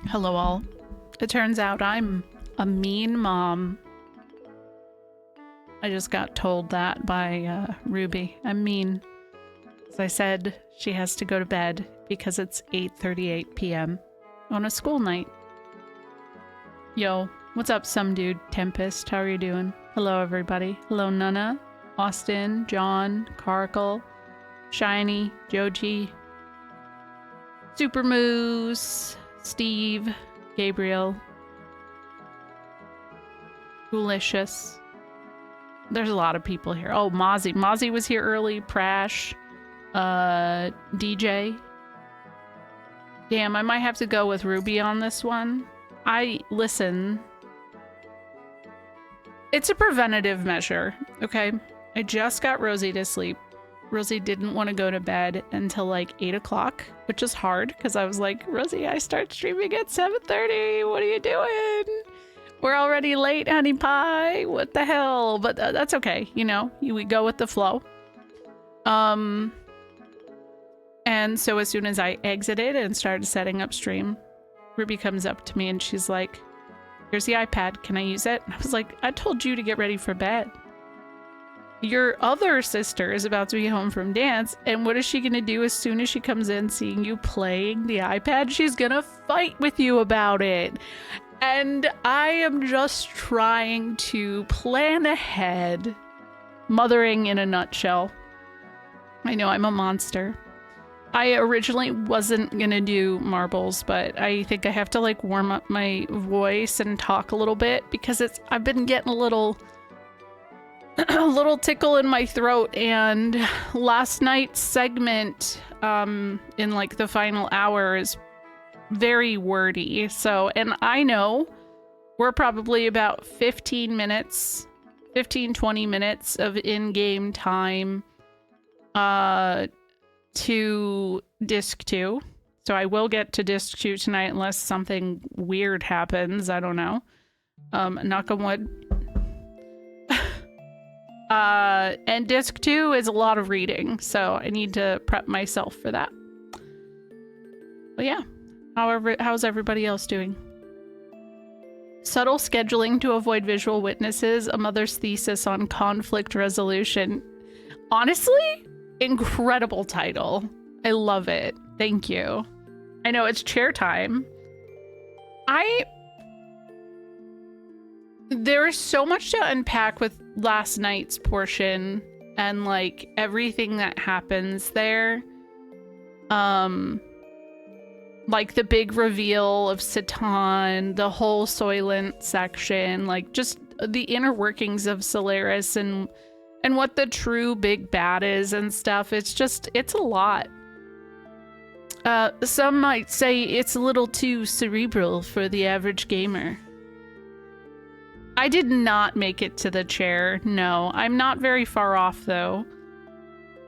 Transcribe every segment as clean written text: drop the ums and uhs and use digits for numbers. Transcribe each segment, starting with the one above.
Hello all. It turns out I'm a mean mom. I just got told that by Ruby. I'm mean. As I said, she has to go to bed because it's 8:38 p.m. on a school night. Yo, what's up, some dude? Tempest, how are you doing? Hello, everybody. Hello, Nana, Austin, John, Carkle, Shiny, Joji, Super Moose, Steve, Gabriel, Foolicious. There's a lot of people here. Oh, Mozzie. Mozzie was here early. Prash. DJ. Damn, I might have to go with Ruby on this one. Listen. It's a preventative measure, okay? I just got Rosie to sleep. Rosie didn't want to go to bed until like 8 o'clock, which is hard because I was like, Rosie, I start streaming at 7:30. What are you doing? We're already late, honey pie. What the hell? But that's okay. You know, we go with the flow. And so as soon as I exited and started setting up stream, Ruby comes up to me and she's like, here's the iPad. Can I use it? And I was like, I told you to get ready for bed. Your other sister is about to be home from dance, and what is she gonna do as soon as she comes in seeing you playing the iPad? She's gonna fight with you about it. And I am just trying to plan ahead. Mothering in a nutshell. I know I'm a monster. I originally wasn't gonna do marbles, but I think I have to like warm up my voice and talk a little bit because I've been getting a little tickle in my throat, and last night's segment in like the final hour is very wordy. So, and I know we're probably about 20 minutes of in-game time to disc 2. So I will get to disc 2 tonight unless something weird happens. I don't know. Knock on wood. And disc 2 is a lot of reading, so I need to prep myself for that. But yeah, how's everybody else doing? Subtle scheduling to avoid visual witnesses, a mother's thesis on conflict resolution. Honestly, incredible title. I love it. Thank you. I know it's chair time. There is so much to unpack with last night's portion and like everything that happens there. Like the big reveal of Satan, the whole Soylent section, like just the inner workings of Solaris and what the true big bad is and stuff. It's a lot. Some might say it's a little too cerebral for the average gamer. I did not make it to the chair. No, I'm not very far off though.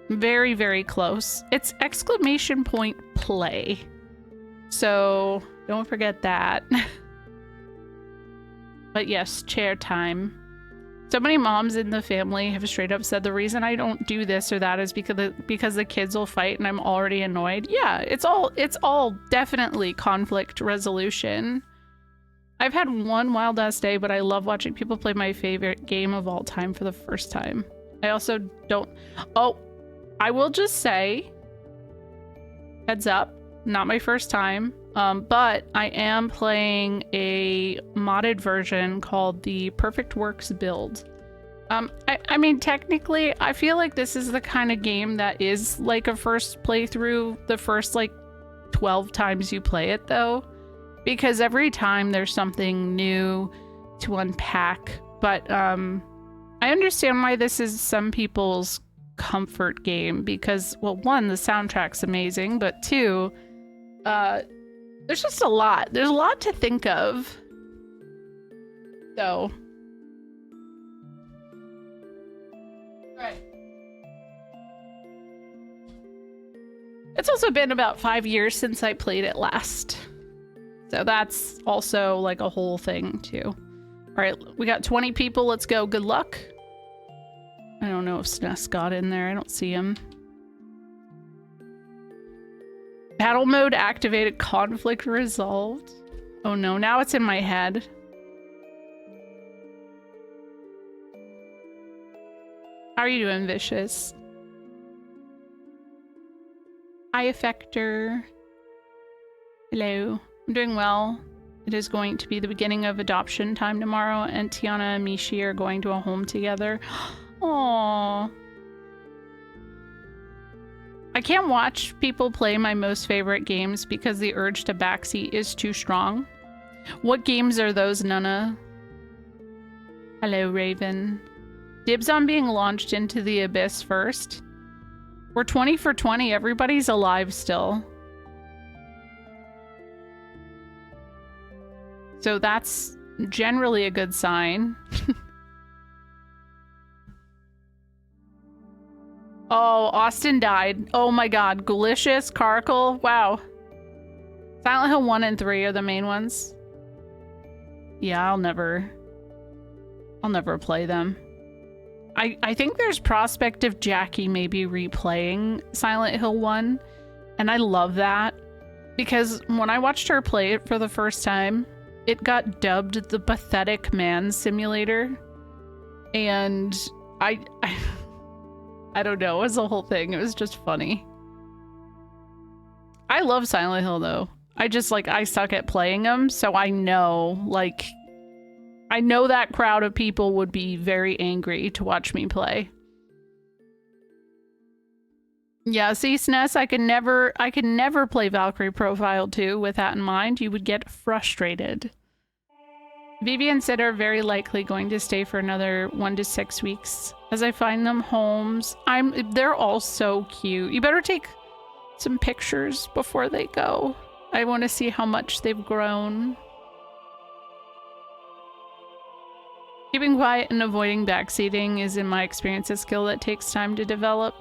Very, very close. It's ! Play. So don't forget that. But yes, chair time. So many moms in the family have straight up said the reason I don't do this or that is because the kids will fight and I'm already annoyed. Yeah, it's all definitely conflict resolution. I've had one wild ass day, but I love watching people play my favorite game of all time for the first time. I also don't... Oh, I will just say, heads up, not my first time, but I am playing a modded version called the Perfect Works build. I mean, technically, I feel like this is the kind of game that is like a first playthrough, the first like 12 times you play it though. Because every time there's something new to unpack. But I understand why this is some people's comfort game. Because, well, one, the soundtrack's amazing. But two, there's just a lot. There's a lot to think of. So. Right. It's also been about 5 years since I played it last. So that's also like a whole thing too. All right, we got 20 people. Let's go. Good luck. I don't know if Sness got in there. I don't see him. Battle mode activated. Conflict resolved. Oh no, now it's in my head. How are you doing, Vicious? Hi, Effector. Hello. I'm doing well. It is going to be the beginning of adoption time tomorrow, and Tiana and Mishi are going to a home together. Aww. I can't watch people play my most favorite games because the urge to backseat is too strong. What games are those, Nana? Hello, Raven. Dibs on being launched into the abyss first. We're 20 for 20. Everybody's alive still. So that's generally a good sign. Oh, Austin died. Oh my god. Galicious, Caracal. Wow. Silent Hill 1 and 3 are the main ones. Yeah, I'll never play them. I think there's prospect of Jackie maybe replaying Silent Hill 1, and I love that because when I watched her play it for the first time, it got dubbed the Pathetic Man Simulator, and I don't know, it was the whole thing. It was just funny. I love Silent Hill though. I just I suck at playing them, so I know I know that crowd of people would be very angry to watch me play. Yeah, see, SNES, I could never play Valkyrie Profile 2 with that in mind. You would get frustrated. Vivi and Sid are very likely going to stay for another 1 to 6 weeks as I find them homes. They're all so cute. You better take some pictures before they go. I want to see how much they've grown. Keeping quiet and avoiding backseating is, in my experience, a skill that takes time to develop.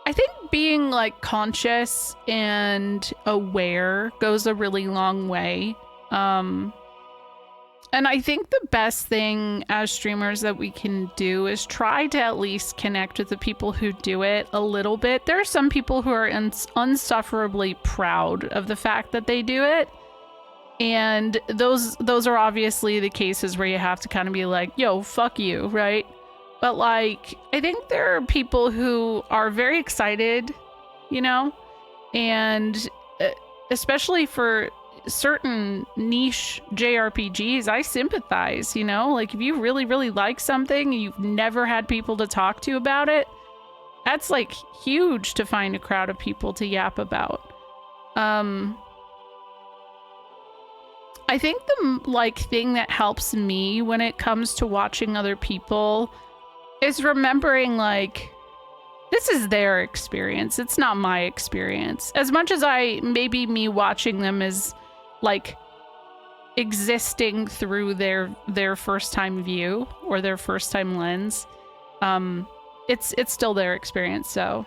I think being conscious and aware goes a really long way. And I think the best thing as streamers that we can do is try to at least connect with the people who do it a little bit. There are some people who are unsufferably proud of the fact that they do it. And those are obviously the cases where you have to kind of be like, yo, fuck you, right? But I think there are people who are very excited, you know? And especially for certain niche JRPGs, I sympathize, you know? If you really, really like something, you've never had people to talk to about it, that's huge to find a crowd of people to yap about. I think the thing that helps me when it comes to watching other people is remembering this is their experience. It's not my experience. As much as maybe me watching them is existing through their first time view or their first time lens, it's still their experience. So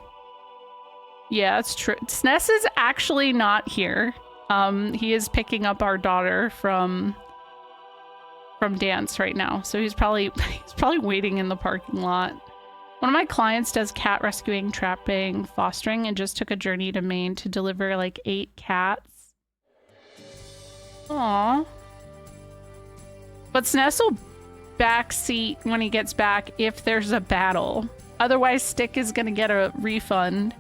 yeah, it's true. SNES is actually not here. He is picking up our daughter from dance right now, so he's probably waiting in the parking lot. One of my clients does cat rescuing, trapping, fostering, and just took a journey to Maine to deliver 8 cats. Aww. But SNES will backseat when he gets back if there's a battle. Otherwise, Stick is gonna get a refund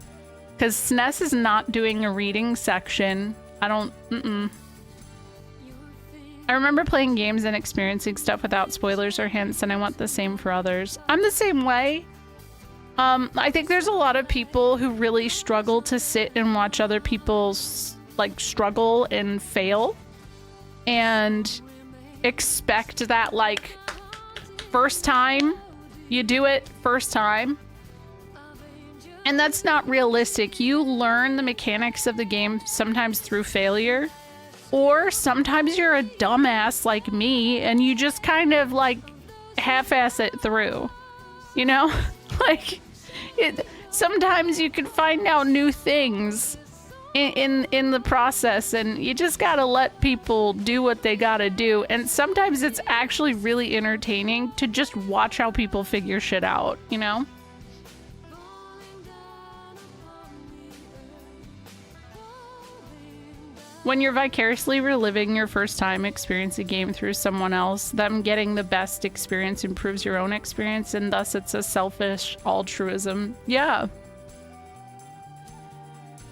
because SNES is not doing a reading section. I remember playing games and experiencing stuff without spoilers or hints, and I want the same for others. I'm the same way. I think there's a lot of people who really struggle to sit and watch other people struggle and fail and expect that first time you do it first time. And that's not realistic. You learn the mechanics of the game sometimes through failure, or sometimes you're a dumbass like me and you just kind of half-ass it through, you know? Sometimes you can find out new things in the process, and you just gotta let people do what they gotta do. And sometimes it's actually really entertaining to just watch how people figure shit out, you know? When you're vicariously reliving your first time experience a game through someone else, them getting the best experience improves your own experience, and thus it's a selfish altruism. Yeah.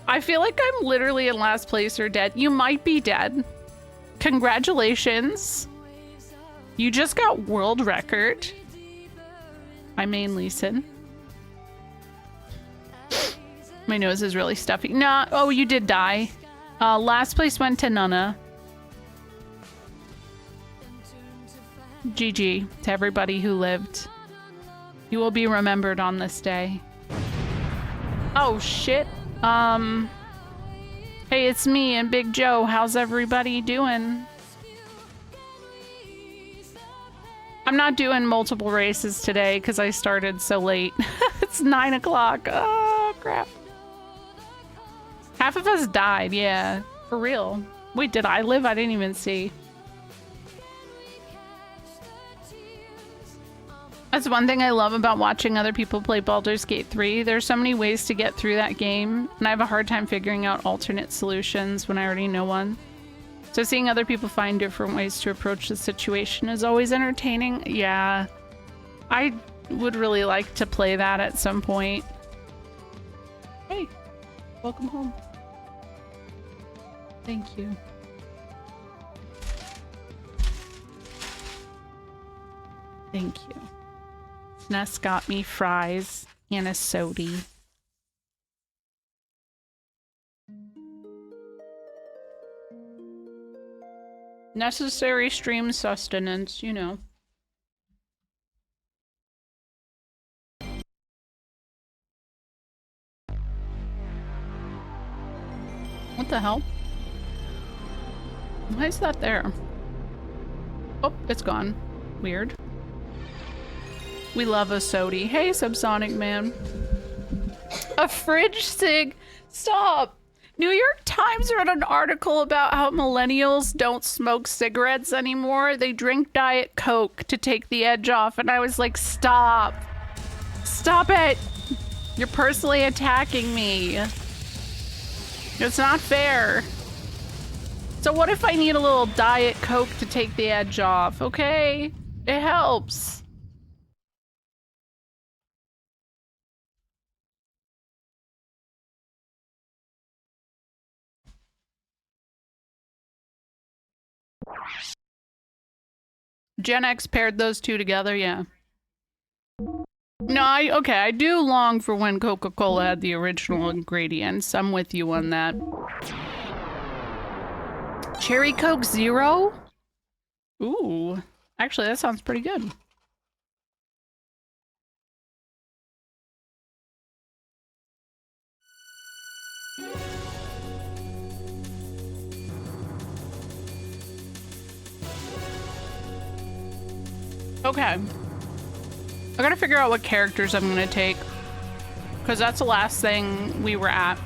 I feel like I'm literally in last place or dead. You might be dead. Congratulations. You just got world record. I mainly sin. My nose is really stuffy. Nah, oh, you did die. Last place went to Nana. GG to everybody who lived. You will be remembered on this day. Oh, shit. Hey, it's me and Big Joe. How's everybody doing? I'm not doing multiple races today because I started so late. It's 9 o'clock. Oh, crap. Half of us died, yeah. For real. Wait, did I live? I didn't even see. That's one thing I love about watching other people play Baldur's Gate 3. There's so many ways to get through that game, and I have a hard time figuring out alternate solutions when I already know one. So seeing other people find different ways to approach the situation is always entertaining. Yeah, I would really like to play that at some point. Hey, welcome home. Thank you. Thank you. Ness got me fries and a sody. Necessary stream sustenance, you know. What the hell? Why is that there? Oh, it's gone. Weird. We love a sody. Hey, Subsonic Man. A fridge cig. Stop. New York Times read an article about how millennials don't smoke cigarettes anymore. They drink Diet Coke to take the edge off. And I was like, stop. Stop it. You're personally attacking me. It's not fair. So what if I need a little Diet Coke to take the edge off? Okay? It helps. Gen X paired those two together, yeah. No, I do long for when Coca-Cola had the original ingredients. I'm with you on that. Cherry Coke Zero? Ooh, actually that sounds pretty good. Okay. I gotta figure out what characters I'm gonna take, because that's the last thing we were at.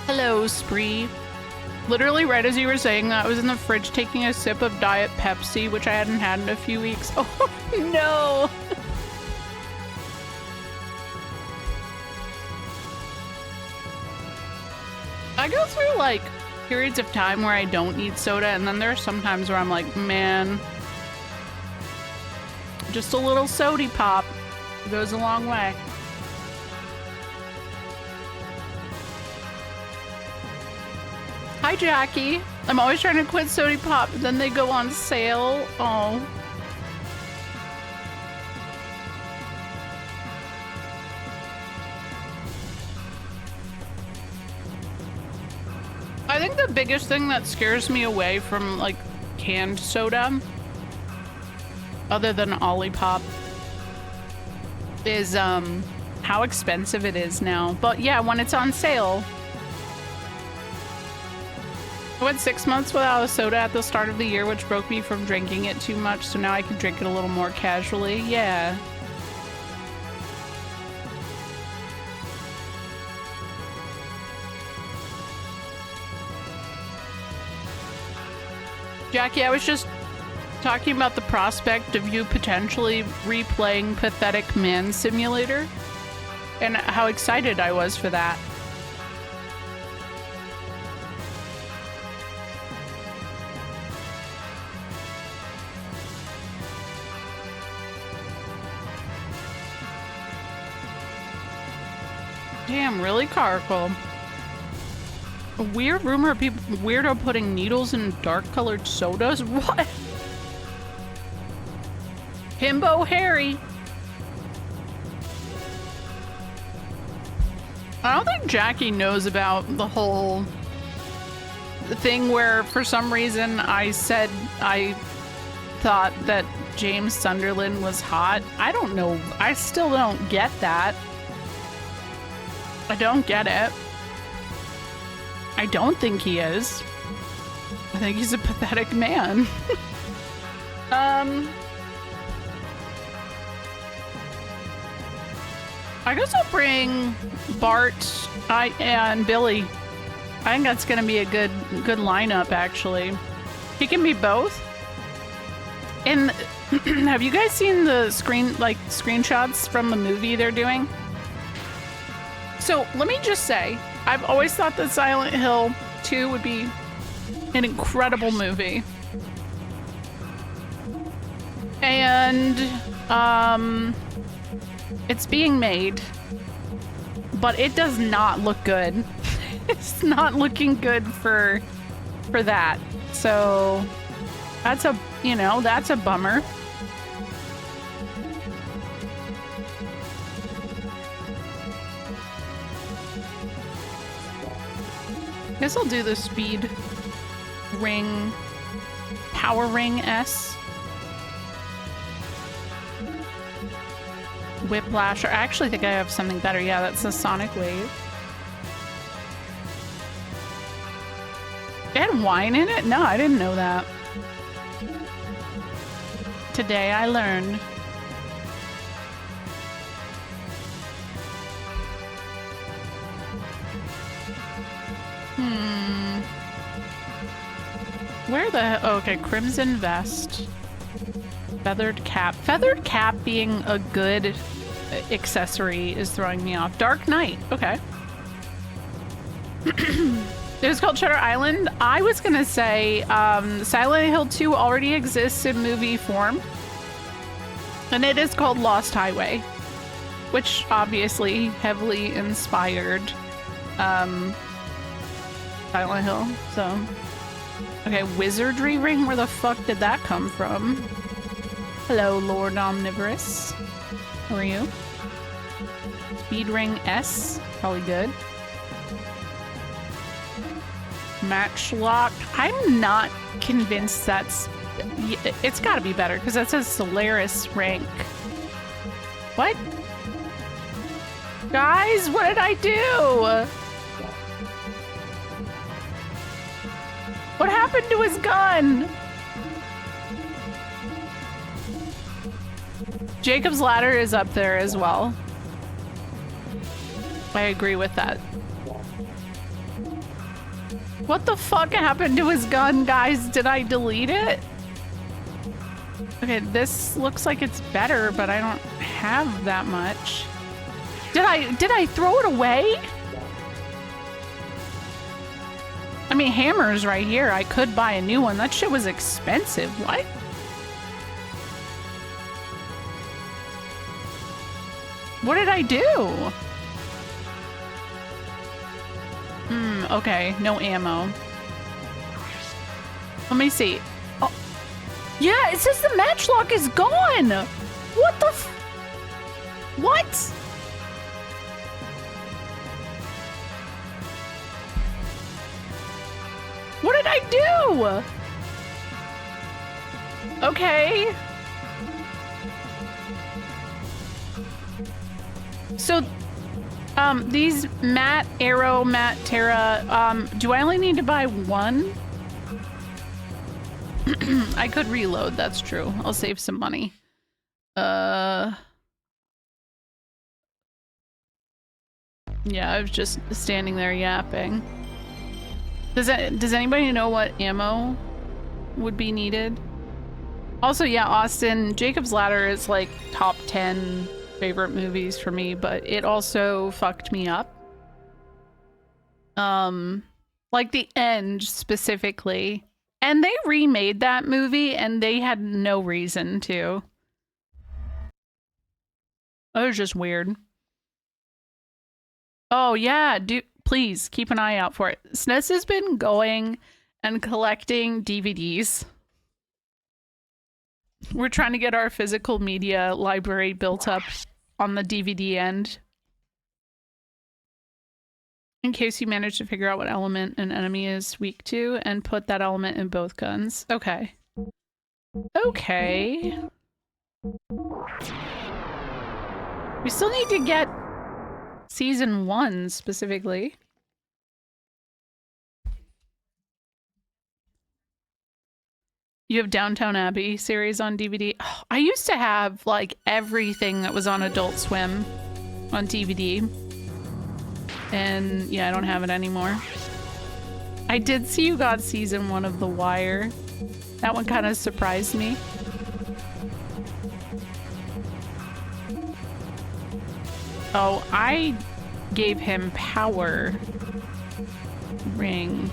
Hello, Spree. Literally right as you were saying that, I was in the fridge taking a sip of Diet Pepsi, which I hadn't had in a few weeks. Oh, no! I go through, like, periods of time where I don't need soda, and then there are some times where I'm like, man, just a little sody pop goes a long way. Hi, Jackie. I'm always trying to quit sody pop, but then they go on sale. Oh. I think the biggest thing that scares me away from, like, canned soda, other than Olipop, is how expensive it is now. But yeah, when it's on sale. I went 6 months without a soda at the start of the year, which broke me from drinking it too much, so now I can drink it a little more casually. Yeah. Jackie, I was just talking about the prospect of you potentially replaying Pathetic Man Simulator and how excited I was for that. Damn, really, Carkle? A weird rumor of people weirdo putting needles in dark-colored sodas? What? Himbo Harry. I don't think Jackie knows about the whole thing where for some reason I said I thought that James Sunderland was hot. I don't know. I still don't get that. I don't get it. I don't think he is. I think he's a pathetic man. I guess I'll bring Bart and Billy. I think that's gonna be a good lineup, actually. He can be both. And have you guys seen the screenshots from the movie they're doing? So let me just say, I've always thought that Silent Hill 2 would be an incredible movie. And it's being made, but it does not look good. It's not looking good for that. So that's a, you know, that's a bummer. Guess I'll do the speed ring, power ring S. Whiplash, or I actually think I have something better. Yeah, that's a Sonic Wave. It had wine in it? No, I didn't know that. Today I learned. Where the... Oh, okay, Crimson Vest. Feathered Cap. Feathered Cap being a good accessory is throwing me off. Dark Knight. Okay. It was called Shutter Island. I was gonna say Silent Hill 2 already exists in movie form. And it is called Lost Highway. Which obviously heavily inspired Silent Hill. So... Okay, Wizardry Ring? Where the fuck did that come from? Hello, Lord Omnivorous. How are you? Speed Ring S. Probably good. Matchlock. I'm not convinced that's... It's gotta be better, because that says Solaris rank. What? Guys, what did I do? What happened to his gun? Jacob's Ladder is up there as well. I agree with that. What the fuck happened to his gun, guys? Did I delete it? Okay, this looks like it's better, but I don't have that much. Did I throw it away? I mean, hammer's right here. I could buy a new one. That shit was expensive. What? What did I do? Okay. No ammo. Let me see. Oh. Yeah, it says the matchlock is gone. What the f... What? What did I do? Okay. So, these Matt Arrow, Matt Terra, do I only need to buy one? I could reload, that's true. I'll save some money. Yeah, I was just standing there yapping. Does anybody know what ammo would be needed? Also, yeah, Austin, Jacob's Ladder is like top 10 favorite movies for me, but it also fucked me up. Like the end specifically. And they remade that movie and they had no reason to. It was just weird. Oh yeah, please keep an eye out for it. SNES has been going and collecting DVDs. We're trying to get our physical media library built up on the DVD end. In case you manage to figure out what element an enemy is weak to and put that element in both guns. Okay. Okay. We still need to get season 1 specifically. You have Downtown Abbey series on DVD. Oh, I used to have like everything that was on Adult Swim on DVD. And yeah, I don't have it anymore. I did see you got season 1 of The Wire. That one kind of surprised me. Oh, I gave him power ring.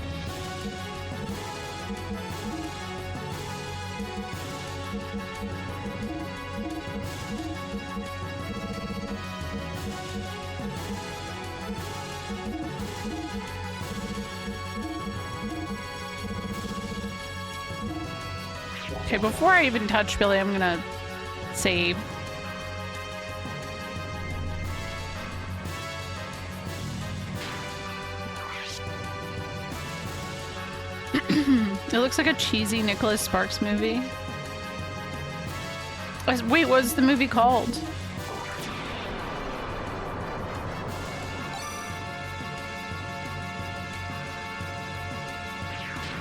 Okay, before I even touch Billy, I'm gonna save. It looks like a cheesy Nicholas Sparks movie. Wait, what's the movie called?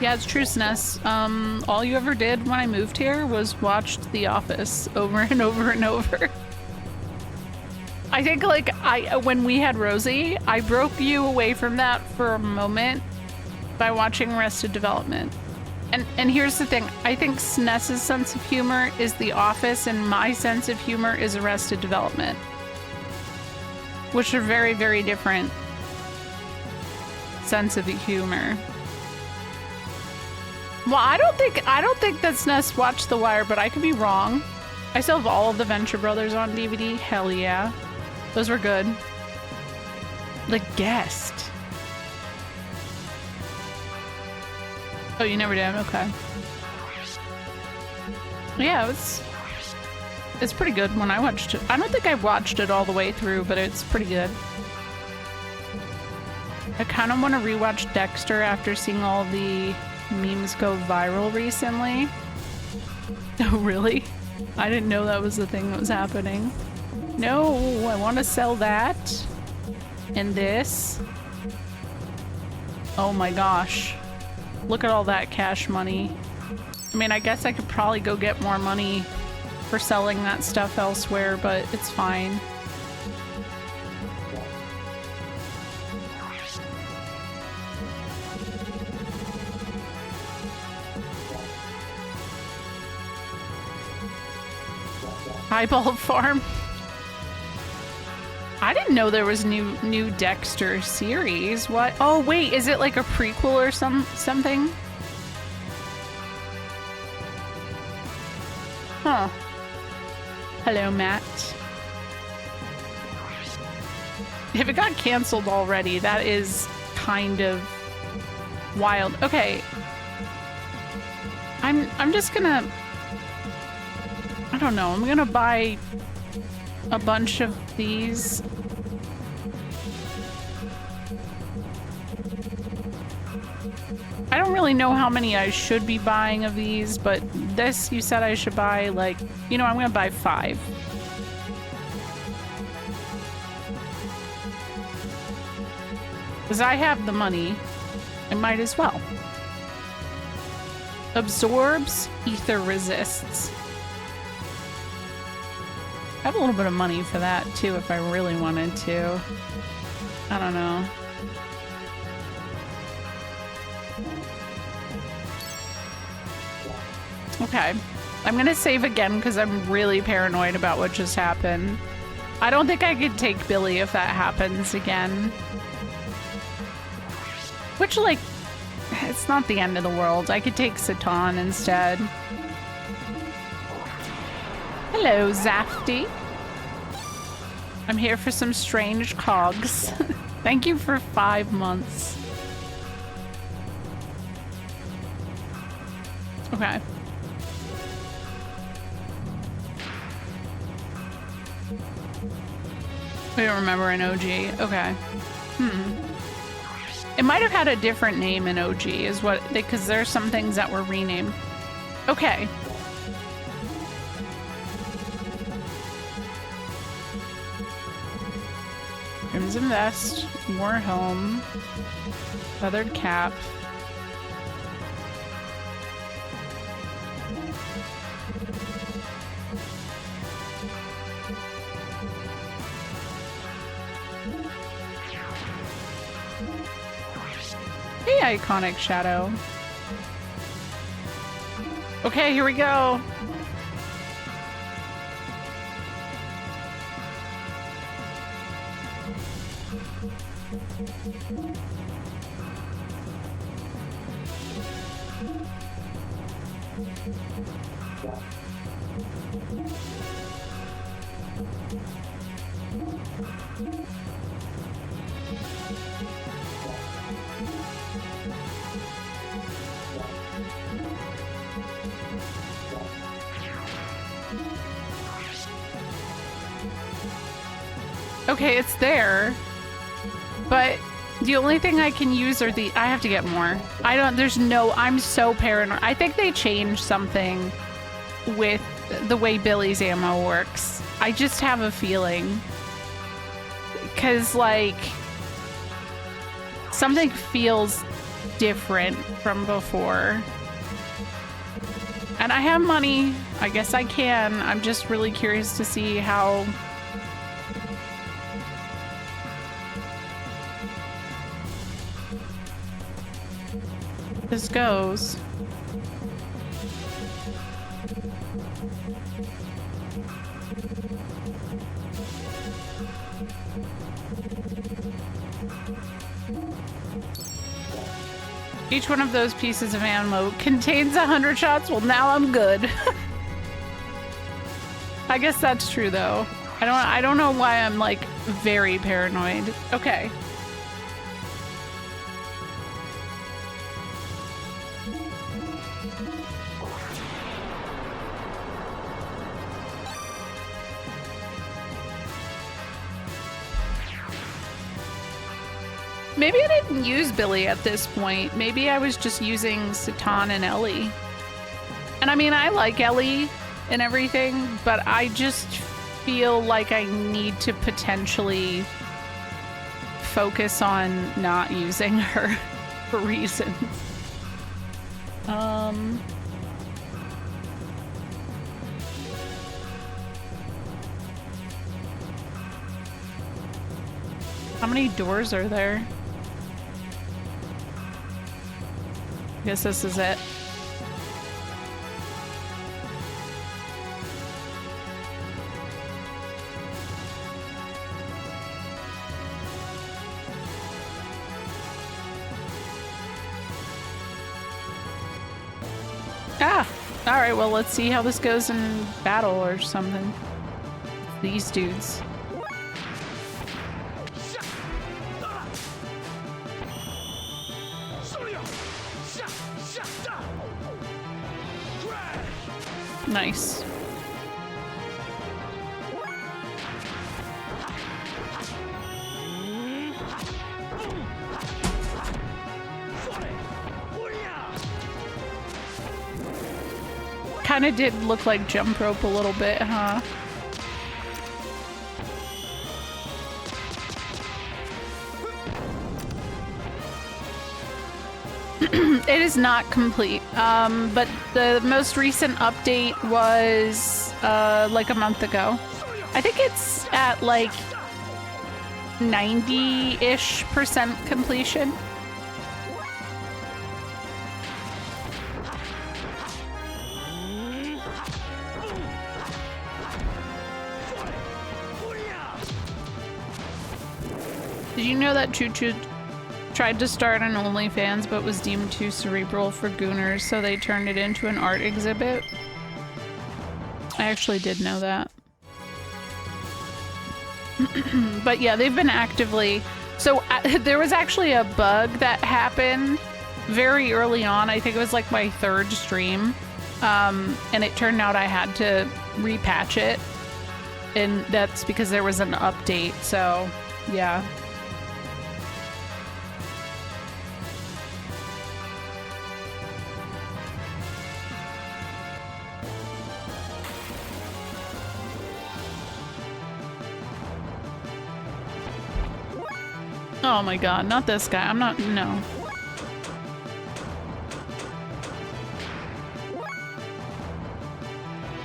Yeah, it's true, SNES. All you ever did when I moved here was watched The Office over and over and over. I think, like, when we had Rosie, I broke you away from that for a moment by watching Arrested Development. And here's the thing. I think SNES's sense of humor is The Office, and my sense of humor is Arrested Development. Which are very, very different sense of humor. Well, I don't think that SNES watched The Wire, but I could be wrong. I still have all of the Venture Brothers on DVD. Hell yeah. Those were good. The Guest. Oh, you never did? Okay. Yeah, it's pretty good when I watched it. I don't think I watched it all the way through, but it's pretty good. I kind of want to rewatch Dexter after seeing all the memes go viral recently. Oh, really? I didn't know that was the thing that was happening. No, I want to sell that. And this. Oh my gosh. Look at all that cash money. I mean, I guess I could probably go get more money for selling that stuff elsewhere, but it's fine. Eyeball Farm. I didn't know there was new Dexter series. What? Oh wait, is it like a prequel or something? Huh. Hello, Matt. If it got canceled already, that is kind of wild. Okay. I'm just gonna, I don't know, I'm gonna buy a bunch of these. I don't really know how many I should be buying of these, but this, you said I should buy, like, you know, I'm gonna buy 5. Because I have the money, I might as well. Absorbs, ether resists. I have a little bit of money for that too if I really wanted to. I don't know. Okay. I'm gonna save again because I'm really paranoid about what just happened. I don't think I could take Billy if that happens again. Which, like, it's not the end of the world. I could take Satan instead. Hello, Zafty. I'm here for some strange cogs. Thank you for 5 months. Okay. I don't remember an OG. Okay. It might have had a different name in OG, is what, because there's some things that were renamed. Okay. Crimson Vest, more home, feathered cap. Hey, iconic shadow. Okay, here we go. Okay, it's there, but the only thing I can use are the, I have to get more. I don't, there's no, I'm so paranoid. I think they changed something with the way Billy's ammo works. I just have a feeling. Because, like, something feels different from before. And I have money. I guess I can. I'm just really curious to see how this goes. Each one of those pieces of ammo contains 100 shots. Well, now I'm good. I guess that's true though. I don't know why I'm like very paranoid. Okay. Maybe I didn't use Billy at this point. Maybe I was just using Satan and Ellie. And I mean, I like Ellie and everything, but I just feel like I need to potentially focus on not using her for reasons. How many doors are there? I guess this is it. Ah! Alright, well, let's see how this goes in battle or something. These dudes. Nice. Kind of did look like jump rope a little bit, huh? It is not complete, but the most recent update was like a month ago. I think it's at like 90-ish% completion. Did you know that Choo Choo tried to start an OnlyFans but was deemed too cerebral for Gooners, so they turned it into an art exhibit? I actually did know that. But yeah, they've been actively... So there was actually a bug that happened very early on. I think it was like my 3rd stream. And it turned out I had to repatch it. And that's because there was an update, so yeah. Oh my god, not this guy. I'm not, no.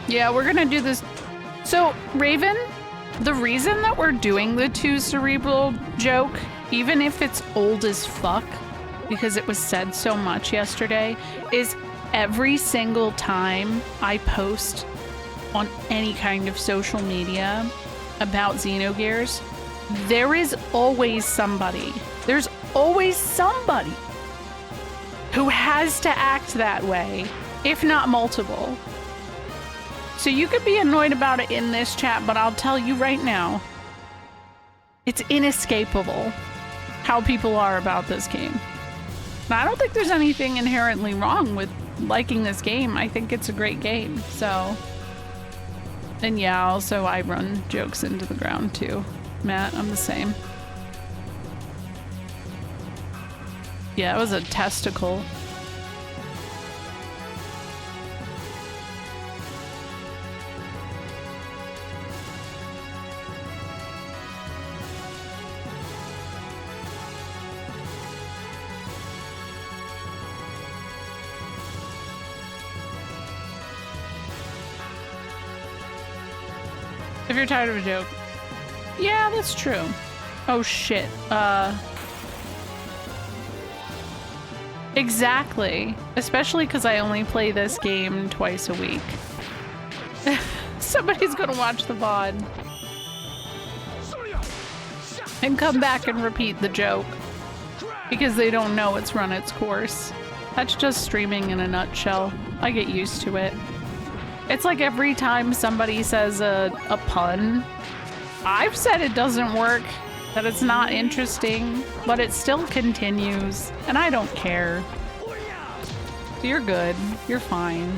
Yeah, we're gonna do this. So, Raven, the reason that we're doing the too cerebral joke, even if it's old as fuck, because it was said so much yesterday, is every single time I post on any kind of social media about Xenogears, there is always somebody. There's always somebody who has to act that way, if not multiple. So you could be annoyed about it in this chat, but I'll tell you right now, it's inescapable how people are about this game. And I don't think there's anything inherently wrong with liking this game. I think it's a great game, so. And yeah, also I run jokes into the ground too. Matt, I'm the same. Yeah, it was a testicle. If you're tired of a joke. Yeah, that's true. Oh shit. Exactly. Especially because I only play this game twice a week. Somebody's gonna watch the VOD. And come back and repeat the joke. Because they don't know it's run its course. That's just streaming in a nutshell. I get used to it. It's like every time somebody says a pun, I've said it doesn't work, that it's not interesting, but it still continues, and I don't care. So you're good. You're fine.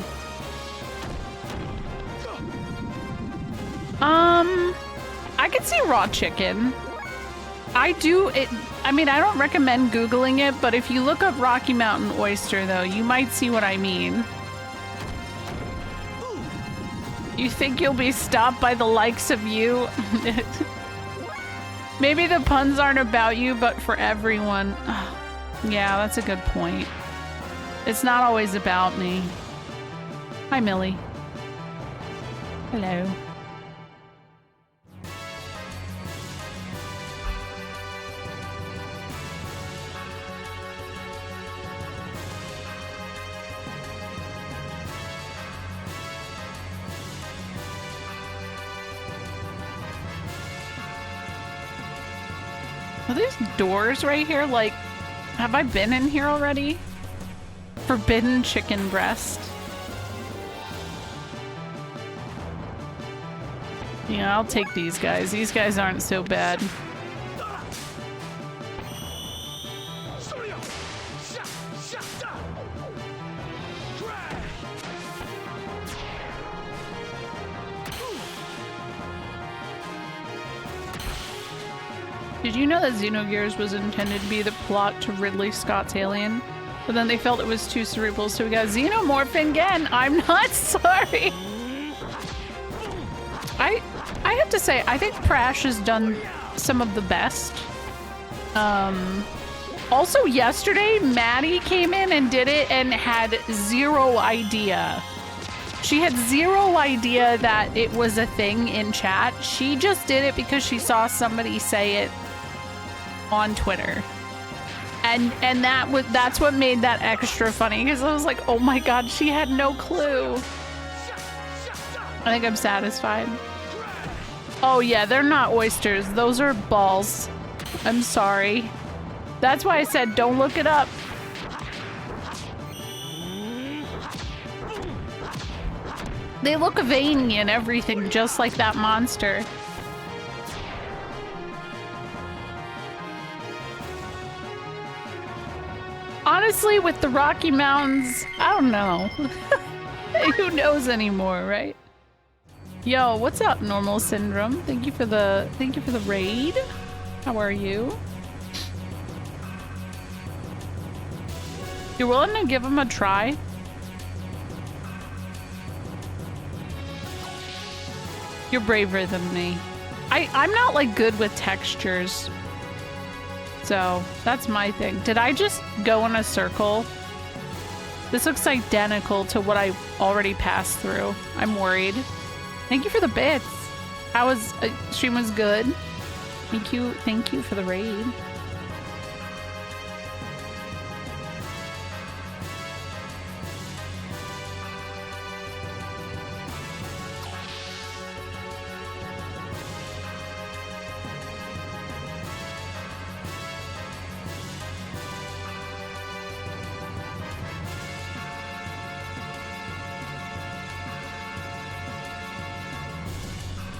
I could see raw chicken. I mean, I don't recommend Googling it, but if you look up Rocky Mountain oyster, though, you might see what I mean. You think you'll be stopped by the likes of you? Maybe the puns aren't about you, but for everyone. Yeah, that's a good point. It's not always about me. Hi, Millie. Hello. Are these doors right here? Like, have I been in here already? Forbidden chicken breast. Yeah, I'll take these guys. These guys aren't so bad. Did you know that Xenogears was intended to be the plot to Ridley Scott's Alien? But then they felt it was too cerebral, so we got Xenomorph again! I'm not sorry! I have to say, I think Prash has done some of the best. Also yesterday, Maddie came in and did it and had zero idea. She had zero idea that it was a thing in chat. She just did it because she saw somebody say it on Twitter. And that's what made that extra funny, because I was like, oh my god, she had no clue. I think I'm satisfied. Oh yeah, they're not oysters. Those are balls. I'm sorry. That's why I said don't look it up. They look veiny and everything, just like that monster. Honestly, with the Rocky Mountains, I don't know. Who knows anymore, right? Yo, what's up, Normal Syndrome? Thank you for the raid. How are you? You're willing to give him a try? You're braver than me. I'm not like good with textures. So that's my thing. Did I just go in a circle? This looks identical to what I already passed through. I'm worried. Thank you for the bits. How was stream was good. Thank you for the raid.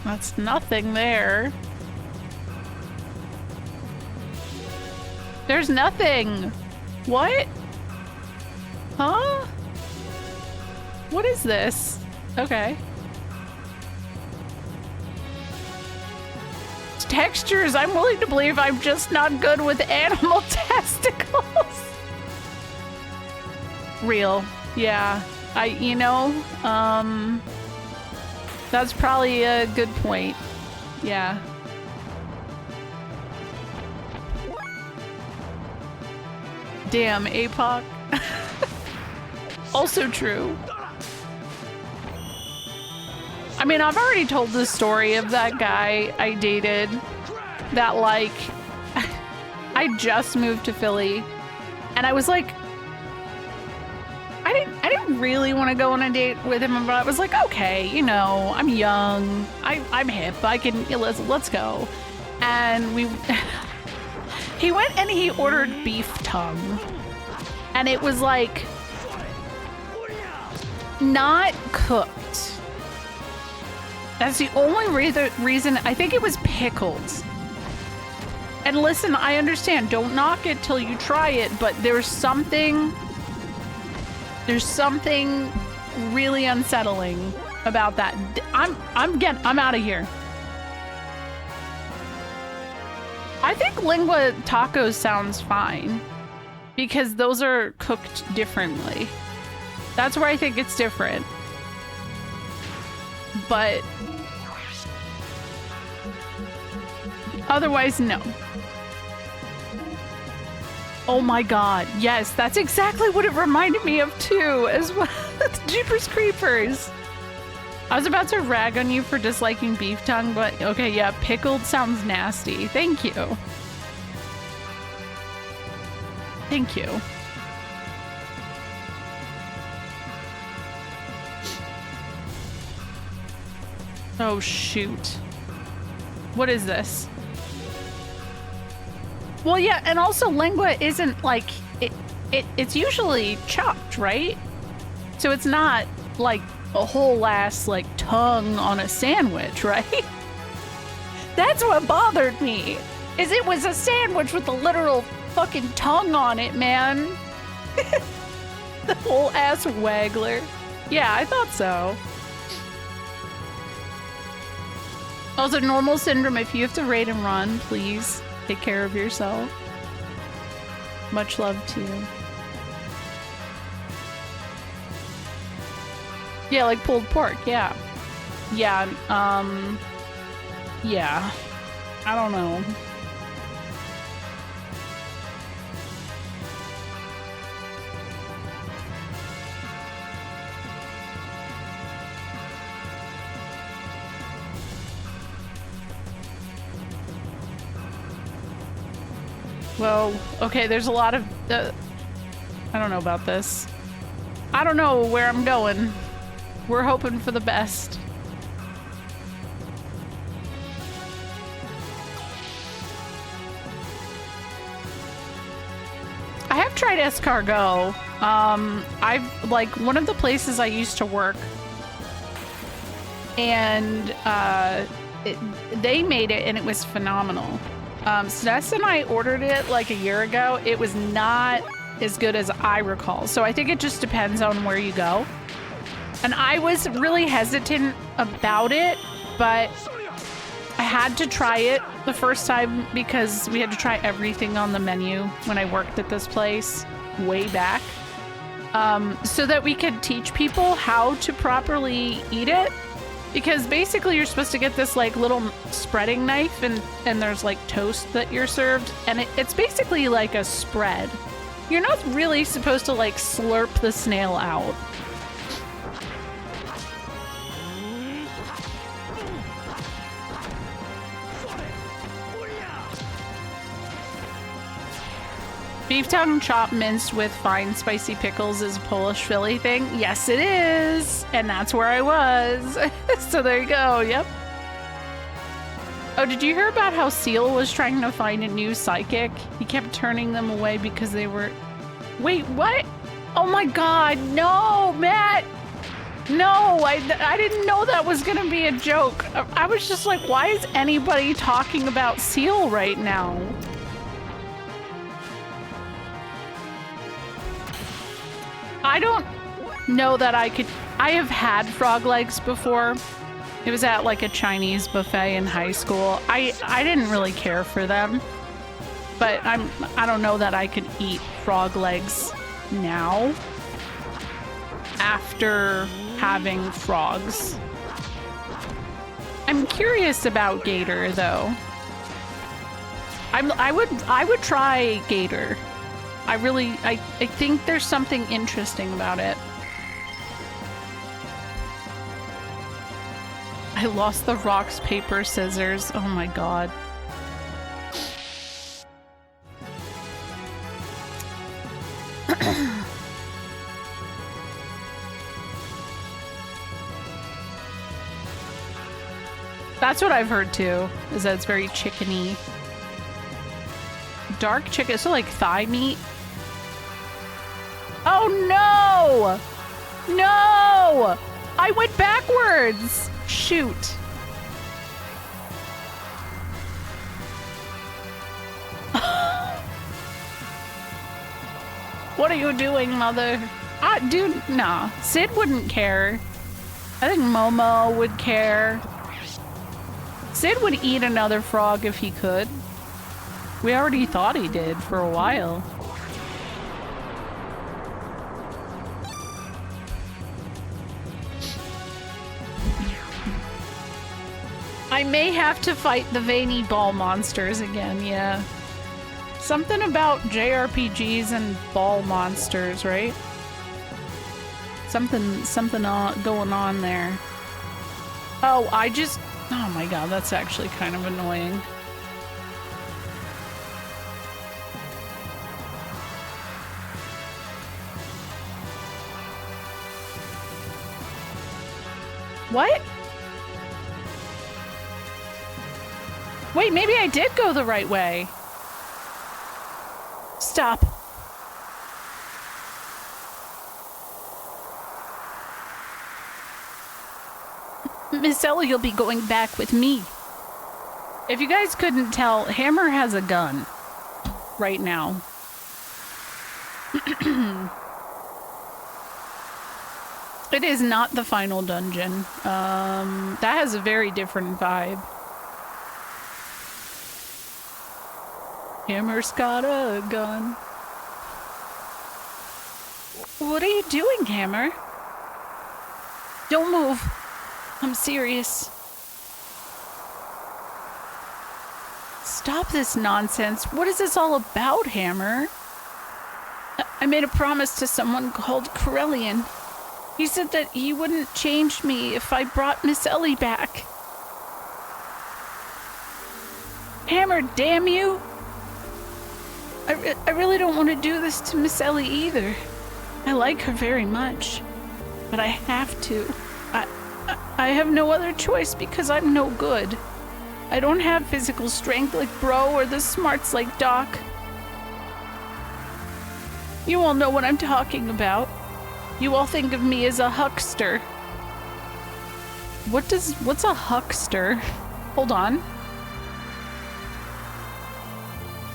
That's nothing there. There's nothing. What? Huh? What is this? Okay. Textures, I'm willing to believe I'm just not good with animal testicles. Real. Yeah. That's probably a good point. Yeah. Damn, APOC. Also true. I mean, I've already told the story of that guy I dated that, like, I just moved to Philly and I was like, I didn't really want to go on a date with him, but I was like, okay, you know, I'm young, I'm hip, I can, let's go. And he went and he ordered beef tongue, and it was like not cooked. That's the only reason. I think it was pickled. And listen, I understand, don't knock it till you try it, but there's something really unsettling about that. I'm out of here. I think lingua tacos sounds fine because those are cooked differently. That's where I think it's different. But otherwise, no. Oh my god, yes, that's exactly what it reminded me of too, as well. Jeepers Creepers. I was about to rag on you for disliking beef tongue, but okay, yeah, pickled sounds nasty. Thank you. Thank you. Oh shoot. What is this? Well, yeah, and also lingua isn't like it's usually chopped, right? So it's not like a whole ass like tongue on a sandwich, right? That's what bothered me. Is it was a sandwich with a literal fucking tongue on it, man. The whole ass waggler. Yeah, I thought so. Also, Normal Syndrome, if you have to raid and run, please take care of yourself. Much love to you. Yeah, like pulled pork, yeah. Yeah, yeah. I don't know. Well, okay, there's a lot of... I don't know about this. I don't know where I'm going. We're hoping for the best. tried escargot. I've like one of the places I used to work, and they made it, and it was phenomenal. Sness and I ordered it like a year ago. It was not as good as I recall. So I think it just depends on where you go. And I was really hesitant about it, but I had to try it the first time because we had to try everything on the menu when I worked at this place way back. So that we could teach people how to properly eat it. Because basically you're supposed to get this like little spreading knife and there's like toast that you're served. And it's basically like a spread. You're not really supposed to like slurp the snail out. Beef tongue chopped minced with fine spicy pickles is a Polish Philly thing. Yes, it is. And that's where I was. So there you go. Yep. Oh, did you hear about how Seal was trying to find a new psychic? He kept turning them away because they were... Wait, what? Oh my God. No, Matt. No, I didn't know that was going to be a joke. I was just like, why is anybody talking about Seal right now? I don't know that I could... I have had frog legs before. It was at like a Chinese buffet in high school. I didn't really care for them. But I don't know that I could eat frog legs now after having frogs. I'm curious about gator though. I would try gator. I think there's something interesting about it. I lost the rocks, paper, scissors. Oh my God. That's what I've heard too, is that it's very chickeny. Dark chicken, so like thigh meat. Oh no! No! I went backwards! Shoot. What are you doing, mother? Dude, nah. Sid wouldn't care. I think Momo would care. Sid would eat another frog if he could. We already thought he did for a while. I may have to fight the veiny ball monsters again, yeah. Something about JRPGs and ball monsters, right? Something going on there. Oh, oh my God, that's actually kind of annoying. What? Wait, maybe I did go the right way. Stop. Miss Ellie will be going back with me. If you guys couldn't tell, Hammer has a gun right now. It is not the final dungeon. That has a very different vibe. Hammer's got a gun. What are you doing, Hammer? Don't move. I'm serious. Stop this nonsense. What is this all about, Hammer? I made a promise to someone called Corellian. He said that he wouldn't change me if I brought Miss Ellie back. Hammer, damn you! I really don't want to do this to Miss Ellie either. I like her very much, but I have to. I have no other choice because I'm no good. I don't have physical strength like Bro or the smarts like Doc. You all know what I'm talking about. You all think of me as a huckster. What's a huckster? Hold on.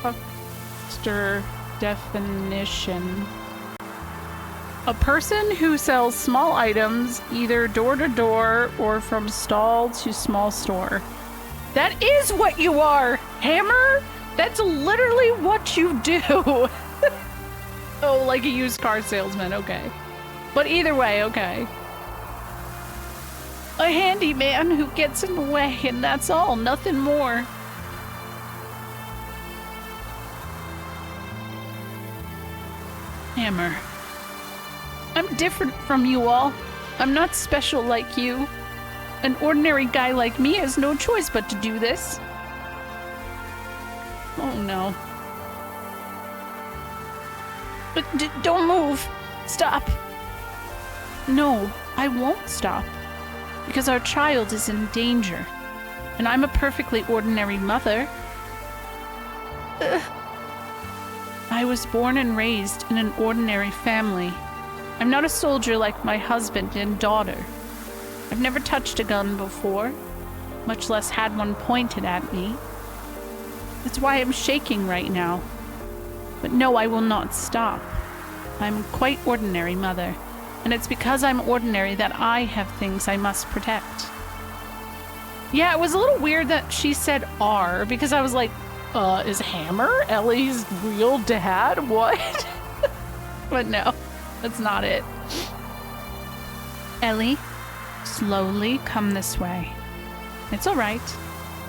Huckster definition. A person who sells small items either door to door or from stall to small store. That is what you are, Hammer! That's literally what you do! Oh, like a used car salesman, okay. But either way, okay. A handyman who gets in the way, and that's all, nothing more. Hammer. I'm different from you all. I'm not special like you. An ordinary guy like me has no choice but to do this. Oh no. But don't move. Stop. No, I won't stop. Because our child is in danger. And I'm a perfectly ordinary mother. I was born and raised in an ordinary family. I'm not a soldier like my husband and daughter. I've never touched a gun before, much less had one pointed at me. That's why I'm shaking right now. But no, I will not stop. I'm quite ordinary, Mother. And it's because I'm ordinary that I have things I must protect. Yeah, it was a little weird that she said R, because I was like, is Hammer Ellie's real dad? What? But no, that's not it. Ellie, slowly come this way. It's all right.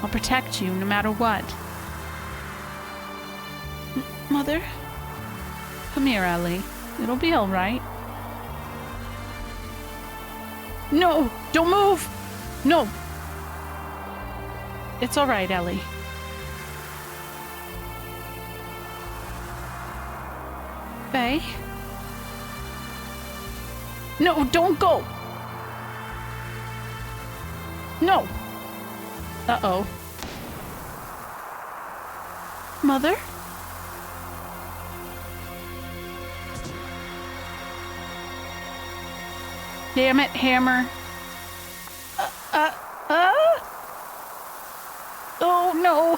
I'll protect you no matter what. Mother? Come here, Ellie. It'll be all right. No! Don't move! No! It's all right, Ellie. Faye? No, don't go! No! Uh-oh. Mother? Damn it, Hammer. Oh, no.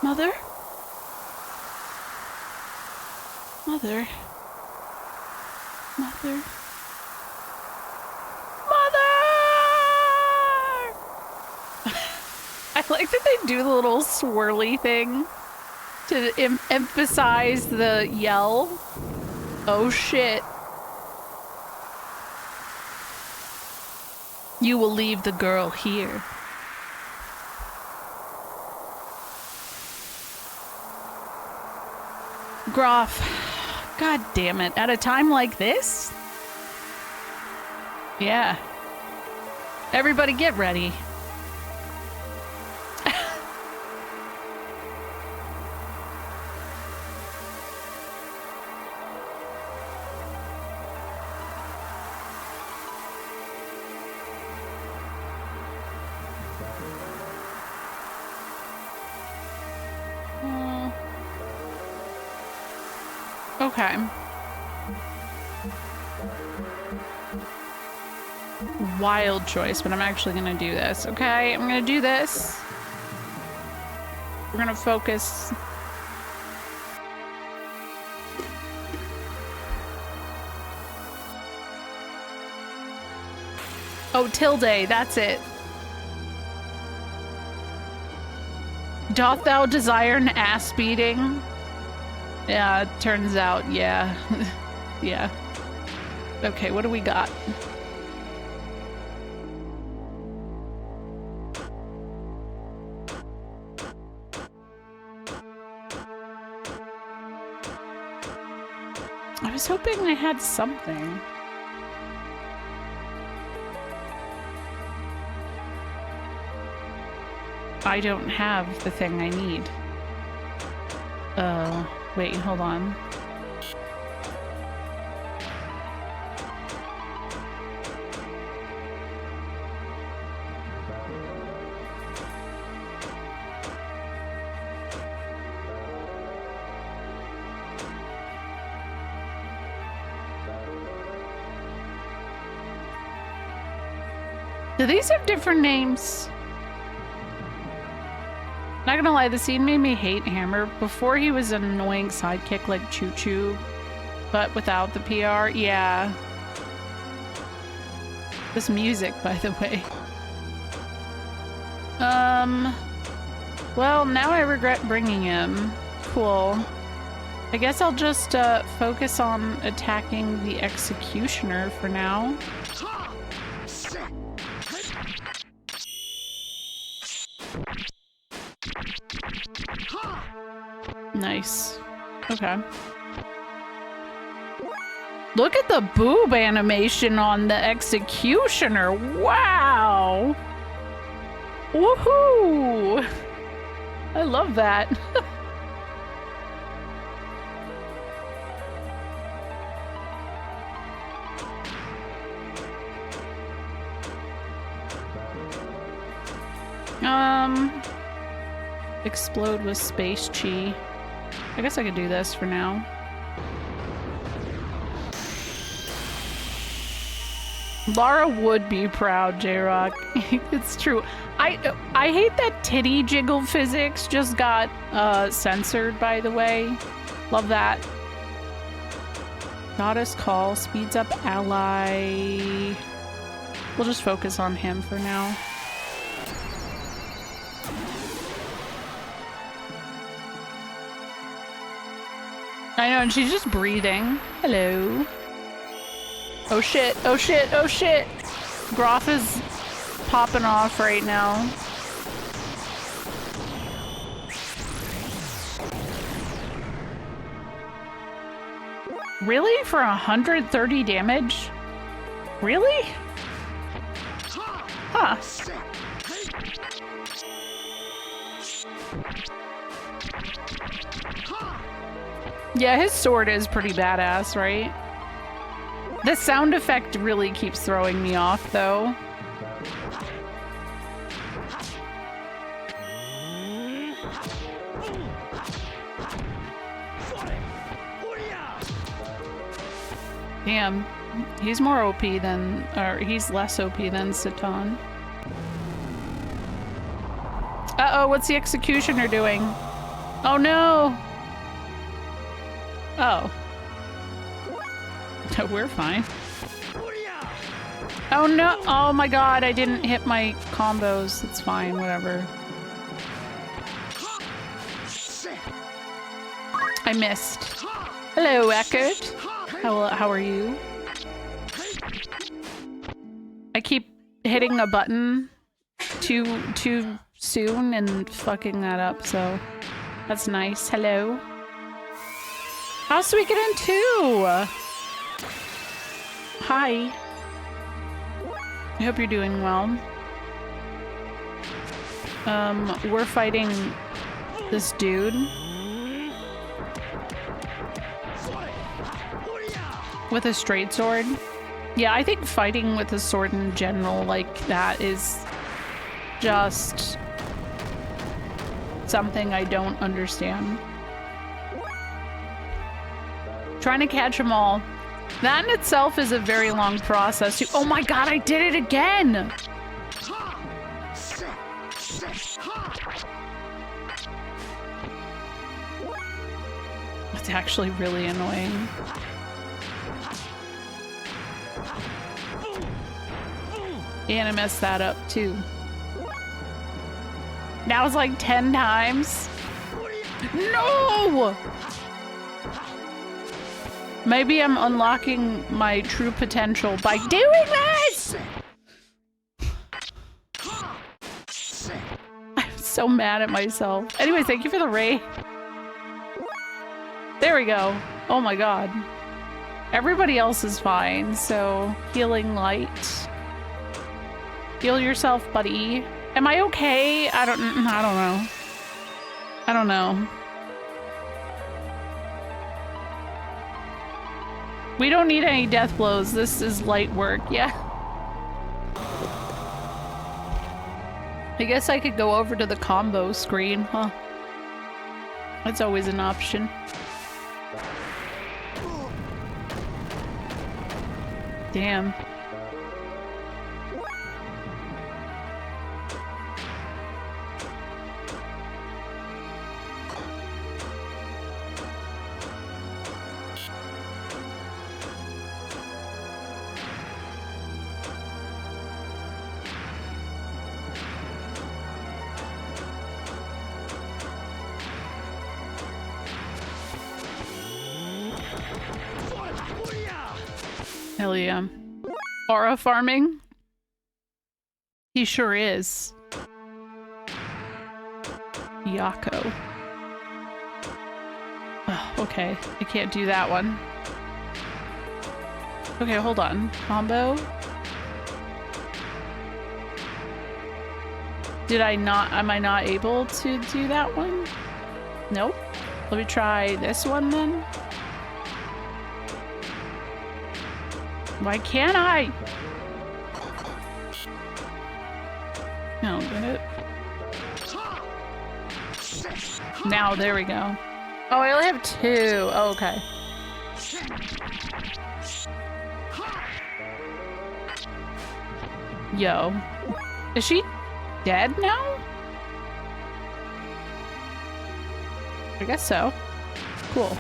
Mother? Mother? Mother? Mother! I like that they do the little swirly thing to emphasize the yell. Oh shit. You will leave the girl here. Groff. God damn it. At a time like this? Yeah. Everybody get ready. Okay. Wild choice, but I'm actually gonna do this, okay? I'm gonna do this. We're gonna focus. Oh, tilde, that's it. Doth thou desire an ass beating? Yeah, it turns out, yeah. Yeah. Okay, what do we got? I was hoping I had something. I don't have the thing I need. Wait, hold on. Do these have different names? Not gonna lie, the scene made me hate Hammer. Before he was an annoying sidekick like Choo Choo, but without the PR, yeah. This music, by the way. Well, now I regret bringing him. Cool. I guess I'll just focus on attacking the Executioner for now. Nice. Okay. Look at the boob animation on the Executioner. Wow! Woohoo! I love that. Explode with space chi. I guess I could do this for now. Lara would be proud, J-Rock. It's true. I hate that titty jiggle physics just got censored, by the way. Love that. Goddess Call speeds up ally. We'll just focus on him for now. I know, and she's just breathing. Hello. Oh shit, oh shit, oh shit! Groth is popping off right now. Really? For 130 damage? Really? Huh. Yeah, his sword is pretty badass, right? The sound effect really keeps throwing me off, though. Damn, he's more OP than, or he's less OP than Satan. Uh-oh, what's the Executioner doing? Oh no! Oh. We're fine. Oh no! Oh my god, I didn't hit my combos. It's fine, whatever. I missed. Hello, Eckert. How are you? I keep hitting a button too soon and fucking that up, so that's nice. Hello. How's Suikoden 2? Hi. I hope you're doing well. We're fighting this dude. With a straight sword. Yeah, I think fighting with a sword in general like that is just something I don't understand. Trying to catch them all. That in itself is a very long process. Oh my god, I did it again! That's actually really annoying. And I messed that up too. Now it's like 10 times. No! Maybe I'm unlocking my true potential by doing this! I'm so mad at myself. Anyways, thank you for the raid. There we go. Oh my god. Everybody else is fine, so healing light. Heal yourself, buddy. Am I okay? I don't know. I don't know. We don't need any death blows. This is light work, yeah. I guess I could go over to the combo screen, huh? That's always an option. Hell yeah. Aura farming? He sure is. Yako. Oh, okay, I can't do that one. Okay, hold on. Combo? Did I not, am I not able to do that one? Nope. Let me try this one then. Why can't I? I don't get it. Now, there we go. Oh, I only have 2. Oh, okay. Yo. Is she dead now? I guess so. Cool.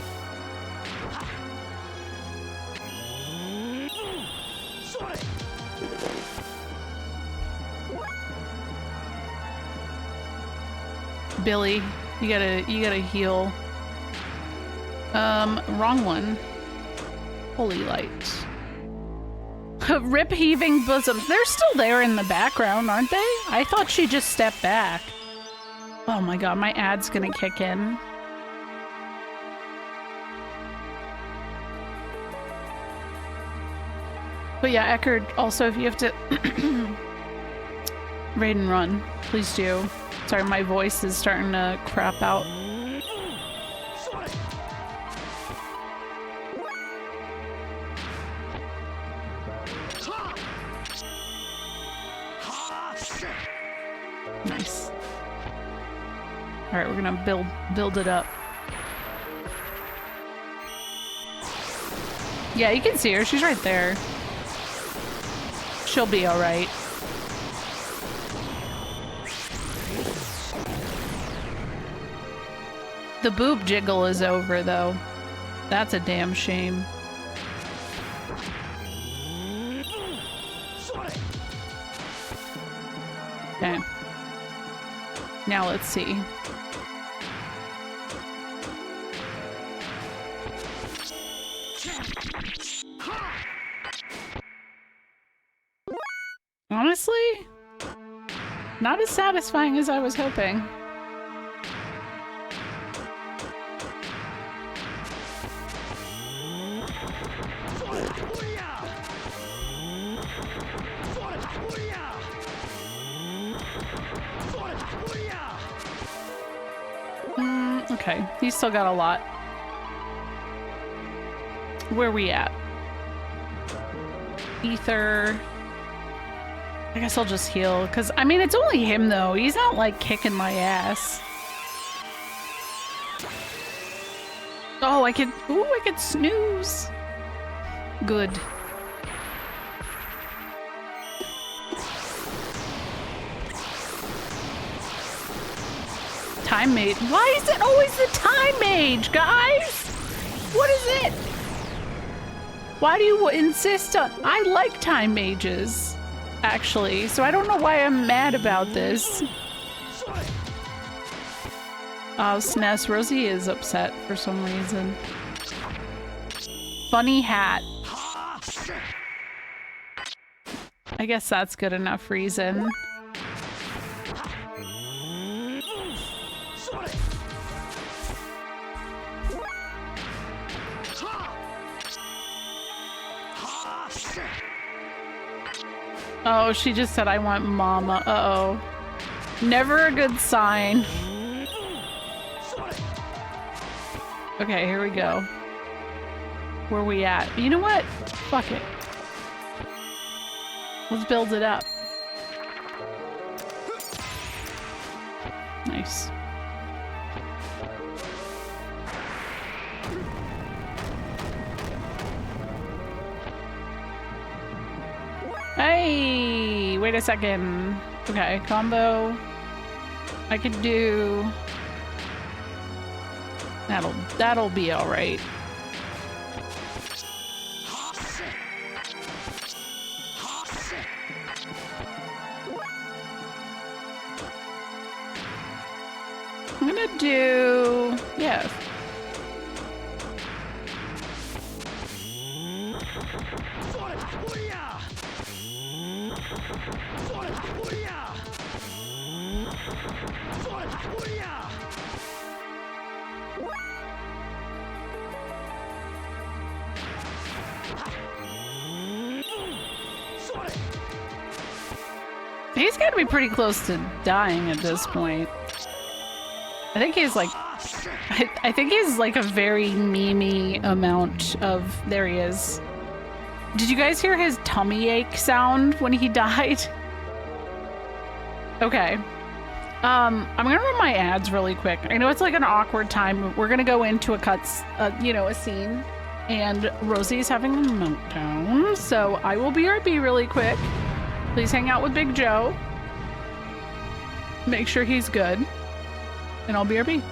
Billy, you gotta heal. Wrong one. Holy light. Rip heaving bosoms. They're still there in the background, aren't they? I thought she just stepped back. Oh my god, my ad's gonna kick in. But yeah, Eckerd, also if you have to raid and run, please do. Sorry, my voice is starting to crap out. Nice. Alright, we're gonna build it up. Yeah, you can see her. She's right there. She'll be alright. The boob jiggle is over, though. That's a damn shame. Okay. Now let's see. Honestly, not as satisfying as I was hoping. Okay, he's still got a lot. Where are we at? Ether. I guess I'll just heal, because, I mean, it's only him, though. He's not, like, kicking my ass. Oh, I could snooze. Good. Time mage. Why is it always the time mage, guys? What is it? Why do you insist on... I like time mages, actually, so I don't know why I'm mad about this. Oh, SNES. Rosie is upset for some reason. Funny hat. I guess that's good enough reason. Oh, she just said, I want mama. Uh-oh. Never a good sign. Okay, here we go. Where we at? You know what? Fuck it. Let's build it up. Nice. Hey, wait a second. Okay, combo. I could do... That'll be all right. I'm gonna do... yeah. He's got to be pretty close to dying at this point. I think he's like... I think he's like a very memey amount of... There he is. Did you guys hear his tummy ache sound when he died? Okay. I'm gonna run my ads really quick. I know it's like an awkward time. We're gonna go into a scene, and Rosie's having a meltdown. So I will BRB really quick. Please hang out with Big Joe. Make sure he's good, and I'll BRB.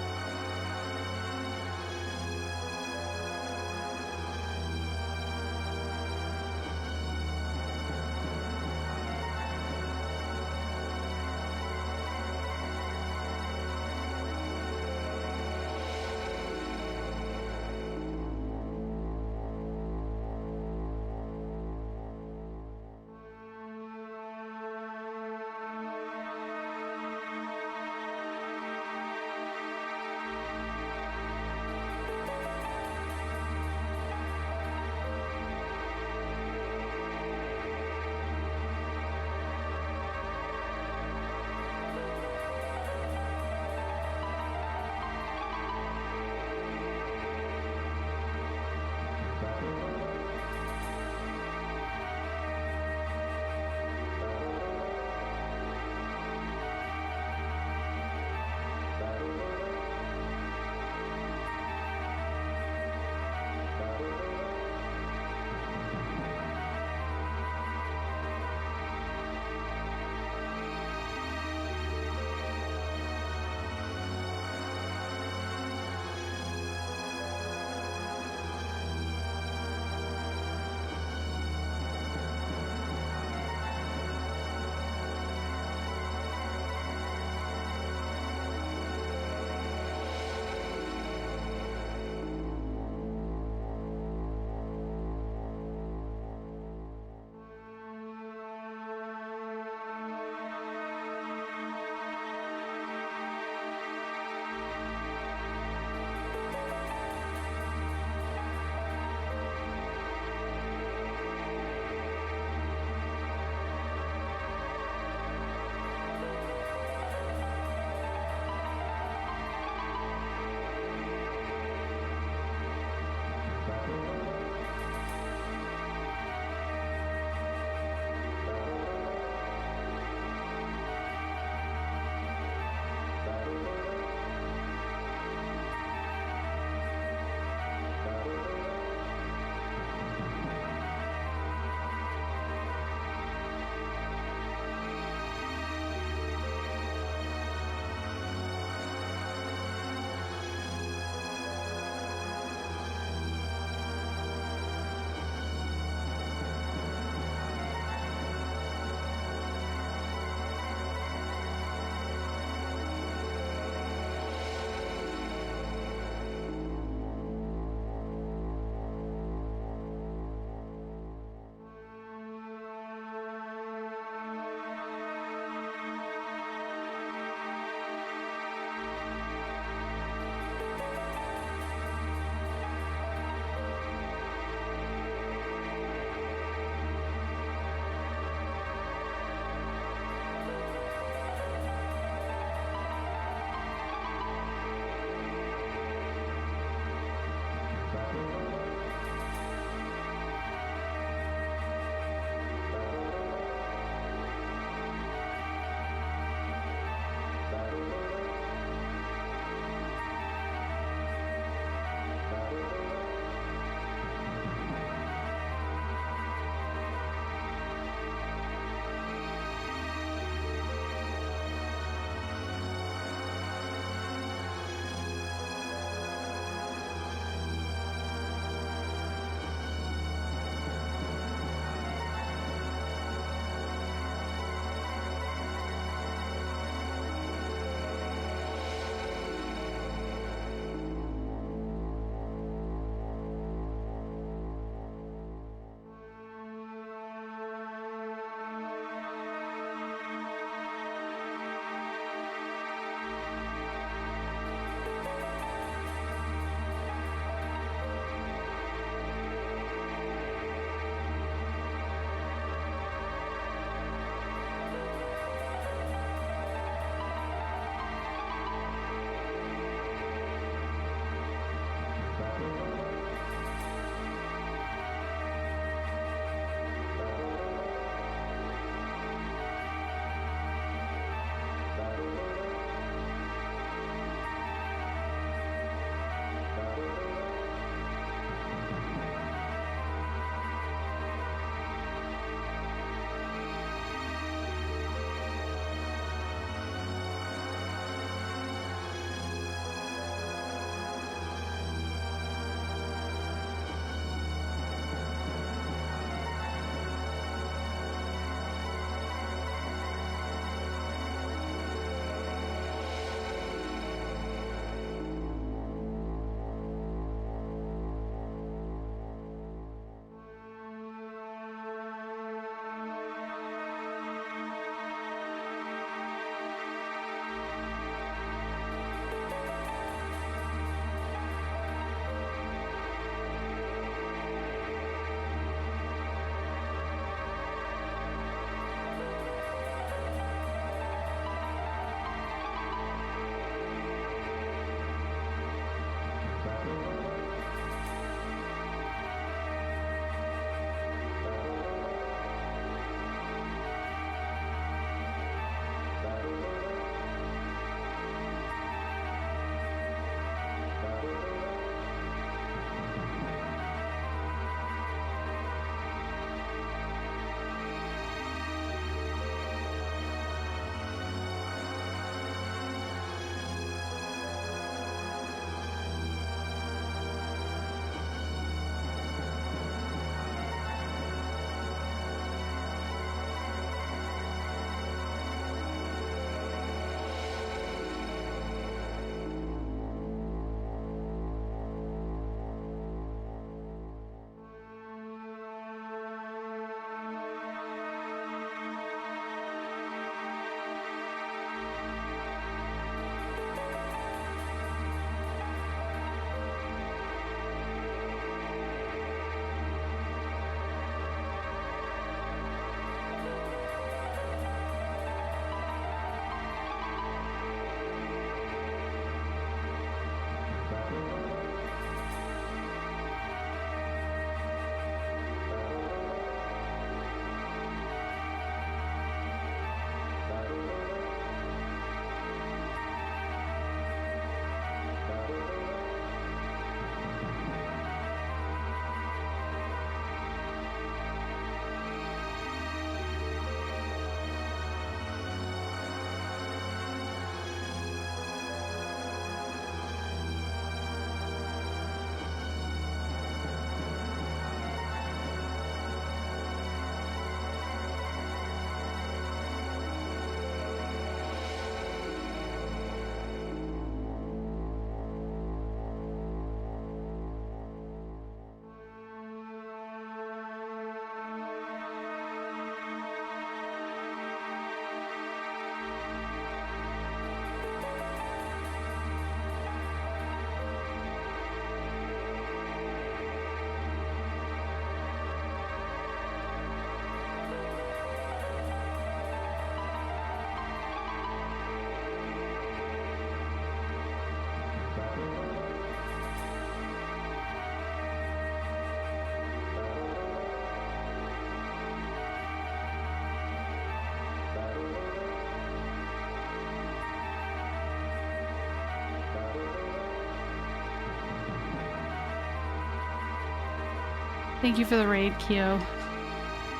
Thank you for the raid, Kyo.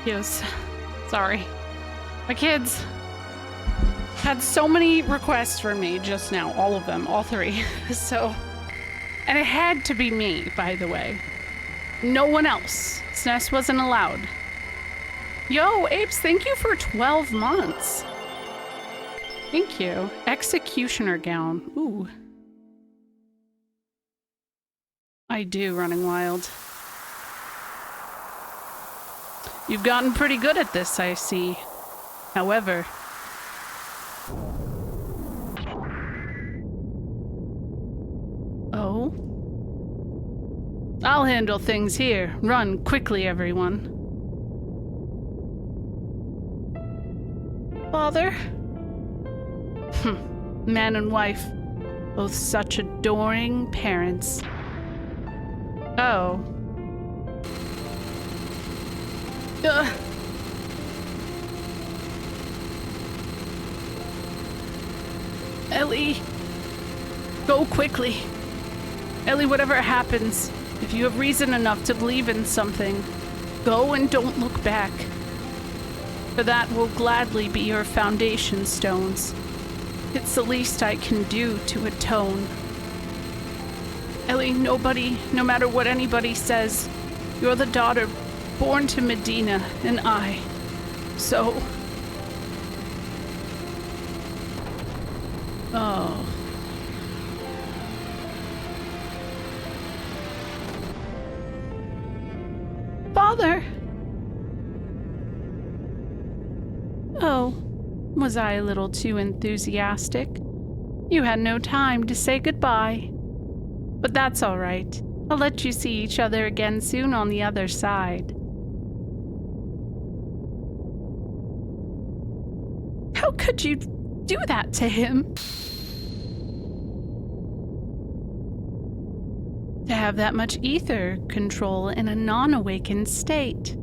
Kyo's. Sorry. My kids had so many requests for me just now. All of them. All three. So... And it had to be me, by the way. No one else. SNES wasn't allowed. Yo, Apes, thank you for 12 months. Thank you. Executioner gown. Ooh. I do, Running Wild. You've gotten pretty good at this, I see. However... Oh? I'll handle things here. Run quickly, everyone. Father? Man and wife. Both such adoring parents. Oh. Ellie. Go quickly. Ellie, whatever happens, if you have reason enough to believe in something, go and don't look back. For that will gladly be your foundation stones. It's the least I can do to atone. Ellie, nobody, no matter what anybody says, you're the daughter born to Medina and I. So... Oh... Father! Oh, was I a little too enthusiastic? You had no time to say goodbye. But that's all right. I'll let you see each other again soon on the other side. How could you do that to him? To have that much ether control in a non-awakened state.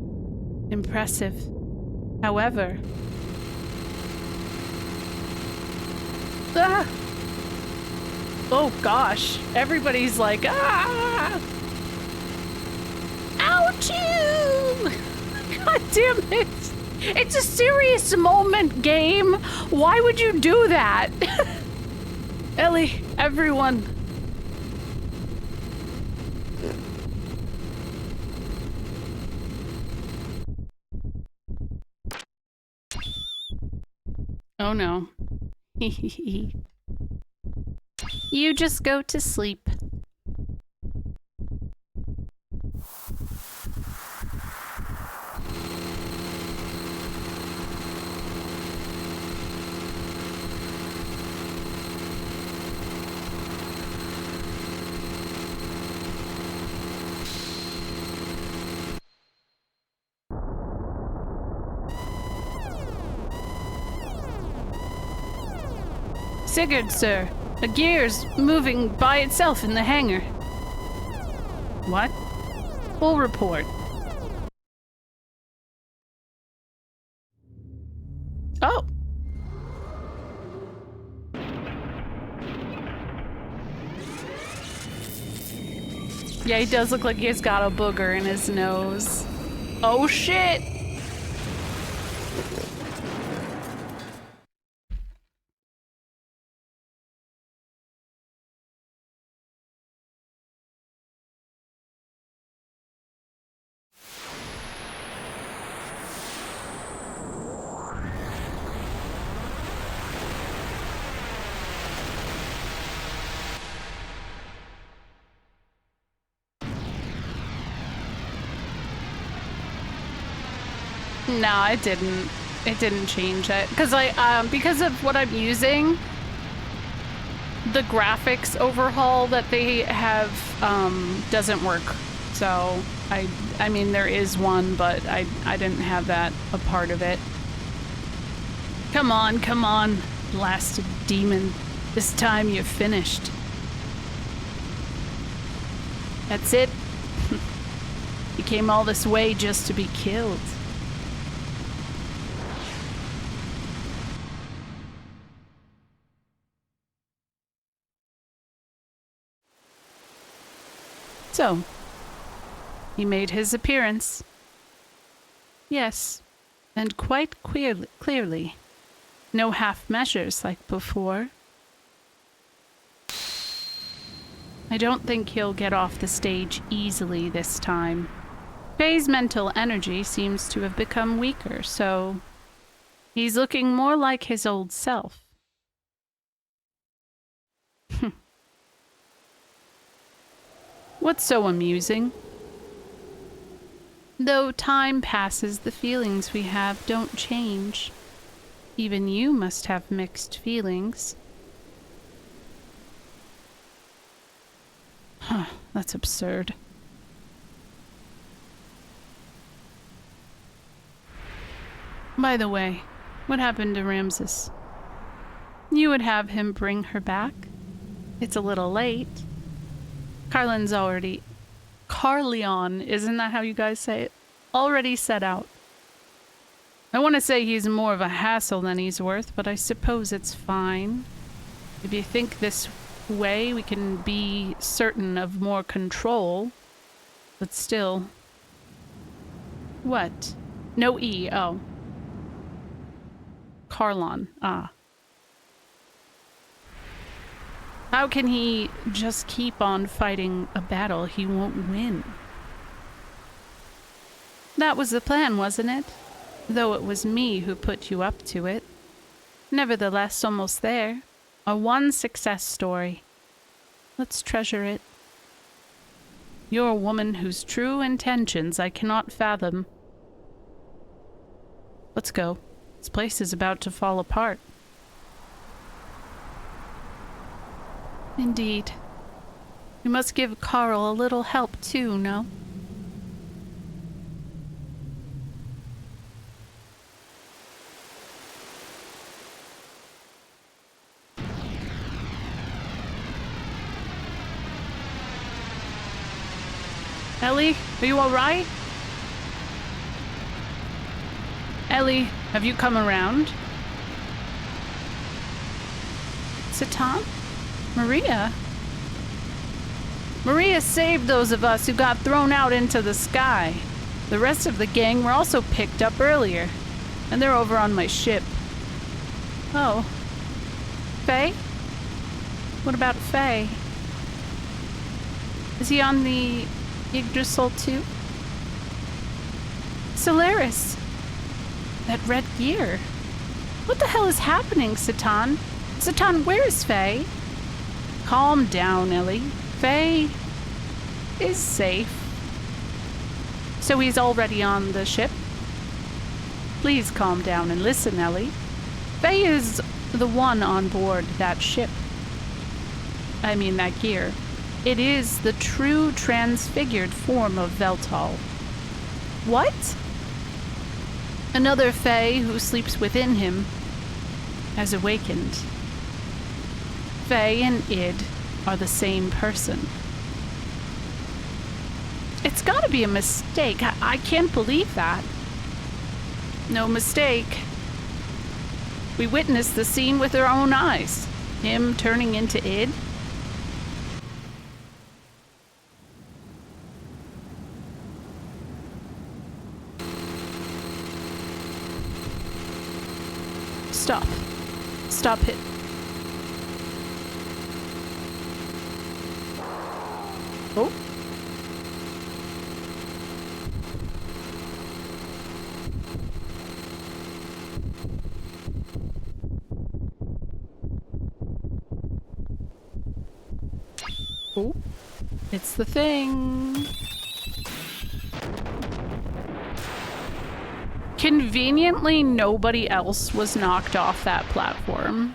Impressive. However... Ah! Oh gosh, everybody's like, ah! Ouchie! God damn it! It's a serious moment, game! Why would you do that? Ellie, everyone... Oh no. You just go to sleep. Sigurd, sir. A gear's moving by itself in the hangar. What? Full report. Oh. Yeah, he does look like he's got a booger in his nose. Oh shit! No, it didn't. It didn't change it because because of what I'm using, the graphics overhaul that they have doesn't work. So I mean there is one, but I didn't have that a part of it. Come on, blasted demon. This time you're finished. That's it. You came all this way just to be killed. So, He made his appearance. Yes, and quite clearly. No half measures like before. I don't think he'll get off the stage easily this time. Faye's mental energy seems to have become weaker, so he's looking more like his old self. What's so amusing? Though time passes, the feelings we have don't change. Even you must have mixed feelings. Huh, that's absurd. By the way, what happened to Ramses? You would have him bring her back? It's a little late. Carleon, isn't that how you guys say it? Already set out. I want to say he's more of a hassle than he's worth, but I suppose it's fine. If you think this way, we can be certain of more control. But still. What? No E, oh. Carleon, ah. How can he just keep on fighting a battle he won't win? That was the plan, wasn't it? Though it was me who put you up to it. Nevertheless, almost there. A one success story. Let's treasure it. You're a woman whose true intentions I cannot fathom. Let's go. This place is about to fall apart. Indeed. We must give Carl a little help too, no? Ellie, are you alright? Ellie, have you come around? Satan? Maria? Maria saved those of us who got thrown out into the sky. The rest of the gang were also picked up earlier, and they're over on my ship. Oh. Faye? What about Faye? Is he on the Yggdrasil too? Solaris! That red gear. What the hell is happening, Satan? Satan, where is Faye? Calm down, Ellie. Faye is safe. So he's already on the ship? Please calm down and listen, Ellie. Faye is the one on board that ship. I mean, that gear. It is the true transfigured form of Veltal. What? Another Fae who sleeps within him has awakened. Fae and Id are the same person. It's gotta be a mistake. I can't believe that. No mistake. We witnessed the scene with our own eyes. Him turning into Id. Stop. Stop it. Oh. Oh. It's the thing. Conveniently, nobody else was knocked off that platform.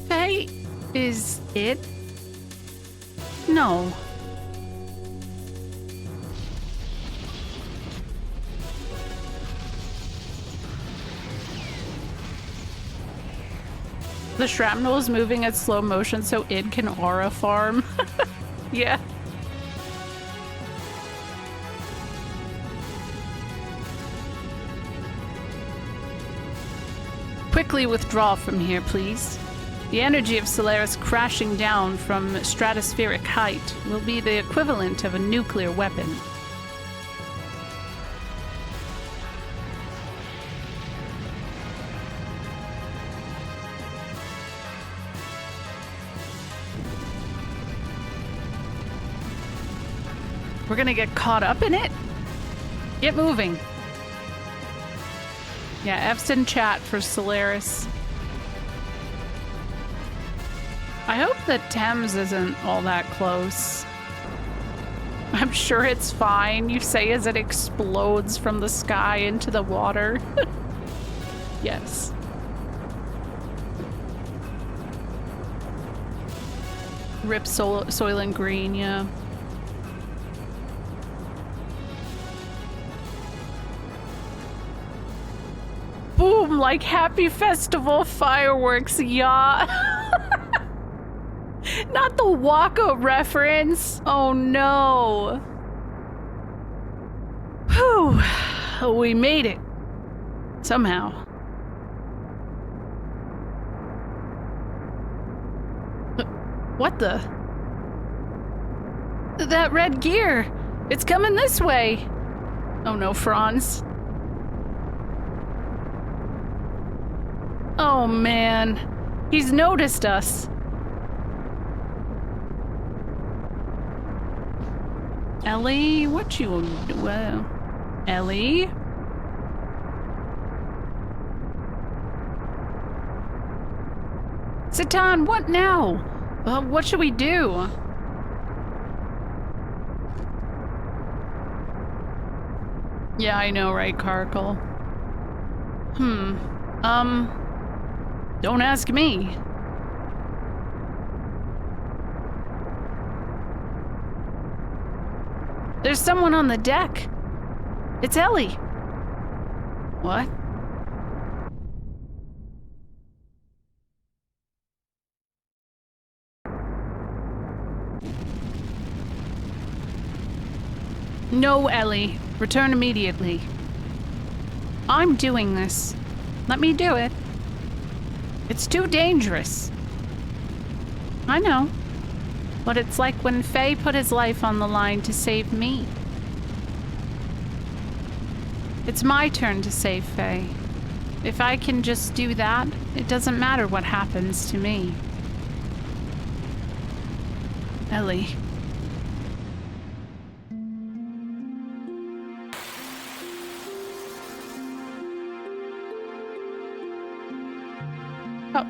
Faye is it? No. The shrapnel is moving at slow motion so Id can aura farm. Yeah. quickly withdraw from here, please. The energy of Solaris crashing down from stratospheric height will be the equivalent of a nuclear weapon. We're gonna get caught up in it? Get moving. Yeah, F's in chat for Solaris. I hope the Thames isn't all that close. I'm sure it's fine, you say as it explodes from the sky into the water. Yes. Rip Soylent Green, yeah. Boom, like Happy Festival fireworks, yeah. Not the Waka reference. Oh no. Whew. We made it. Somehow. What the? That red gear. It's coming this way. Oh no, Franz. Oh man. He's noticed us. Ellie, what you do? Ellie? Satan, what now? What should we do? Yeah, I know, right, Carkle? Don't ask me. There's someone on the deck. It's Ellie. What? No, Ellie. Return immediately. I'm doing this. Let me do it. It's too dangerous. I know. But it's like when Faye put his life on the line to save me. It's my turn to save Faye. If I can just do that, it doesn't matter what happens to me. Ellie. Oh.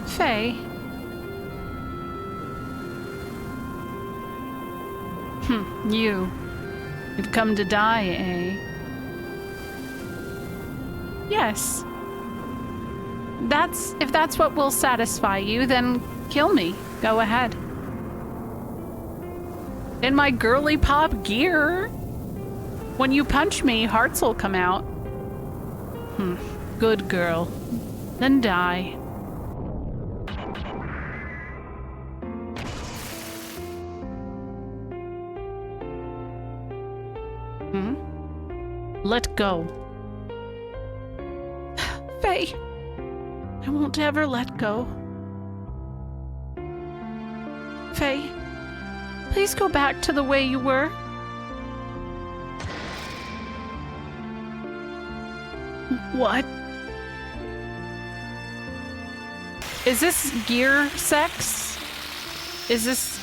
Faye? You've come to die, eh? Yes. If that's what will satisfy you, then kill me. Go ahead. In my girly pop gear. When you punch me, hearts will come out. Good girl. Then die. Let go. Faye, I won't ever let go. Faye, please go back to the way you were. What? Is this gear sex? Is this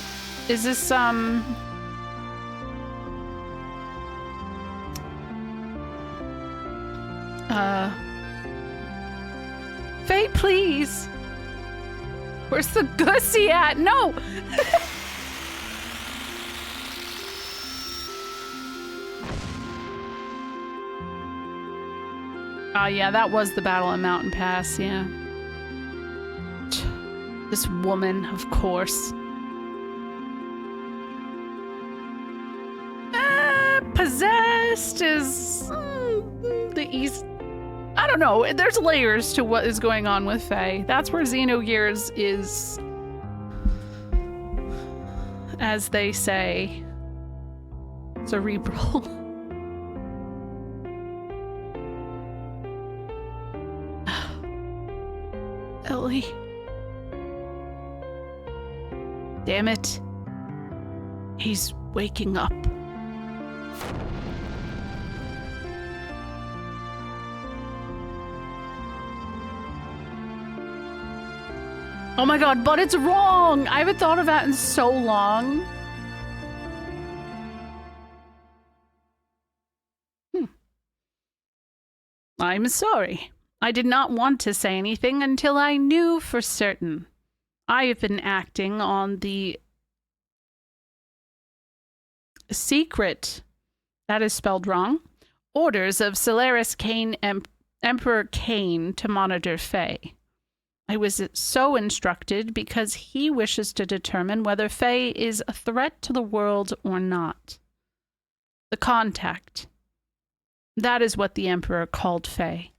Faye, please. Where's the gussy at? No! Yeah, that was the battle at Mountain Pass, yeah. This woman, of course. Possessed is the east. I don't know. There's layers to what is going on with Faye. That's where Xenogears is, as they say, cerebral. Ellie. Damn it. He's waking up. Oh my god, but it's wrong! I haven't thought of that in so long. I'm sorry. I did not want to say anything until I knew for certain. I have been acting on the secret, that is spelled wrong, orders of Solaris Kane, Emperor Kane to monitor Faye. I was so instructed because he wishes to determine whether Faye is a threat to the world or not. The contact. That is what the Emperor called Faye.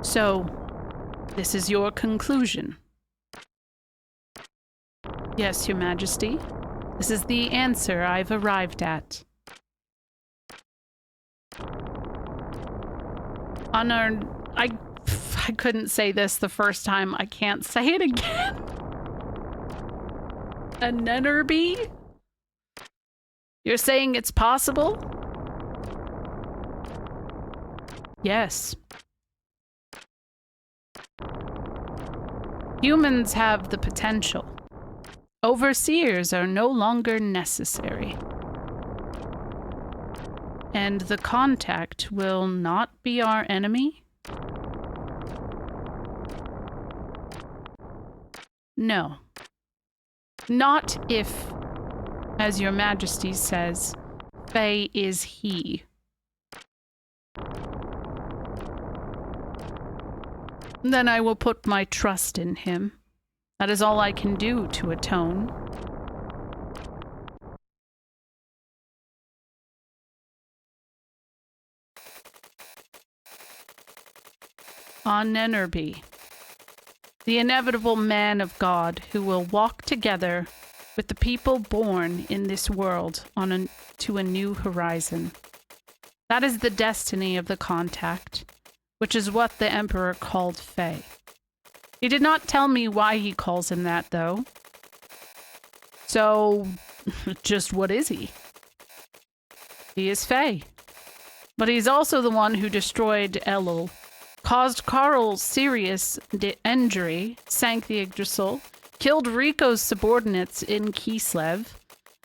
So, this is your conclusion? Yes, Your Majesty. This is the answer I've arrived at. Honored, I couldn't say this the first time. I can't say it again. A Nennerby? You're saying it's possible? Yes. Humans have the potential. Overseers are no longer necessary. And the contact will not be our enemy? No. Not if, as Your Majesty says, Faye is he. Then I will put my trust in him. That is all I can do to atone. On Nennerby, the inevitable man of God who will walk together with the people born in this world to a new horizon. That is the destiny of the contact, which is what the Emperor called Faye. He did not tell me why he calls him that, though. So, just what is he? He is Faye. But he's also the one who destroyed Elul, caused Carl serious injury, sank the Yggdrasil, killed Rico's subordinates in Kislev.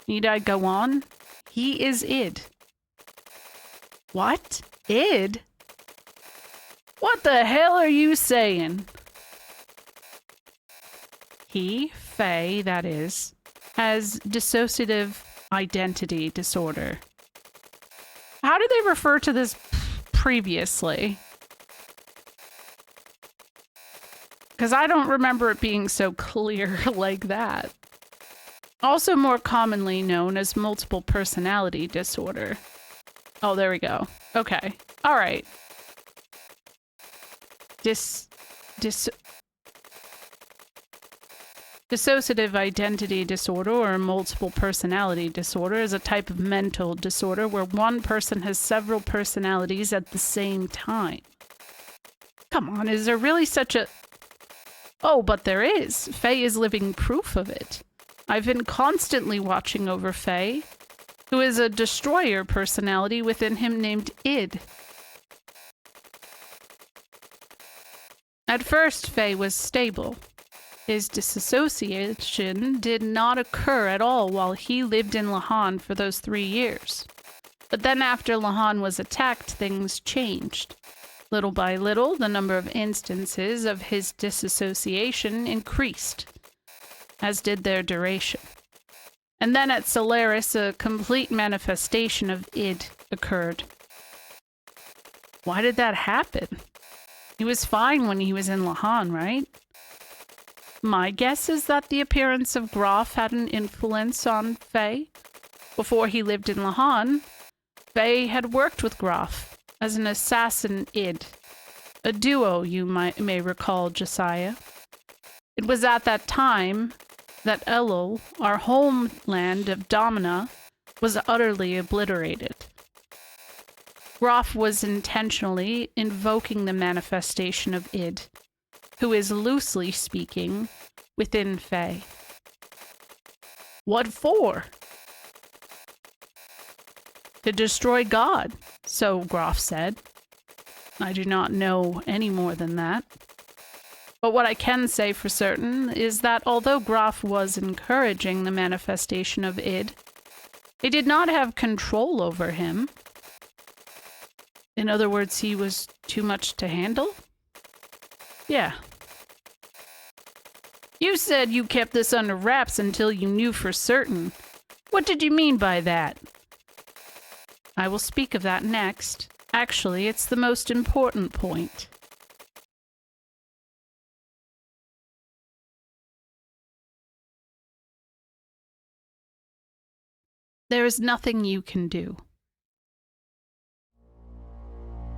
Need I go on? He is Id. What? Id? What the hell are you saying? He, Faye, that is, has dissociative identity disorder. How did they refer to this previously? Because I don't remember it being so clear like that. Also more commonly known as multiple personality disorder. Oh, there we go. Okay. All right. Dissociative identity disorder or multiple personality disorder is a type of mental disorder where one person has several personalities at the same time. Come on, is there really such a... Oh, but there is. Faye is living proof of it. I've been constantly watching over Faye, who is a destroyer personality within him named Id. At first, Faye was stable. His disassociation did not occur at all while he lived in Lahan for those 3 years. But then after Lahan was attacked, things changed. Little by little, the number of instances of his disassociation increased, as did their duration. And then at Solaris, a complete manifestation of Id occurred. Why did that happen? He was fine when he was in Lahan, right? My guess is that the appearance of Graf had an influence on Faye. Before he lived in Lahan, Faye had worked with Graf as an assassin Id. A duo, you may recall, Josiah. It was at that time that Elul, our homeland of Domina, was utterly obliterated. Groff was intentionally invoking the manifestation of Id, who is, loosely speaking, within Fae. What for? To destroy God, so Groff said. I do not know any more than that. But what I can say for certain is that although Groff was encouraging the manifestation of Id, it did not have control over him. In other words, he was too much to handle? Yeah. You said you kept this under wraps until you knew for certain. What did you mean by that? I will speak of that next. Actually, it's the most important point. There is nothing you can do.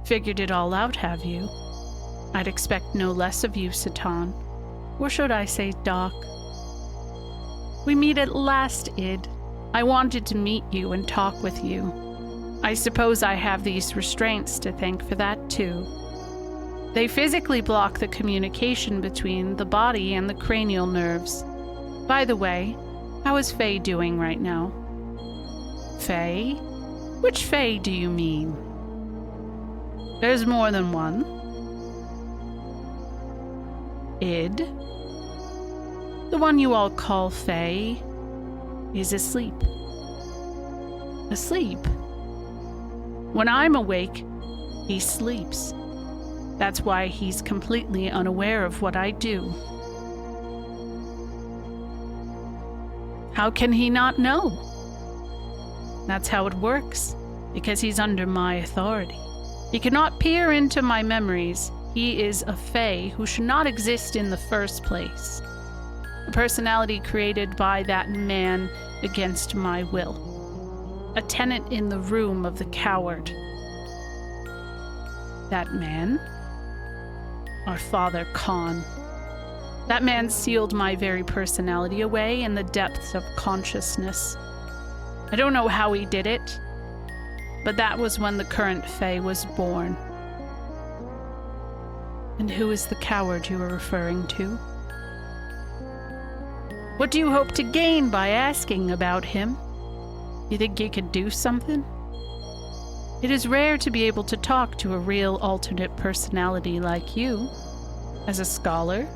Figured it all out, have you? I'd expect no less of you, Satan. Or should I say, Doc? We meet at last, Id. I wanted to meet you and talk with you. I suppose I have these restraints to thank for that, too. They physically block the communication between the body and the cranial nerves. By the way, how is Faye doing right now? Faye? Which Faye do you mean? There's more than one. Id? The one you all call Faye is asleep. Asleep? When I'm awake, he sleeps. That's why he's completely unaware of what I do. How can he not know? That's how it works, because he's under my authority. He cannot peer into my memories. He is a Fae who should not exist in the first place. A personality created by that man against my will. A tenant in the room of the coward. That man? Our father Khan. That man sealed my very personality away in the depths of consciousness. I don't know how he did it, but that was when the current Fae was born. And who is the coward you are referring to? What do you hope to gain by asking about him? You think you could do something? It is rare to be able to talk to a real alternate personality like you. As a scholar,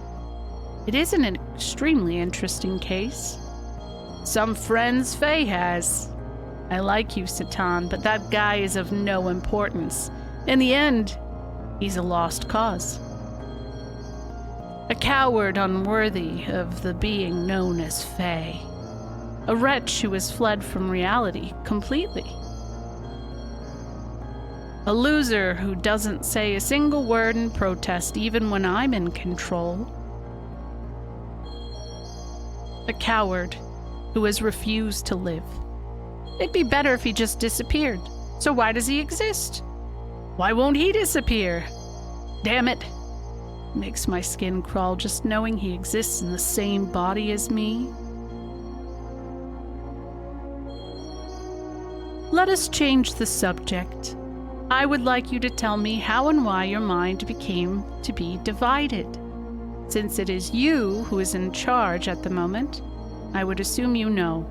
it is an extremely interesting case. Some friends Faye has. I like you, Satan, but that guy is of no importance. In the end, he's a lost cause. A coward unworthy of the being known as Faye. A wretch who has fled from reality completely. A loser who doesn't say a single word in protest even when I'm in control. A coward who has refused to live. It'd be better if he just disappeared. So why does he exist? Why won't he disappear? Damn it. Makes my skin crawl just knowing he exists in the same body as me. Let us change the subject. I would like you to tell me how and why your mind became to be divided. Since it is you who is in charge at the moment, I would assume you know.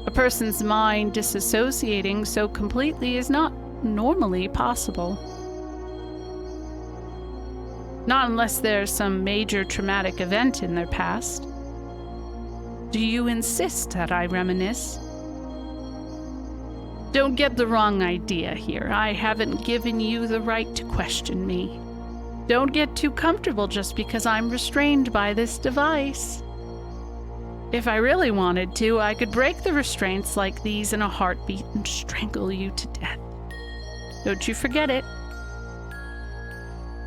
A person's mind disassociating so completely is not normally possible. Not unless there's some major traumatic event in their past. Do you insist that I reminisce? Don't get the wrong idea here. I haven't given you the right to question me. Don't get too comfortable just because I'm restrained by this device. If I really wanted to, I could break the restraints like these in a heartbeat and strangle you to death. Don't you forget it.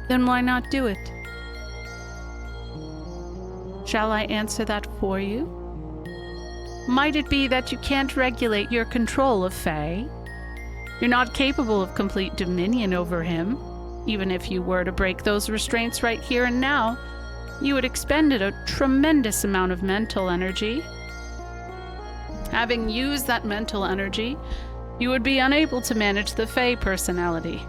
Then why not do it? Shall I answer that for you? Might it be that you can't regulate your control of Faye? You're not capable of complete dominion over him. Even if you were to break those restraints right here and now, you would expend a tremendous amount of mental energy. Having used that mental energy, you would be unable to manage the Fae personality.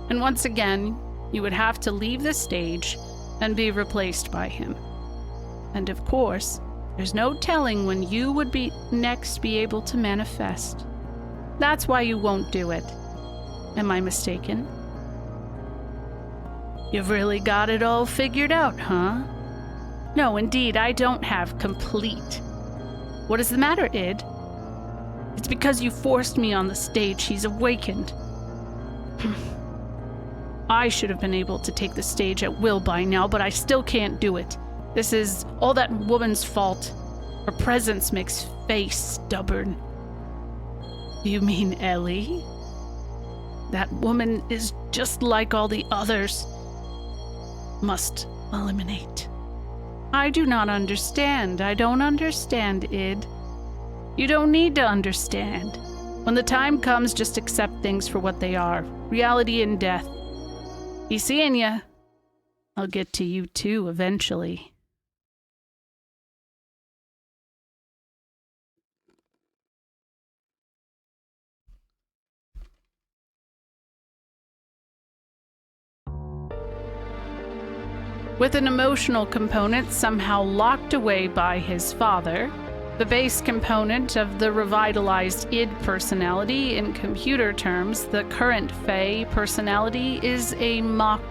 And once again, you would have to leave the stage and be replaced by him. And of course, there's no telling when you would be able to manifest. That's why you won't do it. Am I mistaken? You've really got it all figured out, huh? No, indeed, I don't have complete. What is the matter, Id? It's because you forced me on the stage. He's awakened. I should have been able to take the stage at will by now, but I still can't do it. This is all that woman's fault. Her presence makes Faye stubborn. You mean Ellie? That woman is just like all the others. Must eliminate. I do not understand. I don't understand, Id. You don't need to understand. When the time comes, just accept things for what they are. Reality and death. Be seeing ya. I'll get to you too, eventually. With an emotional component somehow locked away by his father, the base component of the revitalized id personality, in computer terms, the current Fae personality, is a mock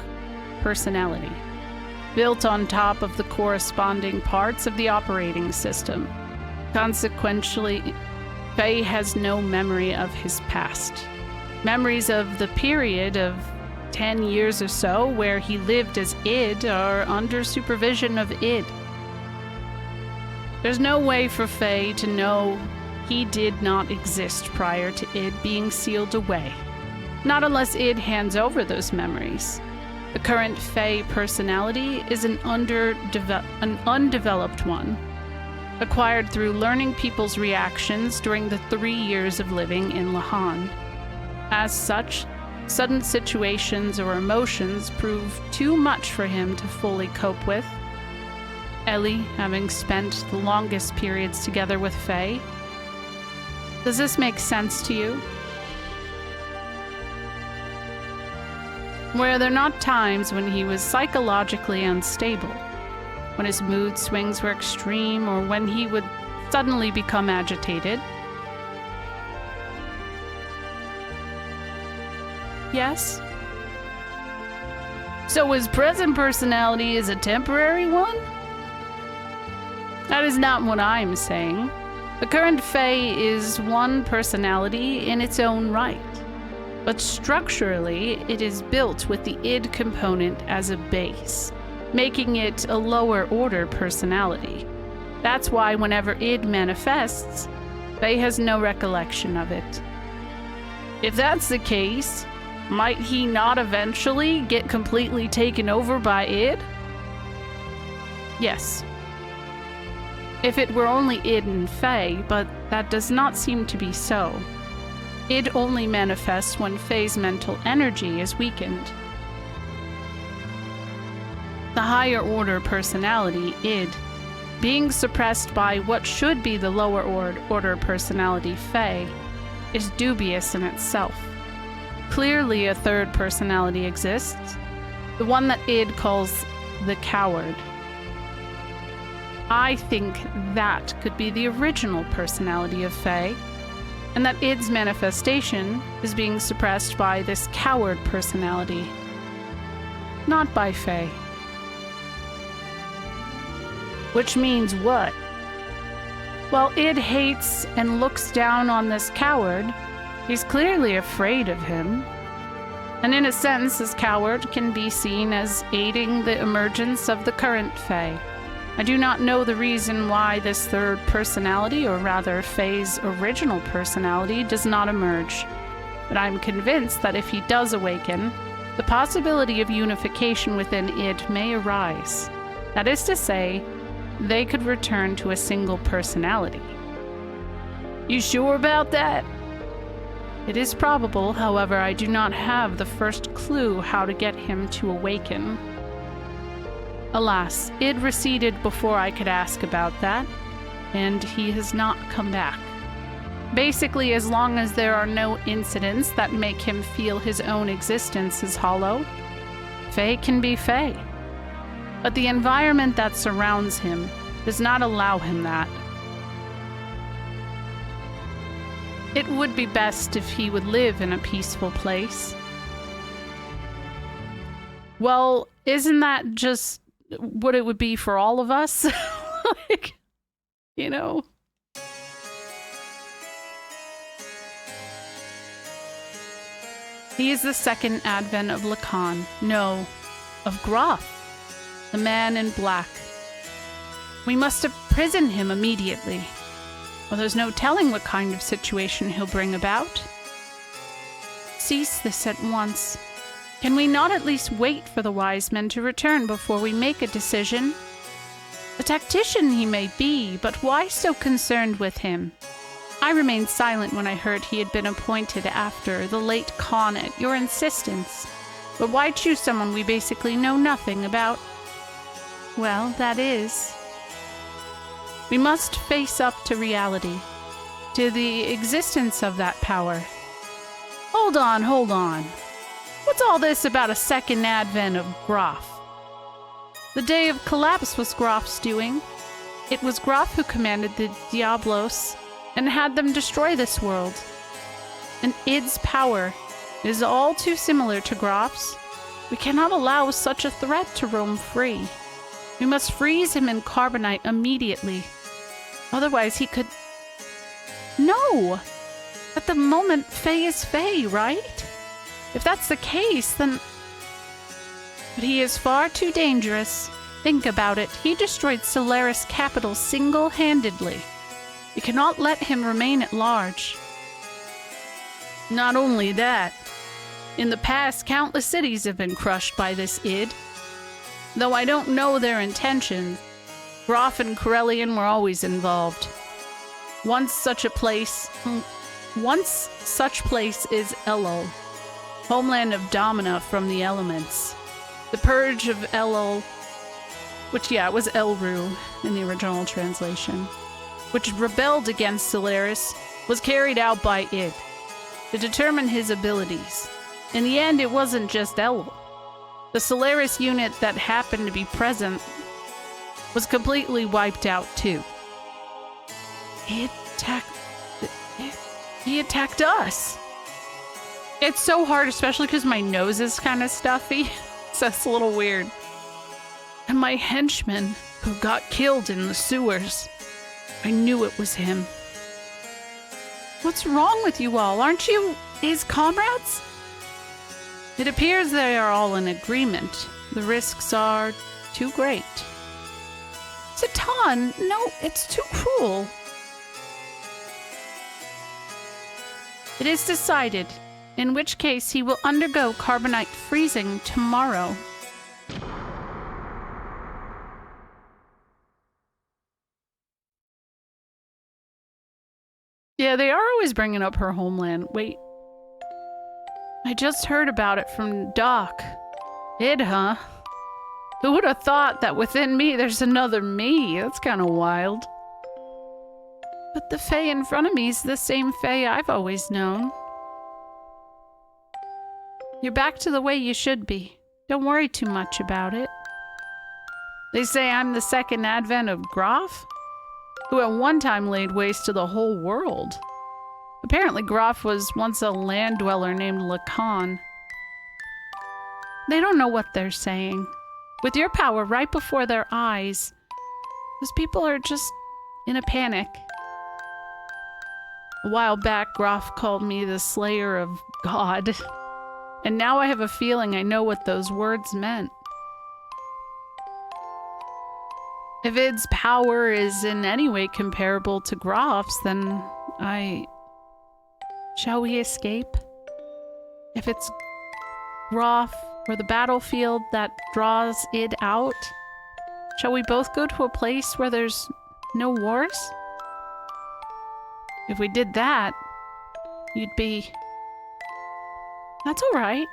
personality, built on top of the corresponding parts of the operating system. Consequently, Fae has no memory of his past. Memories of the period of 10 years or so where he lived as id are under supervision of id. There's no way for Faye to know he did not exist prior to id being sealed away. Not unless id hands over those memories. The current Faye personality is an undeveloped one, acquired through learning people's reactions during the 3 years of living in Lahan. As such, sudden situations or emotions prove too much for him to fully cope with. Ellie, having spent the longest periods together with Faye. Does this make sense to you? Were there not times when he was psychologically unstable, when his mood swings were extreme, or when he would suddenly become agitated? Yes? So his present personality is a temporary one? That is not what I'm saying. The current Fae is one personality in its own right, but structurally it is built with the id component as a base, making it a lower order personality. That's why whenever id manifests, Fae has no recollection of it. If that's the case, might he not eventually get completely taken over by id? Yes. If it were only id and Fae, but that does not seem to be so. Id only manifests when Fae's mental energy is weakened. The higher order personality, id, being suppressed by what should be the lower order personality, Fae, is dubious in itself. Clearly a third personality exists, the one that id calls the coward. I think that could be the original personality of Fae, and that id's manifestation is being suppressed by this coward personality, not by Fae. Which means what? While id hates and looks down on this coward, he's clearly afraid of him. And in a sense, this coward can be seen as aiding the emergence of the current Fae. I do not know the reason why this third personality, or rather Fae's original personality, does not emerge. But I'm convinced that if he does awaken, the possibility of unification within id may arise. That is to say, they could return to a single personality. You sure about that? It is probable, however, I do not have the first clue how to get him to awaken. Alas, Id receded before I could ask about that, and he has not come back. Basically, as long as there are no incidents that make him feel his own existence is hollow, Fae can be Fae. But the environment that surrounds him does not allow him that. It would be best if he would live in a peaceful place. Well, isn't that just what it would be for all of us? Like, you know. He is the second advent of Lacan. No, of Groth, the man in black. We must imprison him immediately, or there's no telling what kind of situation he'll bring about. Cease this at once. Can we not at least wait for the wise men to return before we make a decision? A tactician he may be, but why so concerned with him? I remained silent when I heard he had been appointed after the late Khan at your insistence. But why choose someone we basically know nothing about? Well, that is. We must face up to reality, to the existence of that power. Hold on. What's all this about a second advent of Groth? The day of collapse was Groth's doing. It was Groth who commanded the Diablos and had them destroy this world. And Id's power is all too similar to Groth's. We cannot allow such a threat to roam free. We must freeze him in carbonite immediately. Otherwise he could... No! At the moment, Fae is Fae, right? If that's the case, then... But he is far too dangerous. Think about it. He destroyed Solaris capital single-handedly. We cannot let him remain at large. Not only that, in the past, countless cities have been crushed by this Id. Though I don't know their intentions, Groff and Corellian were always involved. Once such place is Elul, homeland of Domina from the elements. The purge of Elul, which, it was Elru in the original translation, which rebelled against Solaris, was carried out by Id to determine his abilities. In the end, it wasn't just Elul. The Solaris unit that happened to be present was completely wiped out too. He attacked us. It's so hard, especially because my nose is kind of stuffy, so it's a little weird. And my henchman, who got killed in the sewers, I knew it was him. What's wrong with you all? Aren't you his comrades? It appears they are all in agreement. The risks are too great. Satan, no, it's too cruel. It is decided, in which case he will undergo carbonite freezing tomorrow. Yeah, they are always bringing up her homeland. Wait. I just heard about it from Doc. Id, huh? Who would have thought that within me there's another me? That's kind of wild. But the Fae in front of me is the same Fae I've always known. You're back to the way you should be. Don't worry too much about it. They say I'm the second advent of Groff, who at one time laid waste to the whole world. Apparently Groff was once a land dweller named Lacan. They don't know what they're saying. With your power right before their eyes, those people are just in a panic. A while back, Groff called me the Slayer of God, and now I have a feeling I know what those words meant. If Id's power is in any way comparable to Groff's, then Shall we escape? If it's Groff or the battlefield that draws Id out, shall we both go to a place where there's no wars? If we did that, you'd be That's all right.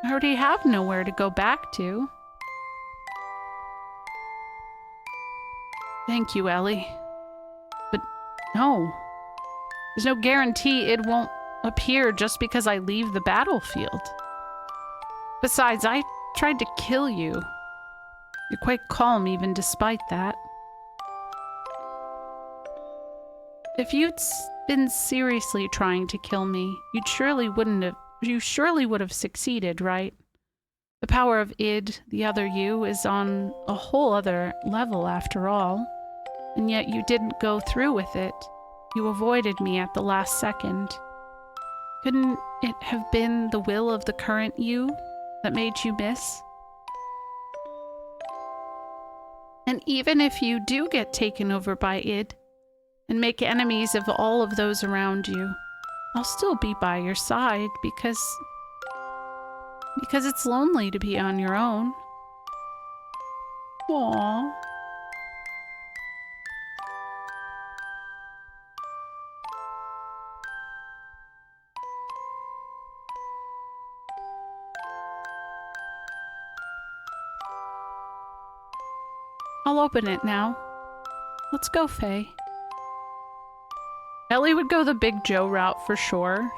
I already have nowhere to go back to. Thank you, Ellie. But no. There's no guarantee it won't appear just because I leave the battlefield. Besides, I tried to kill you. You're quite calm even despite that. If you'd been seriously trying to kill me, you surely would have succeeded, right? The power of id, the other you, is on a whole other level after all. And yet you didn't go through with it. You avoided me at the last second. Couldn't it have been the will of the current you that made you miss? And even if you do get taken over by id, and make enemies of all of those around you, I'll still be by your side because it's lonely to be on your own. Aww. I'll open it now. Let's go, Faye. Ellie would go the Big Joe route for sure.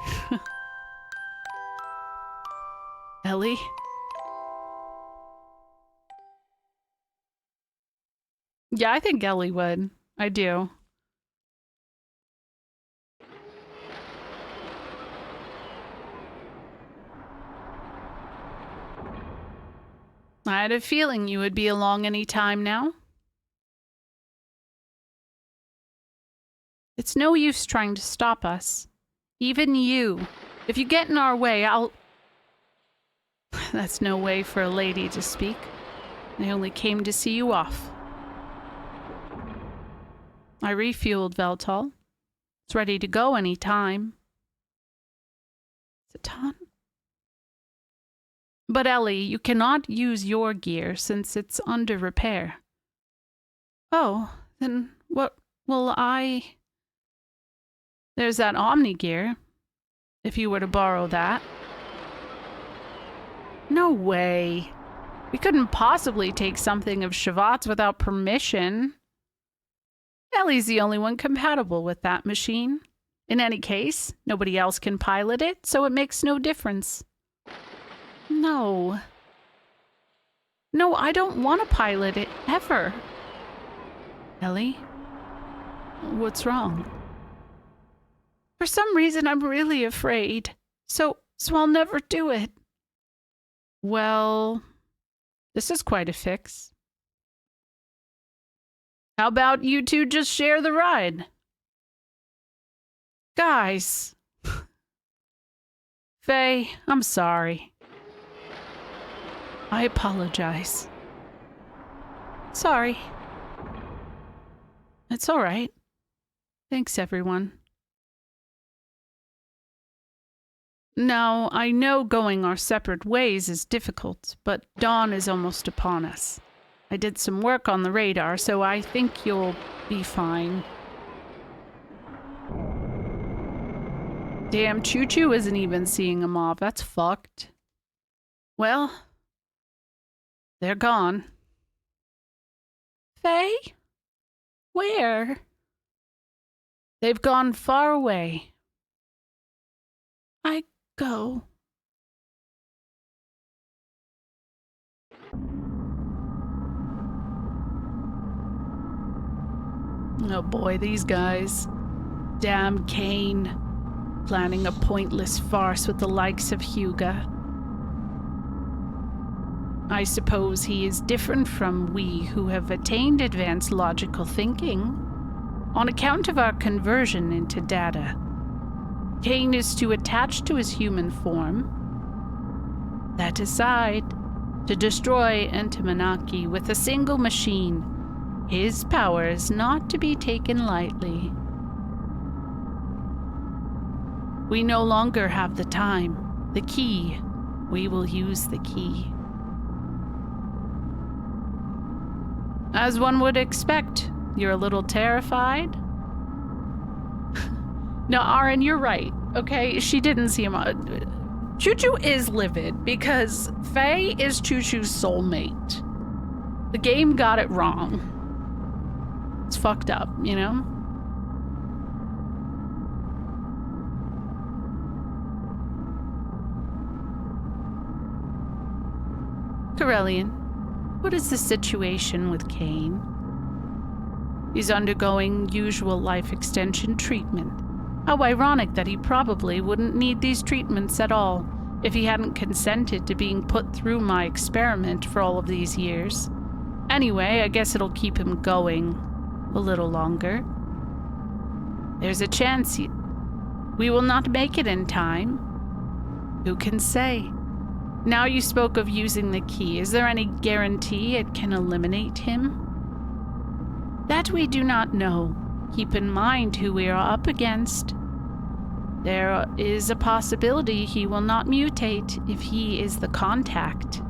Ellie? Yeah, I think Ellie would. I do. I had a feeling you would be along any time now. It's no use trying to stop us. Even you. If you get in our way, I'll... That's no way for a lady to speak. I only came to see you off. I refueled Veltal. It's ready to go any time. Zatan? But Ellie, you cannot use your gear since it's under repair. Oh, then what will I... There's that Omni gear, if you were to borrow that. No way. We couldn't possibly take something of Shavat's without permission. Ellie's the only one compatible with that machine. In any case, nobody else can pilot it, so it makes no difference. No. No, I don't want to pilot it, ever. Ellie? What's wrong? For some reason, I'm really afraid. So I'll never do it. Well, this is quite a fix. How about you two just share the ride? Guys. Faye, I'm sorry. I apologize. Sorry. It's all right. Thanks, everyone. Now, I know going our separate ways is difficult, but dawn is almost upon us. I did some work on the radar, so I think you'll be fine. Damn, Choo-Choo isn't even seeing a mob. That's fucked. Well, they're gone. Faye? Where? They've gone far away. I go. Oh boy, these guys. Damn Kane. Planning a pointless farce with the likes of Hyuga. I suppose he is different from we who have attained advanced logical thinking. On account of our conversion into data, Kane is to attach to his human form. That aside, to destroy Entimanaki with a single machine, his power is not to be taken lightly. We no longer have the time, the key. We will use the key. As one would expect, you're a little terrified? No, Aaron, you're right, okay? She didn't see him. Choo Choo is livid because Faye is Choo Choo's soulmate. The game got it wrong. It's fucked up, you know? Corellian, what is the situation with Kane? He's undergoing usual life extension treatment. How ironic that he probably wouldn't need these treatments at all if he hadn't consented to being put through my experiment for all of these years. Anyway, I guess it'll keep him going a little longer. There's a chance we will not make it in time. Who can say? Now you spoke of using the key. Is there any guarantee it can eliminate him? That we do not know. Keep in mind who we are up against. There is a possibility he will not mutate if he is the contact.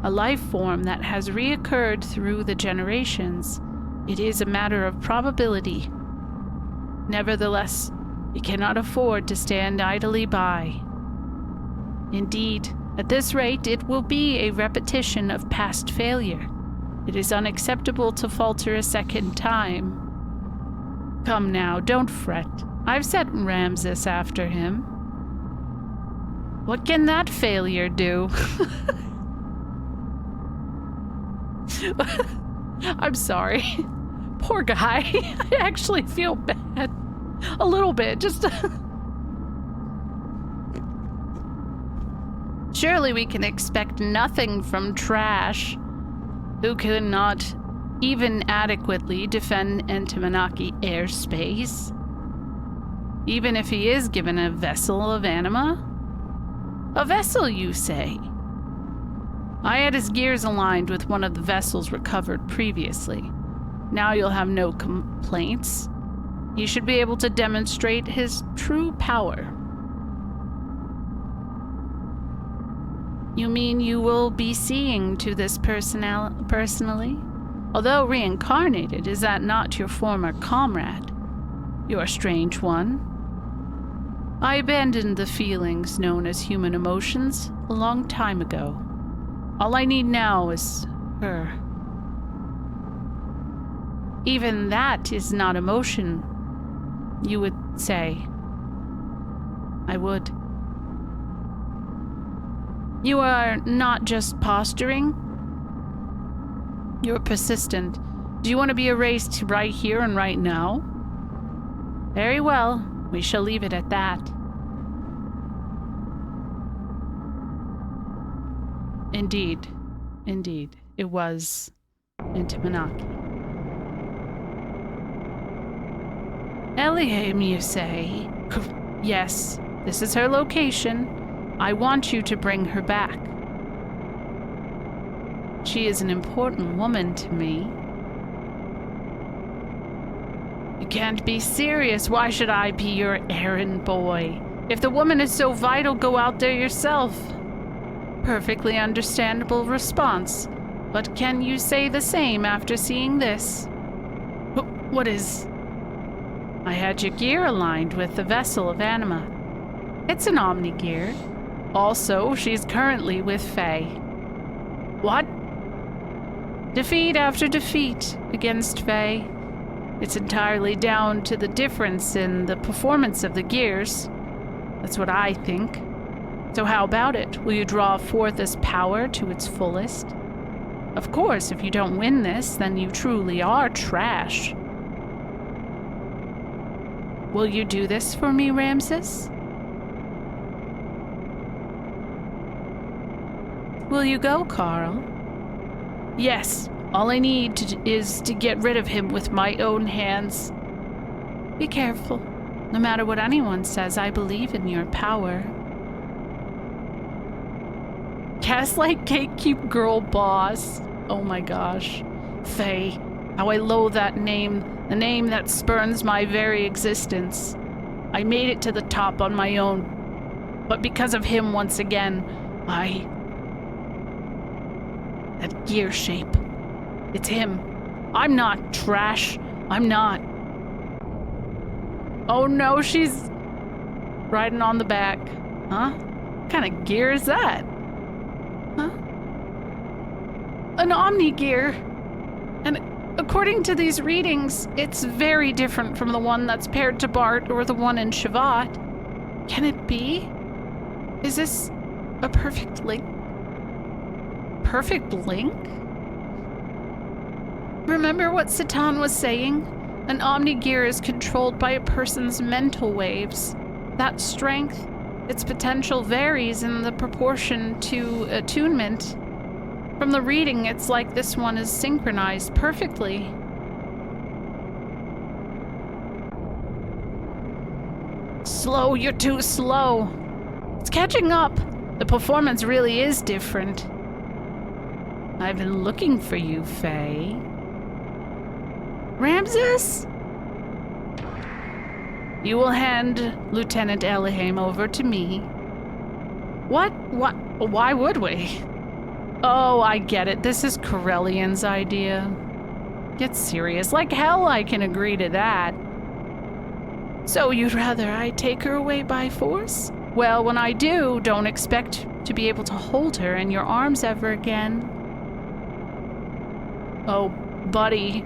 A life form that has reoccurred through the generations. It is a matter of probability. Nevertheless, we cannot afford to stand idly by. Indeed, at this rate, it will be a repetition of past failure. It is unacceptable to falter a second time. Come now, don't fret. I've set Ramses after him. What can that failure do? I'm sorry. Poor guy. I actually feel bad. A little bit, just... Surely we can expect nothing from trash, who cannot even adequately defend Entimanaki airspace. Even if he is given a vessel of anima? A vessel, you say? I had his gears aligned with one of the vessels recovered previously. Now you'll have no complaints. He should be able to demonstrate his true power. You mean you will be seeing to this personally? Although reincarnated, is that not your former comrade? You're a strange one. I abandoned the feelings known as human emotions a long time ago. All I need now is her. Even that is not emotion, you would say. I would. You are not just posturing. You're persistent. Do you want to be erased right here and right now? Very well. We shall leave it at that. Indeed. Indeed. It was Entimanaki. Eliam, you say? Yes. This is her location. I want you to bring her back. She is an important woman to me. You can't be serious. Why should I be your errand boy? If the woman is so vital, go out there yourself. Perfectly understandable response. But can you say the same after seeing this? What is... I had your gear aligned with the vessel of anima. It's an Omni gear. Also, she's currently with Faye. What? Defeat after defeat against Faye. It's entirely down to the difference in the performance of the gears. That's what I think. So how about it? Will you draw forth this power to its fullest? Of course, if you don't win this, then you truly are trash. Will you do this for me, Ramses? Will you go, Carl? Yes, all I need is to get rid of him with my own hands. Be careful. No matter what anyone says, I believe in your power. Gaslight Gatekeep Girl Boss. Oh my gosh. Faye. How I loathe that name. The name that spurns my very existence. I made it to the top on my own. But because of him once again, that gear shape. It's him. I'm not trash. I'm not. Oh no, she's riding on the back. Huh? kind of gear is that? Huh? An Omni gear. And according to these readings, it's very different from the one that's paired to Bart or the one in Shavat. Can it be? Is this a perfect link? Perfect link? Remember what Satan was saying? An Omni gear is controlled by a person's mental waves. That strength, its potential varies in the proportion to attunement. From the reading, it's like this one is synchronized perfectly. Slow, you're too slow. It's catching up. The performance really is different. I've been looking for you, Faye. Ramses? You will hand Lieutenant Elohim over to me. What? Why would we? Oh, I get it. This is Corellian's idea. Get serious. Like hell I can agree to that. So you'd rather I take her away by force? Well, when I do, don't expect to be able to hold her in your arms ever again. Oh, buddy.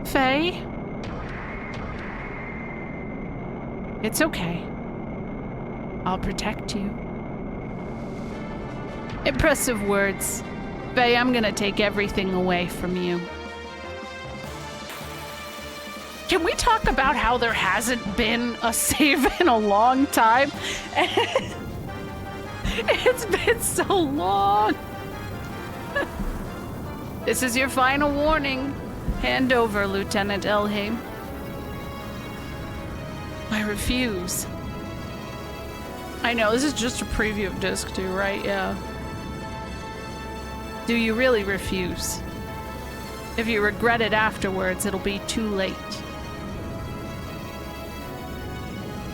Faye? It's okay. I'll protect you. Impressive words. Faye, I'm gonna take everything away from you. Can we talk about how there hasn't been a save in a long time? It's been so long. This is your final warning. Hand over, Lieutenant Elohim. I refuse. I know, this is just a preview of Disc 2, right? Yeah. Do you really refuse? If you regret it afterwards, it'll be too late.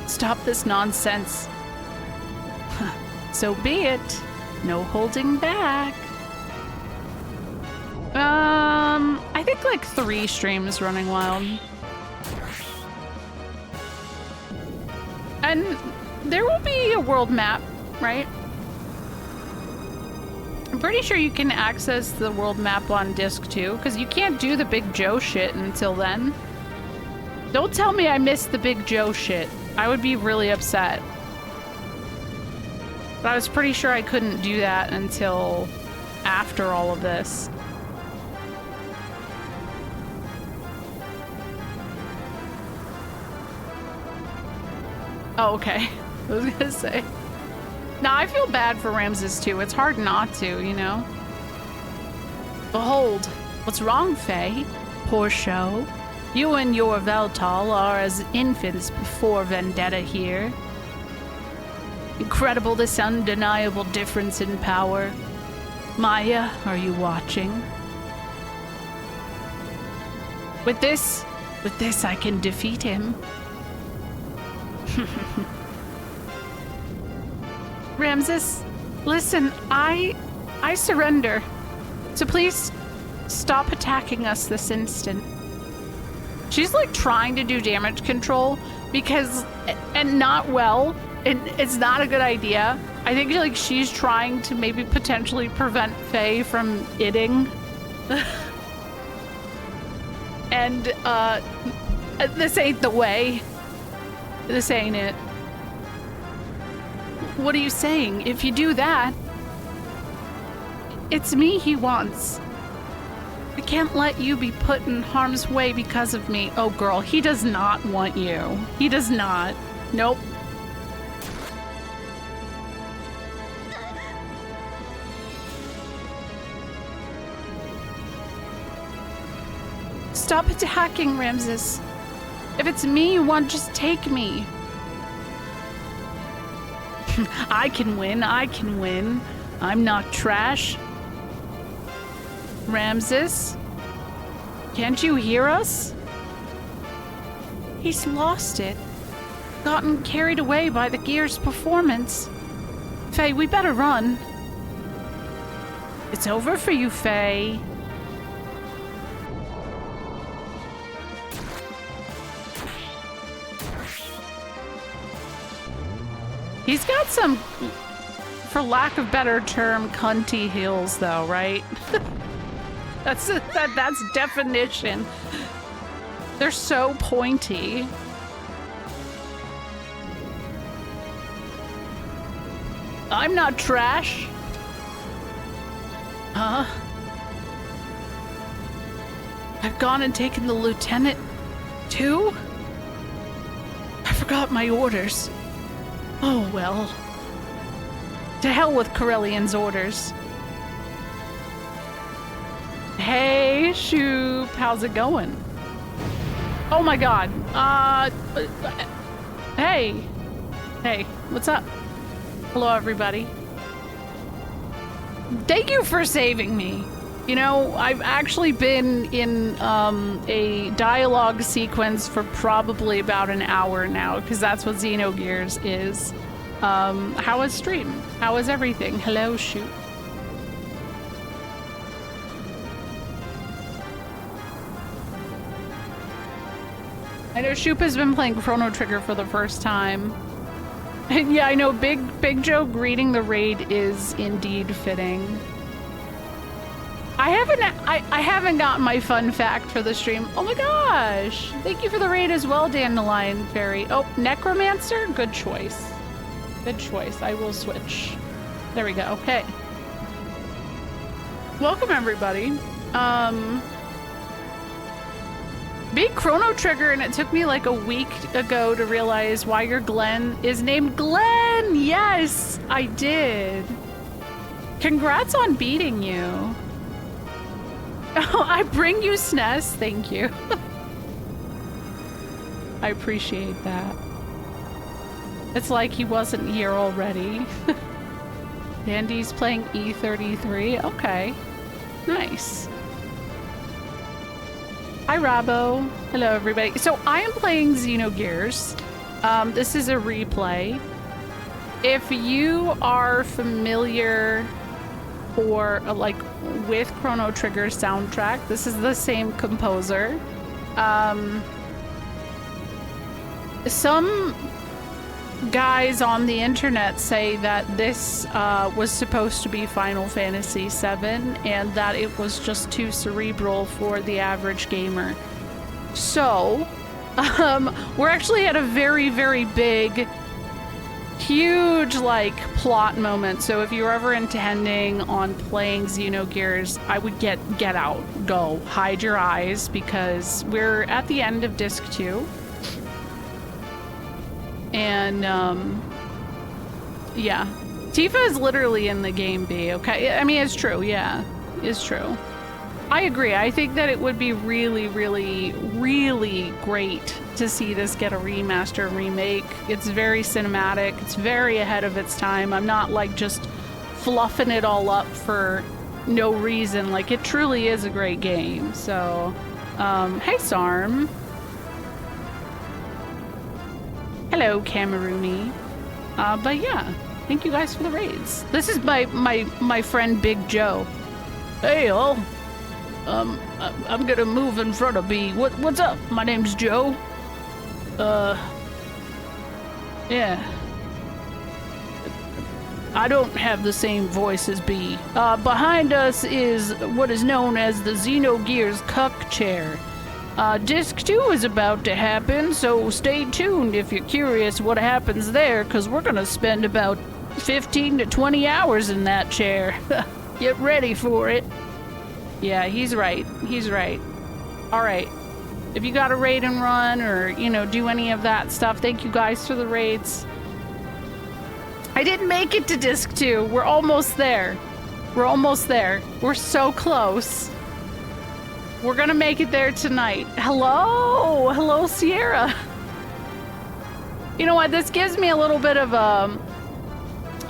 Stop this nonsense. So be it. No holding back. I think like 3 streams running wild. And there will be a world map, right? I'm pretty sure you can access the world map on Disc 2, because you can't do the Big Joe shit until then. Don't tell me I missed the Big Joe shit. I would be really upset. But I was pretty sure I couldn't do that until after all of this. Oh, okay. I was gonna say. Now, I feel bad for Ramses too. It's hard not to, you know? Behold, what's wrong, Faye? Poor show. You and your Veltal are as infants before Vendetta here. Incredible, this undeniable difference in power. Maya, are you watching? With this I can defeat him. Ramses, listen, I surrender. So please stop attacking us this instant. She's like trying to do damage control because, and not well, and it's not a good idea. I think like she's trying to maybe potentially prevent Faye from itting. And this ain't the way. This ain't it. What are you saying? If you do that, it's me he wants. I can't let you be put in harm's way because of me. Oh, girl, he does not want you. He does not. Nope. Stop attacking, Ramses. If it's me you want, just take me. I can win. I can win. I'm not trash. Ramses? Can't you hear us? He's lost it. Gotten carried away by the gear's performance. Faye, we better run. It's over for you, Faye. He's got some... for lack of better term, cunty hills, though, right? that's definition. They're so pointy. I'm not trash. Huh? I've gone and taken the lieutenant, too? I forgot my orders. Oh, well. To hell with Corellian's orders. Hey, Shoop, how's it going? Oh my god. Hey. Hey, what's up? Hello, everybody. Thank you for saving me. You know, I've actually been in a dialogue sequence for probably about an hour now, because that's what Xenogears is. How was stream? How was everything? Hello, Shoot. I know Shoop has been playing Chrono Trigger for the first time. And yeah, I know Big Joe greeting the raid is indeed fitting. I haven't gotten my fun fact for the stream. Oh my gosh! Thank you for the raid as well, Dandelion Fairy. Oh, Necromancer? Good choice. Good choice. I will switch. There we go. Hey. Welcome, everybody. Beat Chrono Trigger, and it took me like a week ago to realize why your Glenn is named Glenn! Yes, I did. Congrats on beating you. Oh, I bring you SNES. Thank you. I appreciate that. It's like he wasn't here already. Andy's playing E33. Okay. Nice. Hi, Robbo. Hello, everybody. So I am playing Xenogears. This is a replay. If you are familiar or like with Chrono Trigger soundtrack, this is the same composer. Some guys on the internet say that this was supposed to be Final Fantasy VII and that it was just too cerebral for the average gamer. So, we're actually at a very, very big, huge, like, plot moment. So if you're ever intending on playing Xenogears, I would get out, go, hide your eyes, because we're at the end of Disc 2. And, yeah. Tifa is literally in the game B, okay? I mean, it's true, yeah. It's true. I agree. I think that it would be really, really, really great to see this get a remaster and remake. It's very cinematic. It's very ahead of its time. I'm not, like, just fluffing it all up for no reason. Like, it truly is a great game. So, hey, Sarm. Hello, Camerooni. But yeah, thank you guys for the raids. This is my friend Big Joe. Hey, all. I'm gonna move in front of B. What's up? My name's Joe. Yeah. I don't have the same voice as B. Behind us is what is known as the Xenogears Cuck Chair. Disc 2 is about to happen, so stay tuned if you're curious what happens there, because we're gonna spend about 15 to 20 hours in that chair. Get ready for it. Yeah, he's right. He's right. Alright. If you got a raid and run, or, you know, do any of that stuff, thank you guys for the raids. I didn't make it to Disc 2. We're almost there. We're almost there. We're so close. We're gonna make it there tonight. Hello! Hello, Sierra! You know what? This gives me a little bit of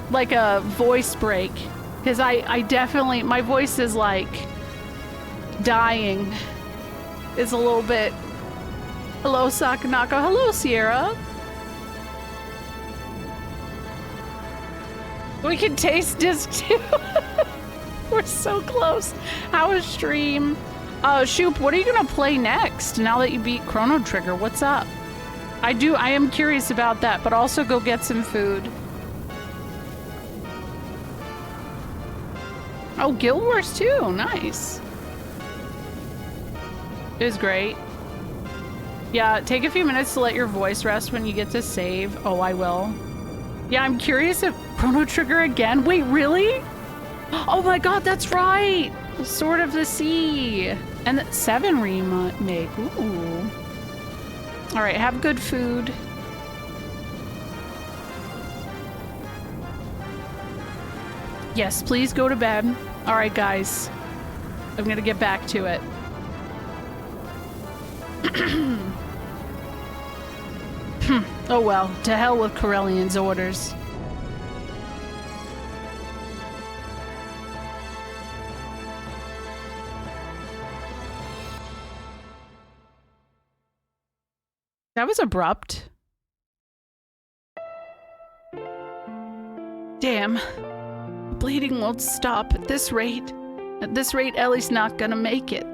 like a voice break. Because I definitely... My voice is, like, dying. It's a little bit... Hello, Sakanaka. Hello, Sierra. We can taste Disc 2. We're so close. How is stream? Shoop, what are you gonna play next now that you beat Chrono Trigger? What's up? I am curious about that, but also go get some food. Oh, Guild Wars 2, nice. It was great. Yeah, take a few minutes to let your voice rest when you get to save. Oh, I will. Yeah, I'm curious if Chrono Trigger again. Wait, really? Oh my god, that's right! Sword of the Sea. And 7 remake. Ooh. Alright, have good food. Yes, please go to bed. Alright, guys. I'm gonna get back to it. Oh well, to hell with Corellian's orders. That was abrupt. Damn. The bleeding won't stop at this rate. At this rate, Ellie's not gonna make it.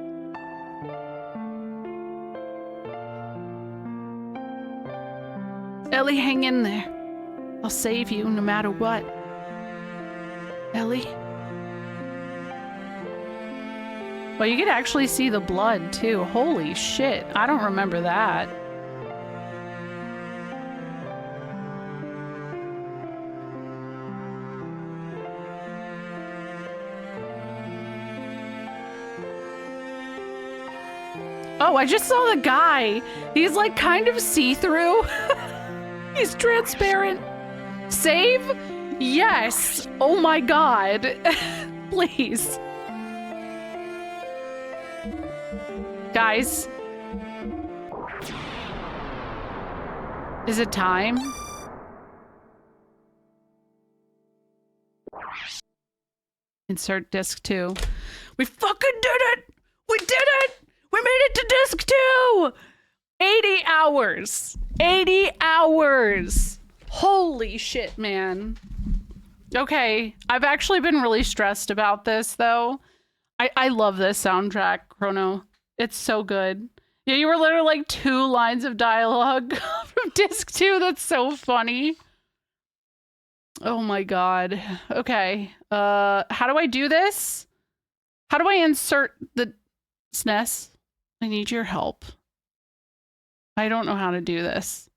Ellie, hang in there. I'll save you no matter what. Ellie? Well, you could actually see the blood, too. Holy shit. I don't remember that. Oh, I just saw the guy. He's like kind of see-through. He's transparent. Save? Yes. Oh my god. Please. Guys. Is it time? Insert disc 2. We fucking did it! We did it! We made it to disc 2! 80 hours. 80 hours. Holy shit, man. Okay, I've actually been really stressed about this, though. I love this soundtrack, Chrono. It's so good. Yeah, you were literally like 2 lines of dialogue from disc 2. That's so funny. Oh my god. Okay. How do I do this? How do I insert the SNES? I need your help. I don't know how to do this.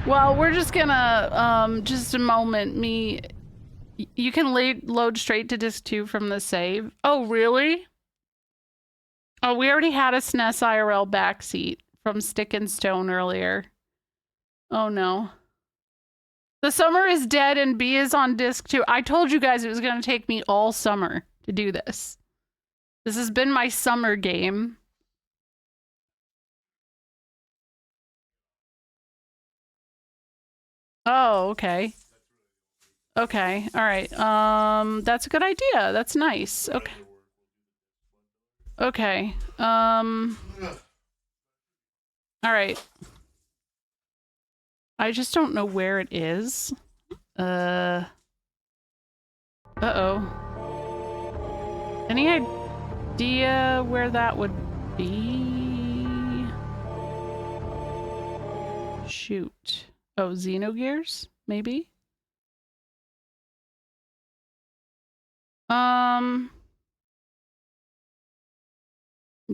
Well, we're just gonna, just a moment, you can load straight to disc 2 from the save. Oh, really? Oh, we already had a SNES IRL backseat from Stick and Stone earlier. Oh no. The summer is dead and B is on disc 2. I told you guys it was gonna take me all summer to do this. This has been my summer game. Oh, okay. Okay, alright. That's a good idea. That's nice. Okay. Okay. Alright. I just don't know where it is. Uh-oh. Any idea where that would be? Shoot. Oh, Xenogears? Maybe?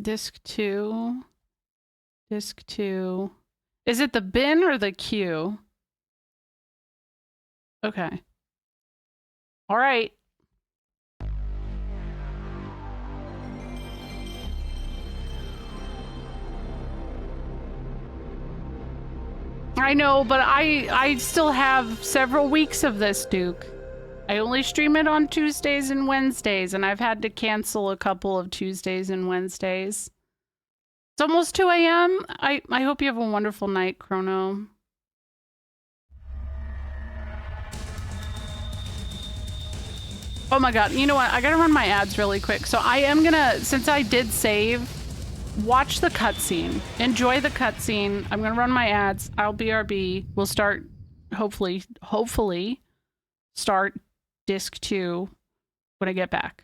Disc 2. Disc 2. Is it the bin or the queue? Okay. All right. I know, but I still have several weeks of this, Duke. I only stream it on Tuesdays and Wednesdays, and I've had to cancel a couple of Tuesdays and Wednesdays. It's almost 2 a.m. I hope you have a wonderful night, Chrono. Oh my god, you know what? I gotta run my ads really quick. So I am gonna, since I did save, watch the cutscene. Enjoy the cutscene. I'm gonna run my ads. I'll BRB. We'll start, hopefully, start disc 2 when I get back.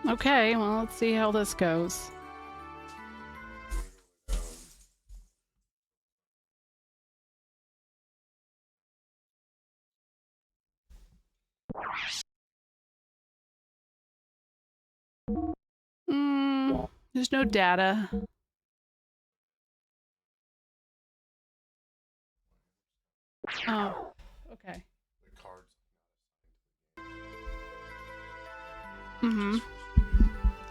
Okay, well, let's see how this goes. There's no data. Oh, okay. Mm-hmm.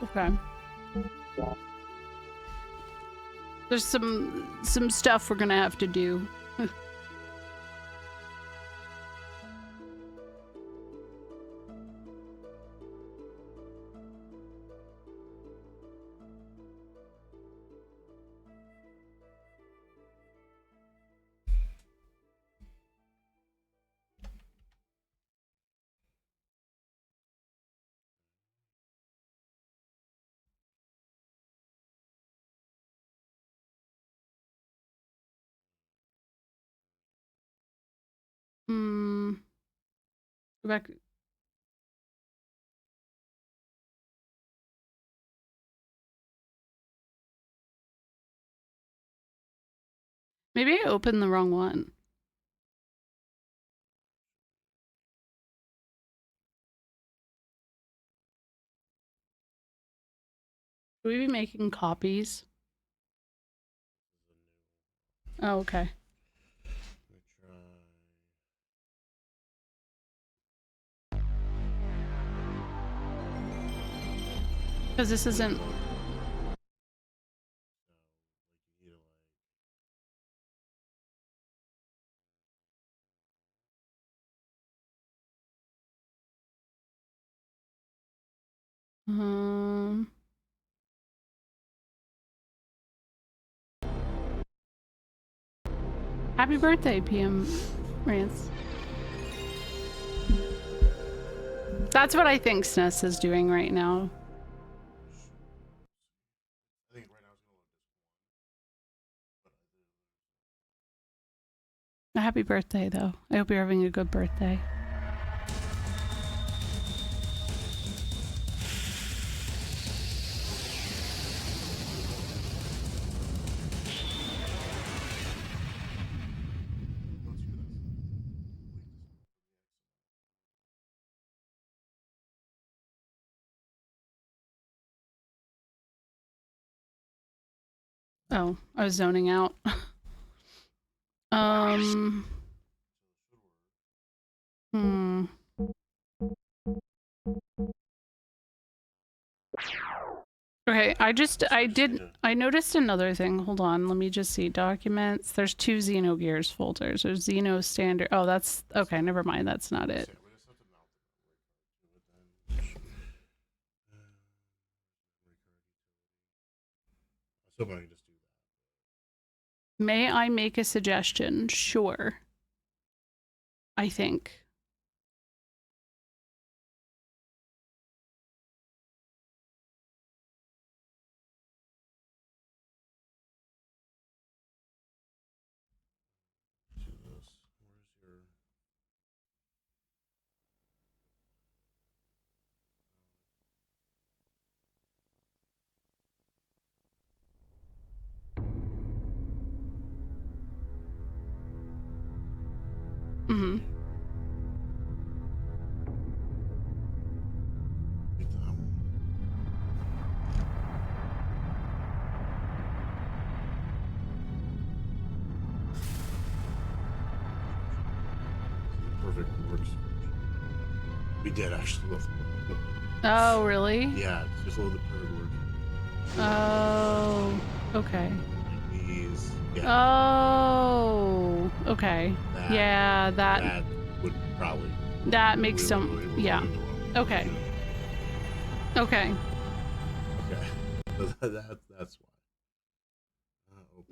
Okay. There's some stuff we're gonna have to do. Go back. Maybe I opened the wrong one. Should we be making copies? Oh, okay. Because this isn't... Happy birthday, PM Rance. That's what I think SNES is doing right now. A happy birthday, though. I hope you're having a good birthday. Oh, I was zoning out. Okay, I noticed another thing. Hold on, let me just see. Documents. There's 2 Xenogears folders. There's Xeno Standard. Oh, that's... Okay, never mind. That's not it. May I make a suggestion? Sure. I think. Mm-hmm. Perfect works. We did actually. Oh, really? Yeah, it's just a little bit perfect works. Oh, okay. Like these. Yeah. Oh, okay. That would probably. That makes some. Yeah. Okay. Okay. Okay. So that's why.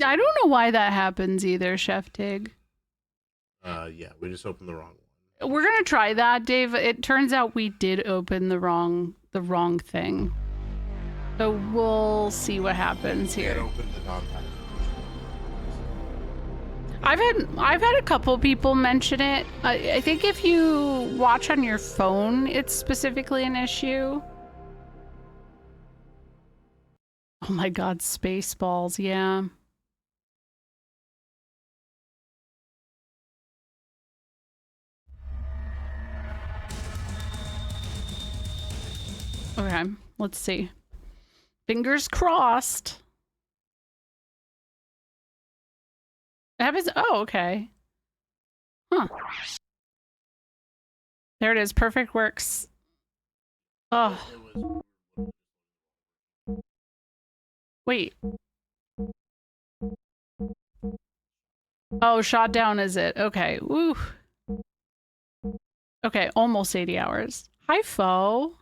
I don't know why that happens either, Chef Tig. Yeah, we just opened the wrong one. We're gonna try that, Dave. It turns out we did open the wrong thing. So we'll see what happens here. I've had a couple people mention it. I think if you watch on your phone, it's specifically an issue. Oh my god, Spaceballs, yeah. Okay, let's see. Fingers crossed. It happens. Oh, okay. Huh. There it is. Perfect works. Oh, wait. Oh, shot down is it? Okay. Woo. Okay, almost 80 hours. Hi, foe.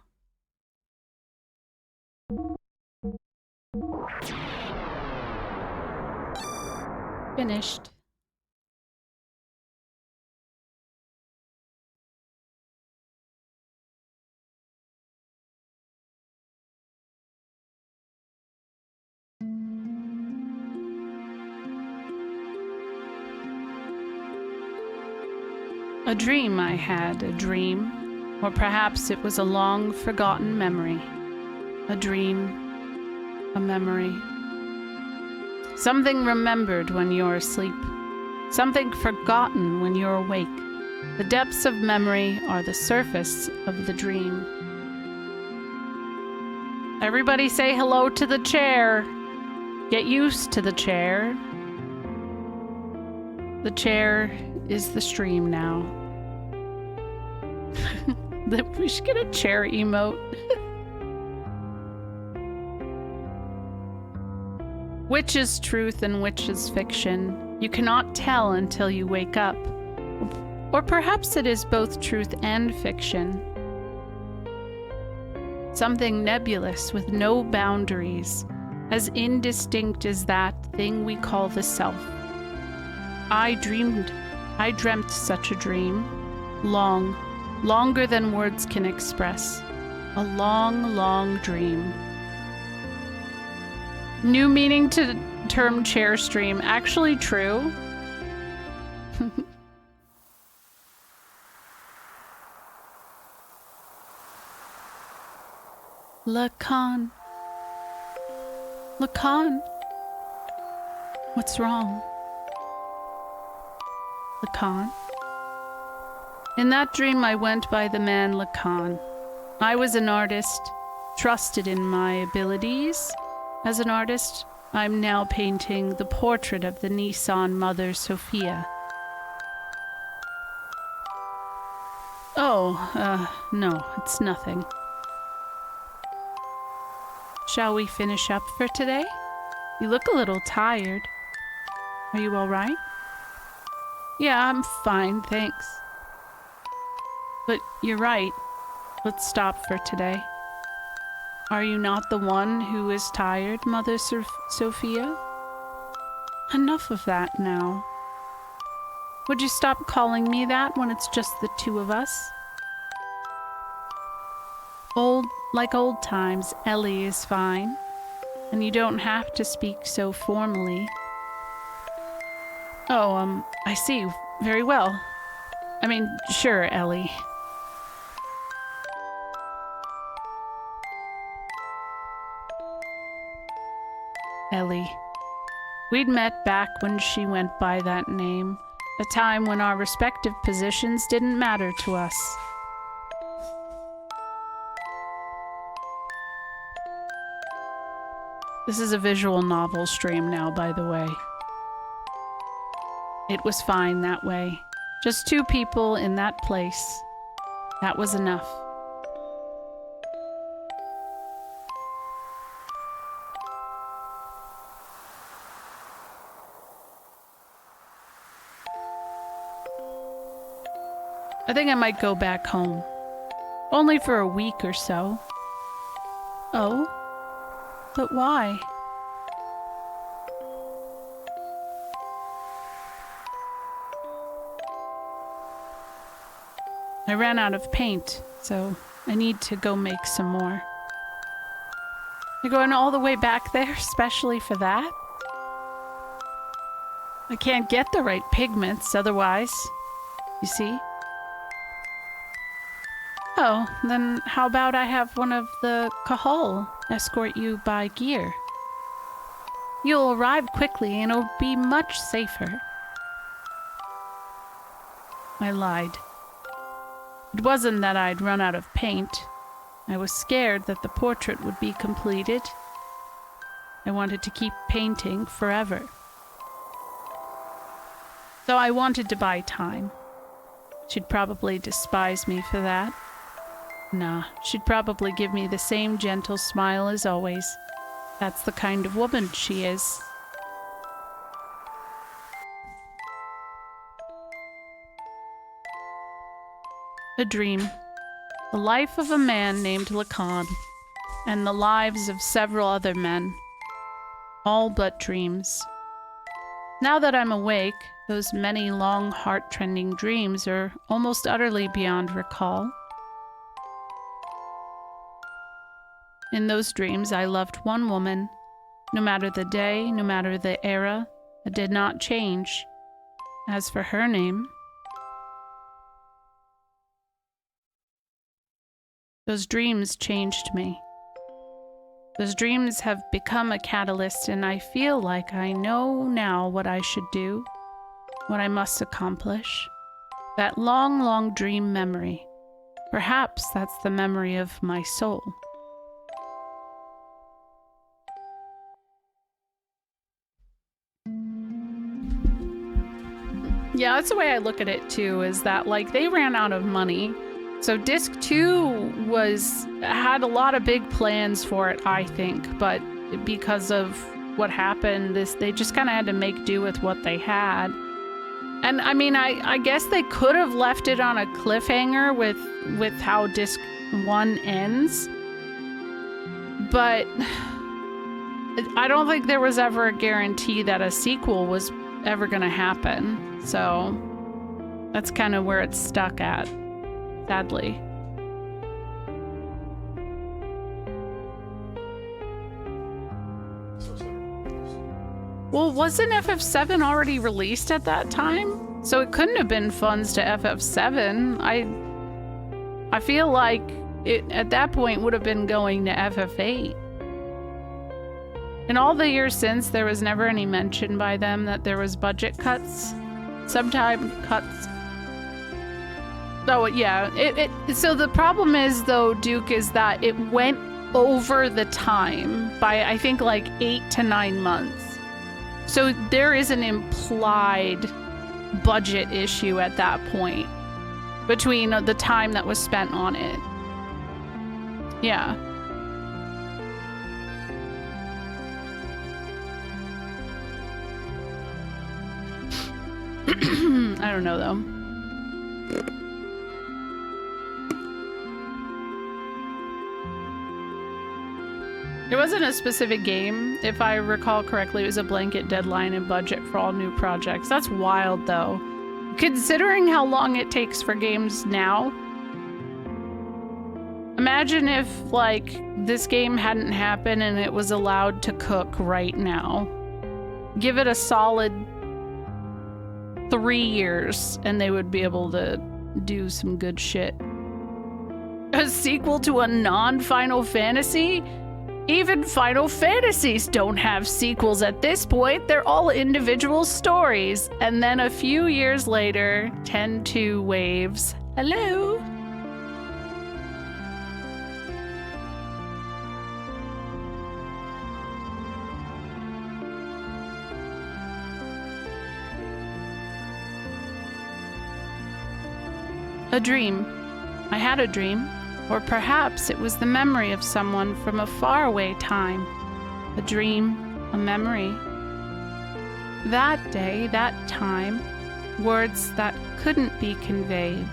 Finished. A dream I had, a dream. Or perhaps it was a long forgotten memory. A dream, a memory. Something remembered when you're asleep. Something forgotten when you're awake. The depths of memory are the surface of the dream. Everybody say hello to the chair. Get used to the chair. The chair is the stream now. We should get a chair emote. Which is truth and which is fiction? You cannot tell until you wake up. Or perhaps it is both truth and fiction. Something nebulous with no boundaries, as indistinct as that thing we call the self. I dreamt such a dream, longer than words can express. A long, long dream. New meaning to term chair stream. Actually true. Lacan. Lacan. What's wrong? Lacan. In that dream I went by the man Lacan. I was an artist, trusted in my abilities. As an artist, I'm now painting the portrait of the Nissan Mother Sophia. Oh, no, it's nothing. Shall we finish up for today? You look a little tired. Are you all right? Yeah, I'm fine, thanks. But you're right. Let's stop for today. Are you not the one who is tired, Mother Sophia? Enough of that now. Would you stop calling me that when it's just the two of us? Like old times, Ellie is fine. And you don't have to speak so formally. Oh, I see. Very well. I mean, sure, Ellie. Ellie. We'd met back when she went by that name, a time when our respective positions didn't matter to us. This is a visual novel stream now, by the way. It was fine that way. Just two people in that place. That was enough. I think I might go back home. Only for a week or so. Oh? But why? I ran out of paint, so I need to go make some more. You're going all the way back there, especially for that? I can't get the right pigments otherwise, you see? Oh, then how about I have one of the Cahal escort you by gear? You'll arrive quickly and it'll be much safer. I lied. It wasn't that I'd run out of paint. I was scared that the portrait would be completed. I wanted to keep painting forever. So I wanted to buy time. She'd probably despise me for that. Nah, she'd probably give me the same gentle smile as always. That's the kind of woman she is. A dream. The life of a man named Lacan, and the lives of several other men. All but dreams. Now that I'm awake, those many long heart-trending dreams are almost utterly beyond recall. In those dreams, I loved one woman. No matter the day, no matter the era, it did not change. As for her name, those dreams changed me. Those dreams have become a catalyst, and I feel like I know now what I should do, what I must accomplish. That long, long dream memory. Perhaps that's the memory of my soul. Yeah, that's the way I look at it too, is that like they ran out of money. So disc 2 had a lot of big plans for it, I think, but because of what happened, they just kind of had to make do with what they had. And I mean, I guess they could have left it on a cliffhanger with how disc 1 ends, but I don't think there was ever a guarantee that a sequel was ever going to happen. So that's kind of where it's stuck at, sadly. Well, wasn't FF7 already released at that time? So it couldn't have been funds to FF7. I feel like it at that point would have been going to FF8. In all the years since, there was never any mention by them that there was budget cuts, subtime cuts. Oh yeah, so the problem is though, Duke, is that it went over the time by I think like 8 to 9 months. So there is an implied budget issue at that point between the time that was spent on it. Yeah. I don't know though. It wasn't a specific game. If I recall correctly, it was a blanket deadline and budget for all new projects. That's wild though. Considering how long it takes for games now. Imagine if like this game hadn't happened and it was allowed to cook right now. Give it a solid 3 years and they would be able to do some good shit. A sequel to a non-Final Fantasy? Even Final Fantasies don't have sequels at this point. They're all individual stories. And then a few years later, 10-2 waves. Hello? A dream. I had a dream. Or perhaps it was the memory of someone from a faraway time. A dream, a memory. That day, that time, words that couldn't be conveyed,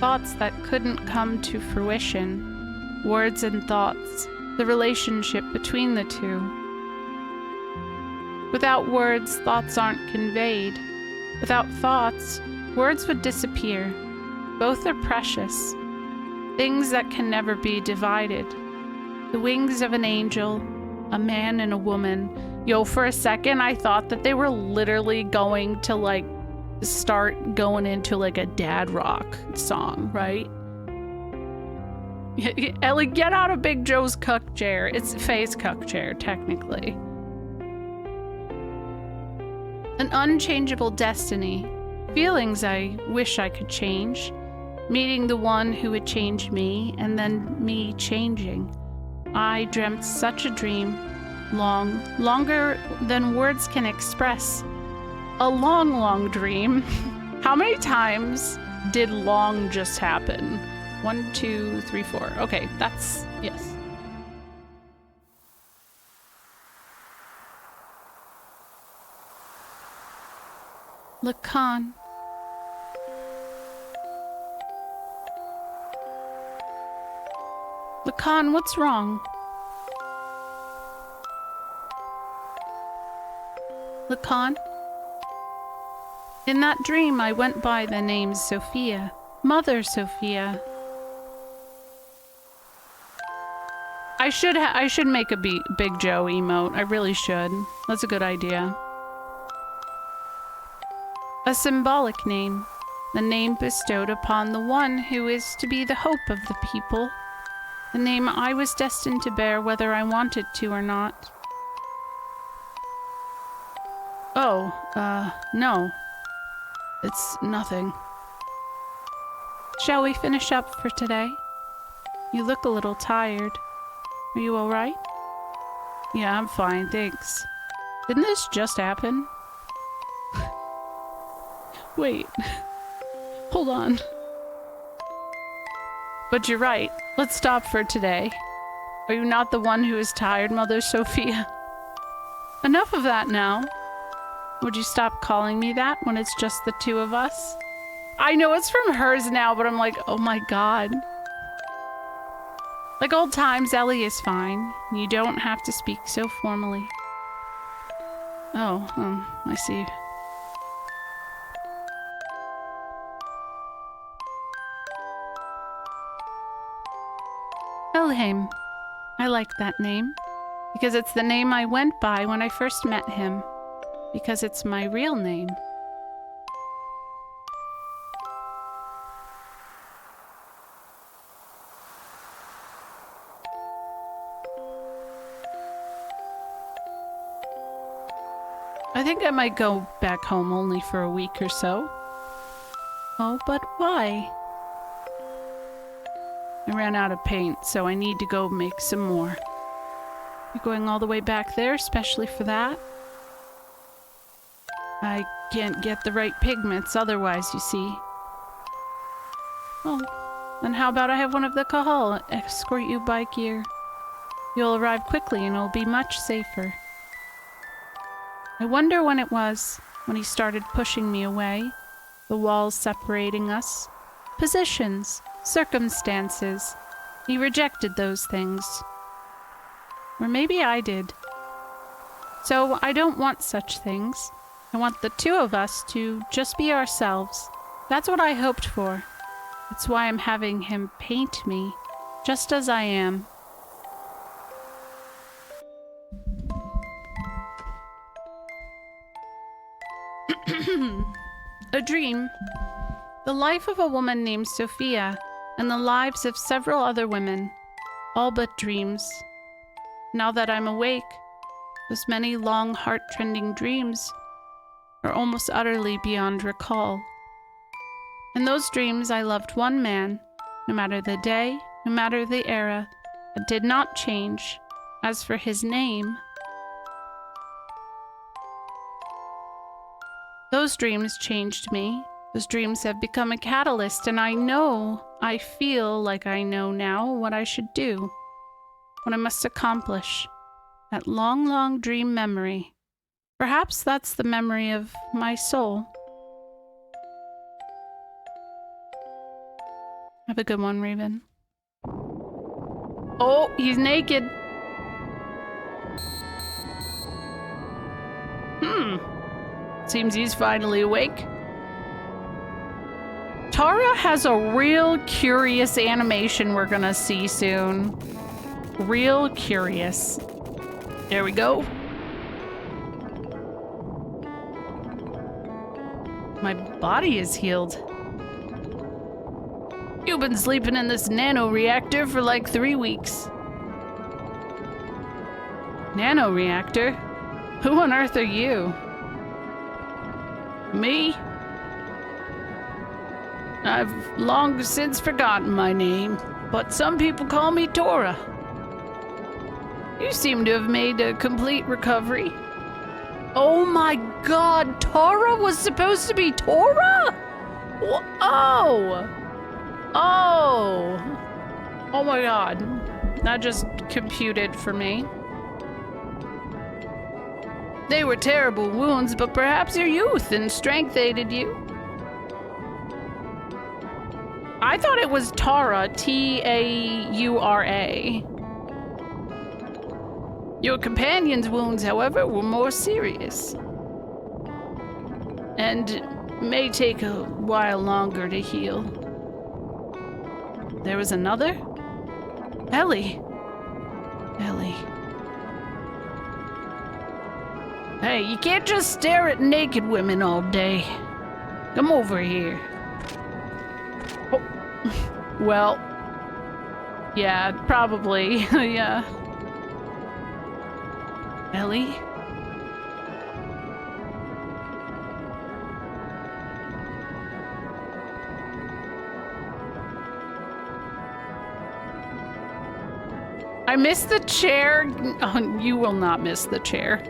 thoughts that couldn't come to fruition, words and thoughts, the relationship between the two. Without words, thoughts aren't conveyed. Without thoughts, words would disappear. Both are precious. Things that can never be divided. The wings of an angel, a man and a woman. Yo, for a second, I thought that they were literally going to, like, start going into, like, a dad rock song, right? Ellie, get out of Big Joe's cuck chair. It's Faye's cuck chair, technically. An unchangeable destiny. Feelings I wish I could change. Meeting the one who would change me, and then me changing. I dreamt such a dream. Longer than words can express. A long, long dream. How many times did long just happen? 1, 2, 3, 4. Okay, that's, yes. Lacan. Lacan, what's wrong? Lacan? In that dream, I went by the name Sophia. Mother Sophia. I should make a Big Joe emote. I really should. That's a good idea. A symbolic name. The name bestowed upon the one who is to be the hope of the people. The name I was destined to bear whether I wanted to or not. Oh, no. It's nothing. Shall we finish up for today? You look a little tired. Are you alright? Yeah, I'm fine, thanks. Didn't this just happen? Wait. Hold on. But you're right. Let's stop for today. Are you not the one who is tired, Mother Sophia? Enough of that now. Would you stop calling me that when it's just the two of us? I know it's from hers now, but I'm like, oh my god. Like old times, Ellie is fine. You don't have to speak so formally. Oh, I see. Elheim. I like that name. Because it's the name I went by when I first met him. Because it's my real name. I think I might go back home only for a week or so. Oh, but why? I ran out of paint, so I need to go make some more. You're going all the way back there, especially for that? I can't get the right pigments otherwise, you see. Oh, then how about I have one of the Cahal escort you by gear? You'll arrive quickly and it'll be much safer. I wonder when it was, when he started pushing me away, the walls separating us, positions, circumstances. He rejected those things. Or maybe I did. So I don't want such things. I want the two of us to just be ourselves. That's what I hoped for. That's why I'm having him paint me, just as I am. A dream. The life of a woman named Sophia, and the lives of several other women, all but dreams. Now that I'm awake, those many long heart-trending dreams are almost utterly beyond recall. In those dreams I loved one man, no matter the day, no matter the era, that did not change. As for his name, those dreams changed me. Those dreams have become a catalyst, and I feel like I know now what I should do, what I must accomplish. That long, long dream memory. Perhaps that's the memory of my soul. Have a good one, Raven. Oh, he's naked. Seems he's finally awake. Tara has a real curious animation we're gonna see soon. Real curious. There we go. My body is healed. You've been sleeping in this nano-reactor for like 3 weeks. Nano-reactor? Who on earth are you? Me? I've long since forgotten my name, but some people call me Tora. You seem to have made a complete recovery. Oh my god, Tora was supposed to be Tora? Oh! Oh! Oh my god. That just computed for me. They were terrible wounds, but perhaps your youth and strength aided you. I thought it was Tara, T-A-U-R-A. Your companion's wounds, however, were more serious. And may take a while longer to heal. There was another? Ellie. Ellie. Hey, you can't just stare at naked women all day. Come over here. Oh. Well, yeah, probably, yeah. Ellie? I missed the chair. Oh, you will not miss the chair.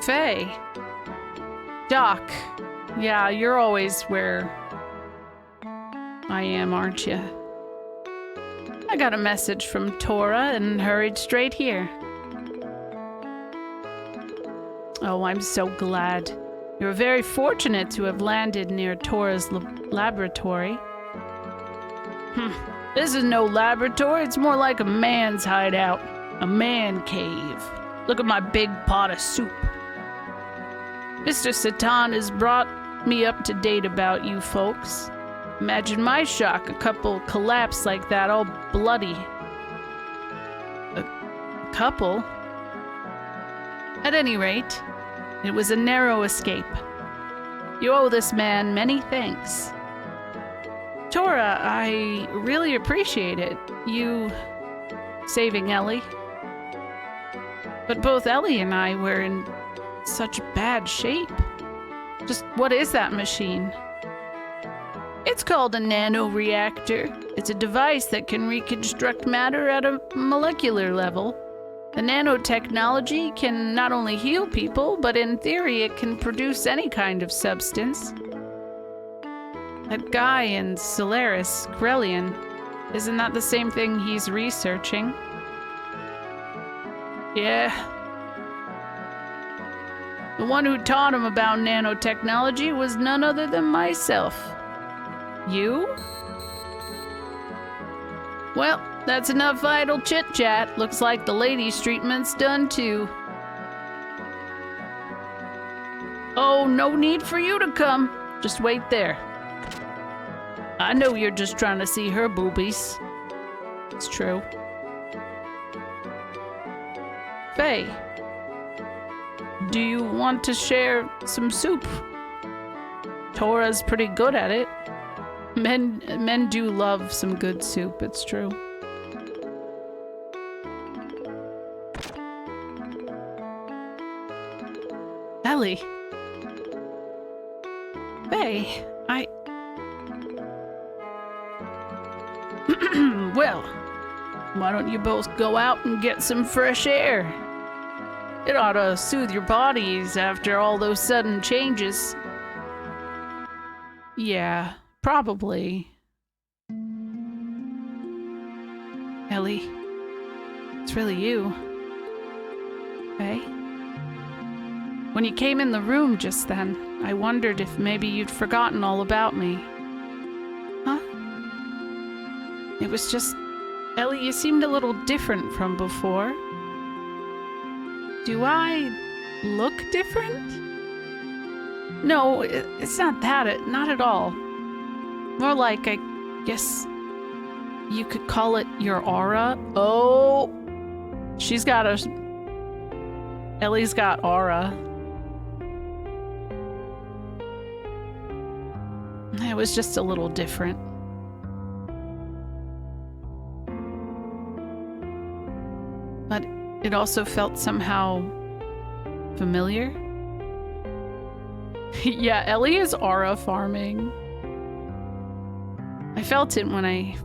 Faye. Doc. Yeah, you're always where I am, aren't you? I got a message from Tora and hurried straight here. Oh, I'm so glad. You're very fortunate to have landed near Tora's laboratory. This is no laboratory, it's more like a man's hideout. A man cave. Look at my big pot of soup. Mr. Satan has brought me up to date about you folks. Imagine my shock, a couple collapsed like that, all bloody. A couple? At any rate, it was a narrow escape. You owe this man many thanks. Tora, I really appreciate it. You saving Ellie. But both Ellie and I were in such bad shape. Just what is that machine? It's called a nanoreactor. It's a device that can reconstruct matter at a molecular level. The nanotechnology can not only heal people, but in theory it can produce any kind of substance. That guy in Solaris, Grellian, isn't that the same thing he's researching? Yeah. The one who taught him about nanotechnology was none other than myself. You? Well, that's enough idle chit-chat. Looks like the ladies' treatment's done too. Oh, no need for you to come. Just wait there. I know you're just trying to see her boobies. It's true. Faye, do you want to share some soup? Tora's pretty good at it. Men do love some good soup, it's true. Ellie. Faye, well, why don't you both go out and get some fresh air? It ought to soothe your bodies after all those sudden changes. Yeah, probably. Ellie, it's really you. Hey? When you came in the room just then, I wondered if maybe you'd forgotten all about me. Huh? It was just... Ellie, you seemed a little different from before. Do I look different? No, it's not that, not at all. More like, I guess you could call it your aura. Oh, she's got a... Ellie's got aura. It was just a little different. But it also felt somehow familiar. Yeah, Ellie is aura farming. I felt it when I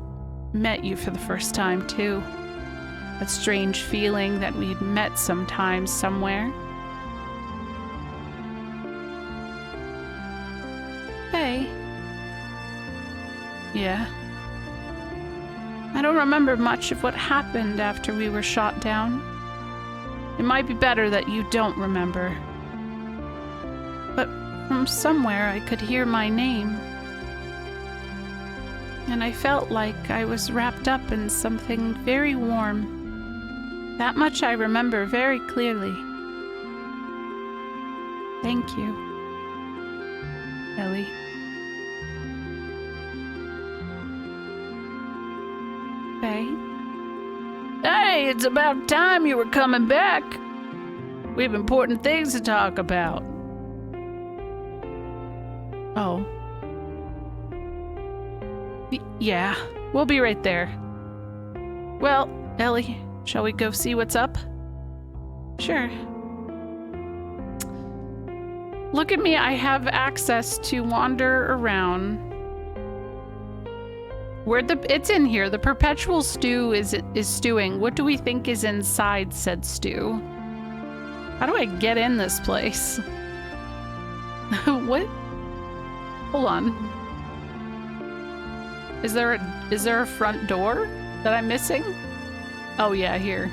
met you for the first time, too. That strange feeling that we'd met sometime, somewhere. Hey. Yeah. I don't remember much of what happened after we were shot down. It might be better that you don't remember. But from somewhere I could hear my name. And I felt like I was wrapped up in something very warm. That much I remember very clearly. Thank you, Ellie. Faye? Hey, it's about time you were coming back. We have important things to talk about. Oh. Yeah, we'll be right there. Well, Ellie, shall we go see what's up? Sure. Look at me, I have access to wander around. It's in here. The perpetual stew is stewing. What do we think is inside said stew? How do I get in this place? What? Hold on. Is there a front door that I'm missing? Oh yeah, here.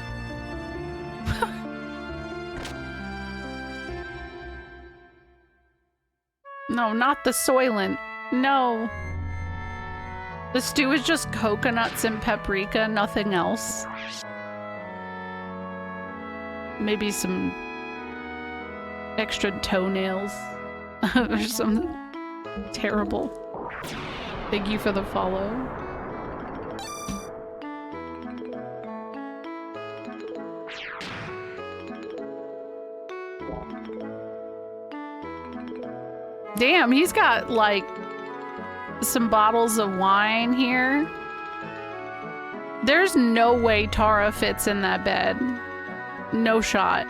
No, not the Soylent. No. The stew is just coconuts and paprika, nothing else. Maybe some extra toenails or something terrible. Thank you for the follow. Damn, he's got like some bottles of wine here. There's no way Tara fits in that bed. No shot.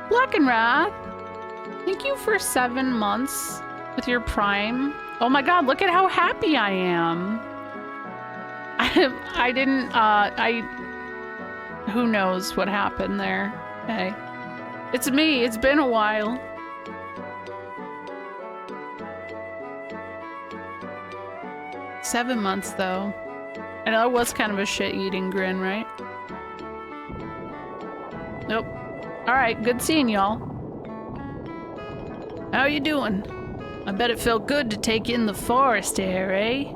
Blackenwrath, thank you for 7 months with your Prime. Oh my god, look at how happy I am. Who knows what happened there? Hey. It's me, it's been a while. $7 months though. I know it was kind of a shit-eating grin, right? Nope. Alright, good seeing y'all. How you doing? I bet it felt good to take in the forest air, eh?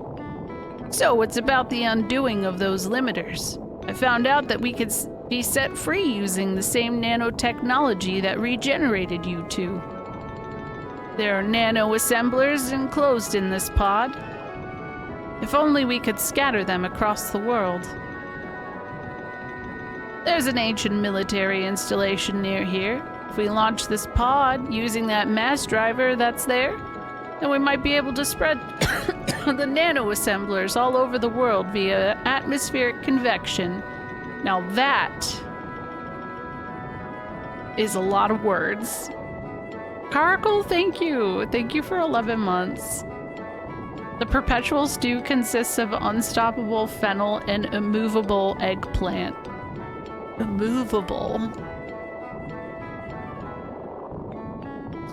So, it's about the undoing of those limiters. I found out that we could be set free using the same nanotechnology that regenerated you two. There are nano-assemblers enclosed in this pod. If only we could scatter them across the world. There's an ancient military installation near here. If we launch this pod using that mass driver that's there, then we might be able to spread the nano-assemblers all over the world via atmospheric convection. Now that is a lot of words. Carkle, thank you. Thank you for 11 months. The perpetual stew consists of unstoppable fennel and immovable eggplant. Immovable.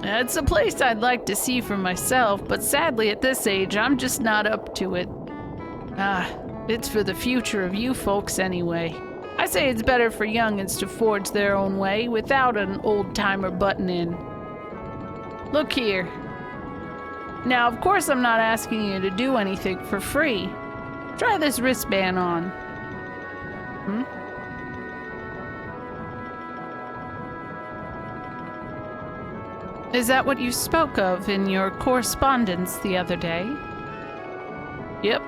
It's a place I'd like to see for myself, but sadly at this age, I'm just not up to it. It's for the future of you folks anyway. I say it's better for youngins to forge their own way without an old-timer butting in. Look here. Now, of course I'm not asking you to do anything for free. Try this wristband on. Is that what you spoke of in your correspondence the other day? Yep.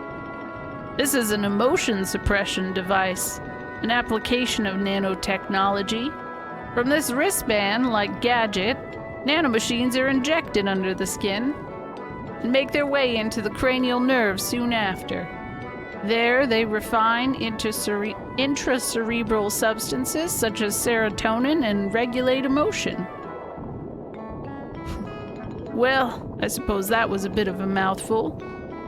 This is an emotion suppression device, an application of nanotechnology. From this wristband, like gadget, nanomachines are injected under the skin and make their way into the cranial nerves soon after. There, they refine intracerebral substances such as serotonin and regulate emotion. Well, I suppose that was a bit of a mouthful,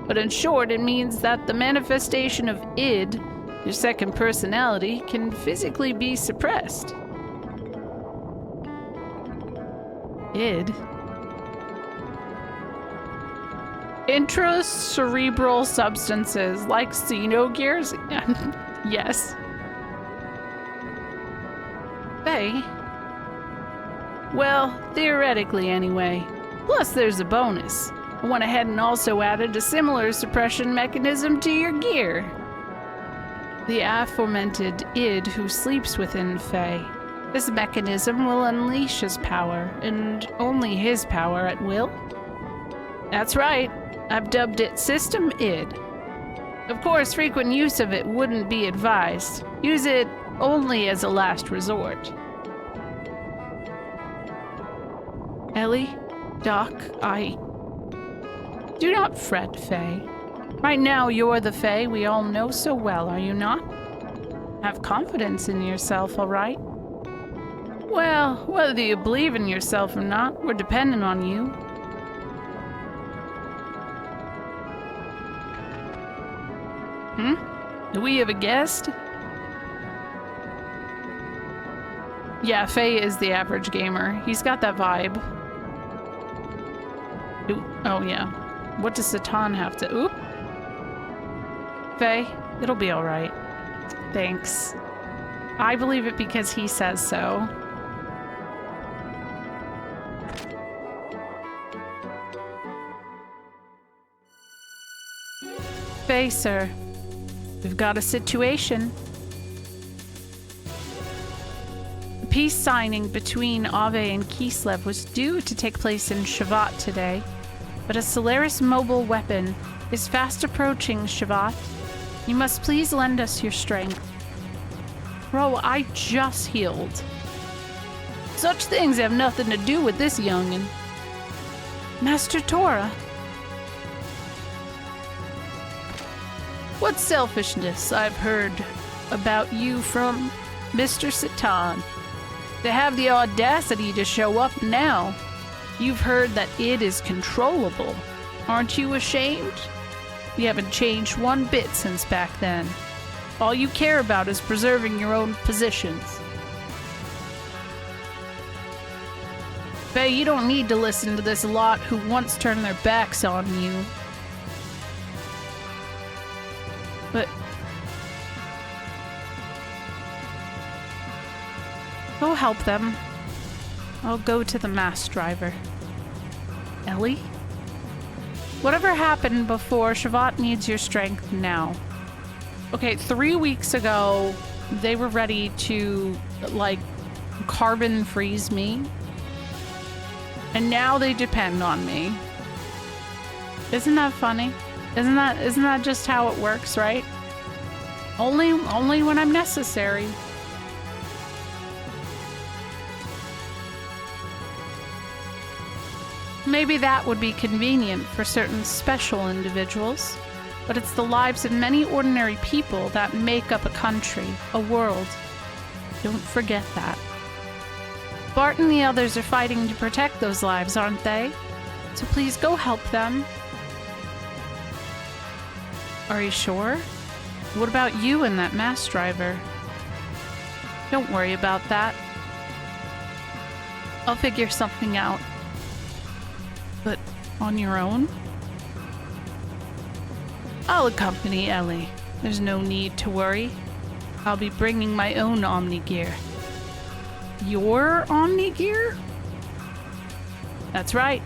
but in short, it means that the manifestation of id, your second personality, can physically be suppressed. Id? Intracerebral substances like Xenogears? Yes. Faye? Well, theoretically anyway. Plus there's a bonus. I went ahead and also added a similar suppression mechanism to your gear. The aforementioned id who sleeps within Faye. This mechanism will unleash his power, and only his power at will. That's right. I've dubbed it System id. Of course, frequent use of it wouldn't be advised. Use it only as a last resort. Ellie, Doc, Do not fret, Faye. Right now, you're the Faye we all know so well, are you not? Have confidence in yourself, all right? Well, whether you believe in yourself or not, we're dependent on you. Do we have a guest? Yeah, Faye is the average gamer. He's got that vibe. Ooh, oh yeah. What does Satan have to... Oop. Faye, it'll be alright. Thanks. I believe it because he says so. Faye, sir. We've got a situation. The peace signing between Ave and Kislev was due to take place in Shavat today, but a Solaris mobile weapon is fast approaching Shavat. You must please lend us your strength. Bro, I just healed. Such things have nothing to do with this youngin'. Master Torah. What selfishness I've heard about you from Mr. Satan. To have the audacity to show up now. You've heard that it is controllable. Aren't you ashamed? You haven't changed one bit since back then. All you care about is preserving your own positions. Faye, you don't need to listen to this lot who once turned their backs on you. But... go help them. I'll go to the mass driver. Ellie? Whatever happened before, Shavat needs your strength now. Okay, 3 weeks ago, they were ready to, like, carbon freeze me. And now they depend on me. Isn't that funny? Isn't that just how it works, right? Only when I'm necessary. Maybe that would be convenient for certain special individuals, but it's the lives of many ordinary people that make up a country, a world. Don't forget that. Bart and the others are fighting to protect those lives, aren't they? So please go help them. Are you sure? What about you and that mass driver? Don't worry about that. I'll figure something out. But on your own? I'll accompany Ellie. There's no need to worry. I'll be bringing my own Omni gear. Your Omni gear? That's right.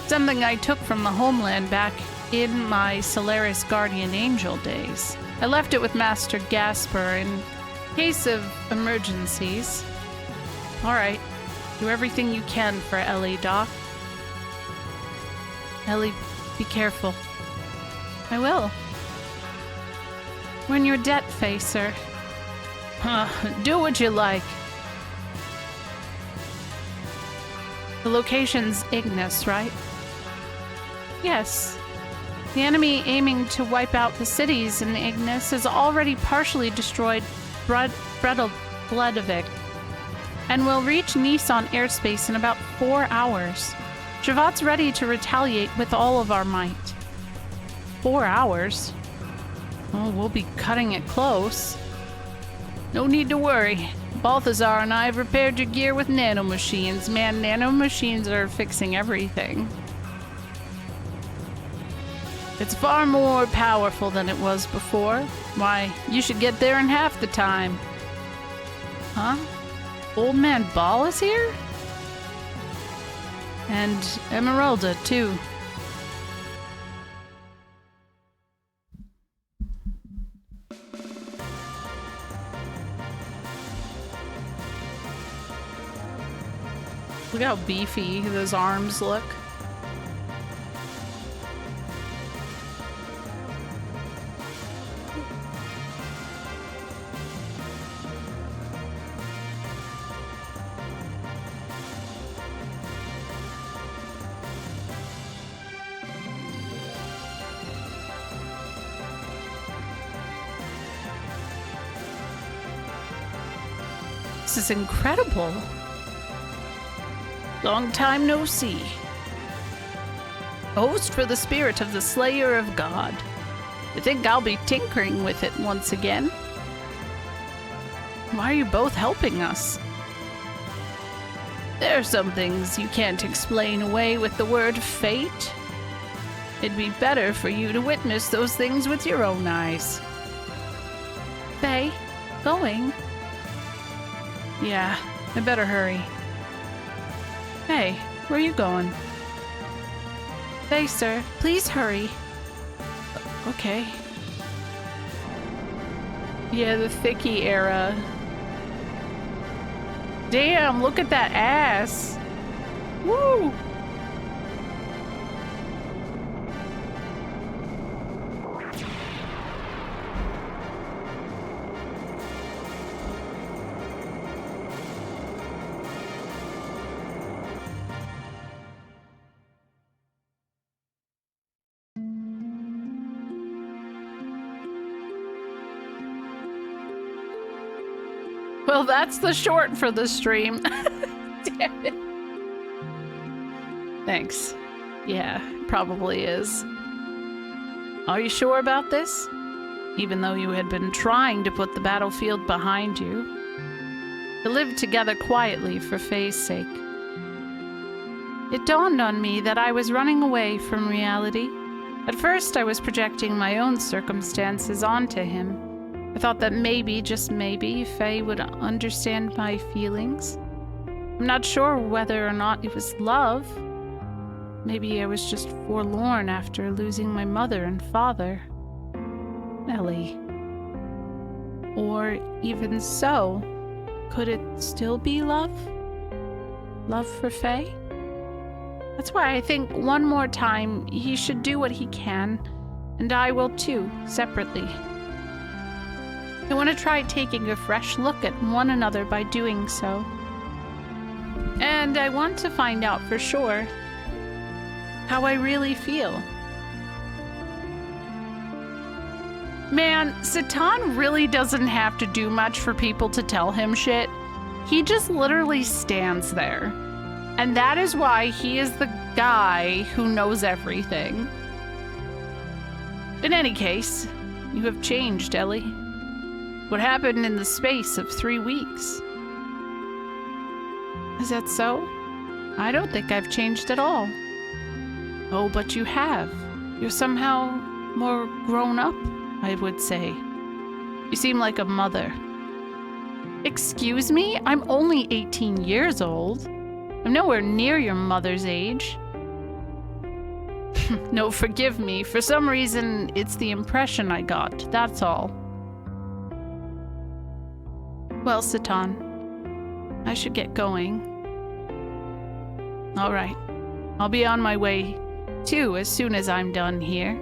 Something I took from the homeland back in my Solaris Guardian Angel days. I left it with Master Gasper in case of emergencies. Alright, do everything you can for Ellie, Doc. Ellie, be careful. I will. We're in your debt, Facer. Do what you like. The location's Ignis, right? Yes. The enemy aiming to wipe out the cities in Ignis has already partially destroyed Bledavik and will reach Nice airspace in about 4 hours. Javat's ready to retaliate with all of our might. 4 hours? Oh, we'll be cutting it close. No need to worry. Balthazar and I have repaired your gear with nanomachines. Man, nanomachines are fixing everything. It's far more powerful than it was before. Why, you should get there in half the time. Huh? Old Man Ball is here? And Emeralda, too. Look how beefy those arms look. This is incredible. Long time no see. A host for the spirit of the Slayer of God. I think I'll be tinkering with it once again. Why are you both helping us? There are some things you can't explain away with the word fate. It'd be better for you to witness those things with your own eyes. Faye, going? Yeah, I better hurry. Hey, where are you going? Faye, sir, please hurry. Okay. Yeah, the Thicky era. Damn, look at that ass. Woo! Well, that's the short for the stream. Damn it. Thanks. Yeah, probably is. Are you sure about this? Even though you had been trying to put the battlefield behind you. To live together quietly for Faye's sake. It dawned on me that I was running away from reality. At first, I was projecting my own circumstances onto him. I thought that maybe, just maybe, Faye would understand my feelings. I'm not sure whether or not it was love. Maybe I was just forlorn after losing my mother and father. Ellie. Or even so, could it still be love? Love for Faye? That's why I think one more time he should do what he can, and I will too, separately. I want to try taking a fresh look at one another by doing so. And I want to find out for sure how I really feel. Man, Satan really doesn't have to do much for people to tell him shit. He just literally stands there. And that is why he is the guy who knows everything. In any case, you have changed, Ellie. What happened in the space of 3 weeks? Is that so? I don't think I've changed at all. Oh, but you have. You're somehow more grown up, I would say. You seem like a mother. Excuse me? I'm only 18 years old. I'm nowhere near your mother's age. No, forgive me. For some reason, it's the impression I got, that's all. Well, Satan, I should get going. All right. I'll be on my way, too, as soon as I'm done here.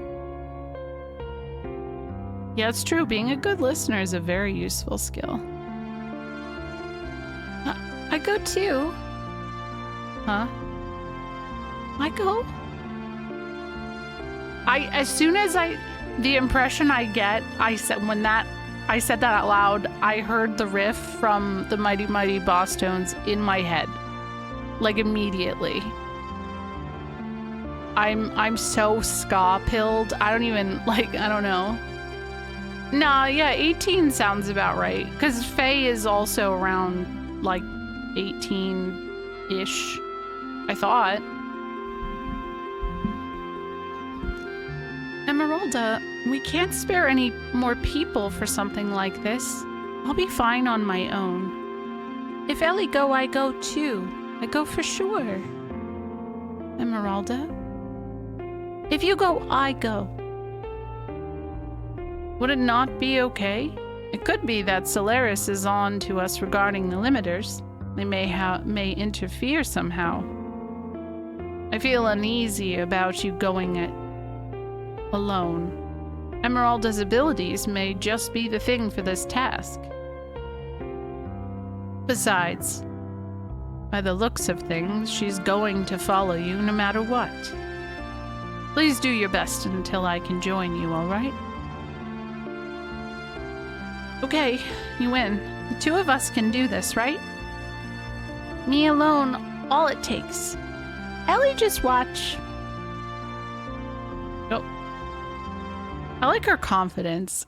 Yeah, it's true. Being a good listener is a very useful skill. I go, too. Huh? I go? as soon as the impression I get, I said that out loud, I heard the riff from the Mighty Mighty Boss Tones in my head. Like immediately. I'm so ska-pilled. I don't even, like, I don't know. Nah, yeah, 18 sounds about right. Because Faye is also around, like, 18-ish, I thought. Emeralda, we can't spare any more people for something like this. I'll be fine on my own. If Ellie go, I go too. I go for sure. Emeralda? If you go, I go. Would it not be okay? It could be that Solaris is on to us regarding the limiters. They may interfere somehow. I feel uneasy about you going it alone. Emeralda's abilities may just be the thing for this task. Besides, by the looks of things, she's going to follow you no matter what. Please do your best until I can join you, all right? Okay, you win. The two of us can do this, right? Me alone, all it takes. Ellie, just watch. Oh. I like her confidence.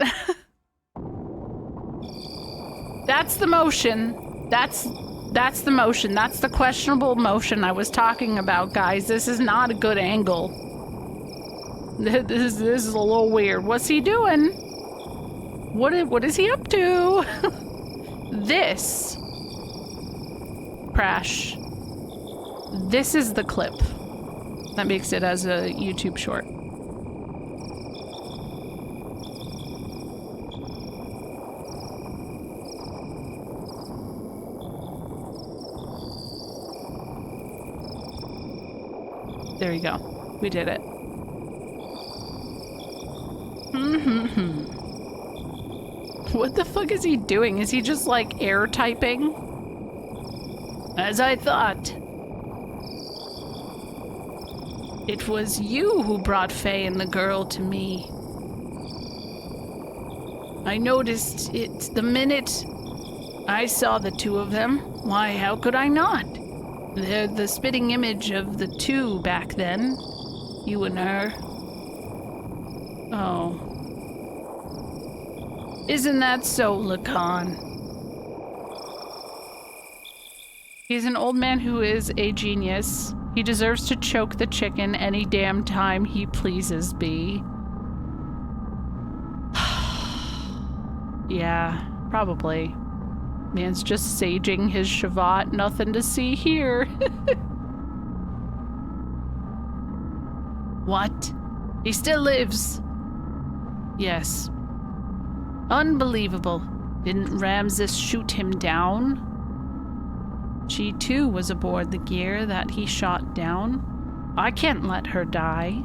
That's the motion. That's the motion. That's the questionable motion I was talking about, guys. This is not a good angle. This is a little weird. What's he doing? What is he up to? This. Crash. This is the clip that makes it as a YouTube short. There you go. We did it. What the fuck is he doing? Is he just like air typing? As I thought. It was you who brought Faye and the girl to me. I noticed it the minute I saw the two of them. Why, how could I not? They're the spitting image of the two back then. You and her. Oh. Isn't that so, Lacan? He's an old man who is a genius. He deserves to choke the chicken any damn time he pleases be. Yeah, probably. Man's just saging his Shavat, nothing to see here. What? He still lives. Yes. Unbelievable. Didn't Ramses shoot him down? She too was aboard the gear that he shot down. I can't let her die.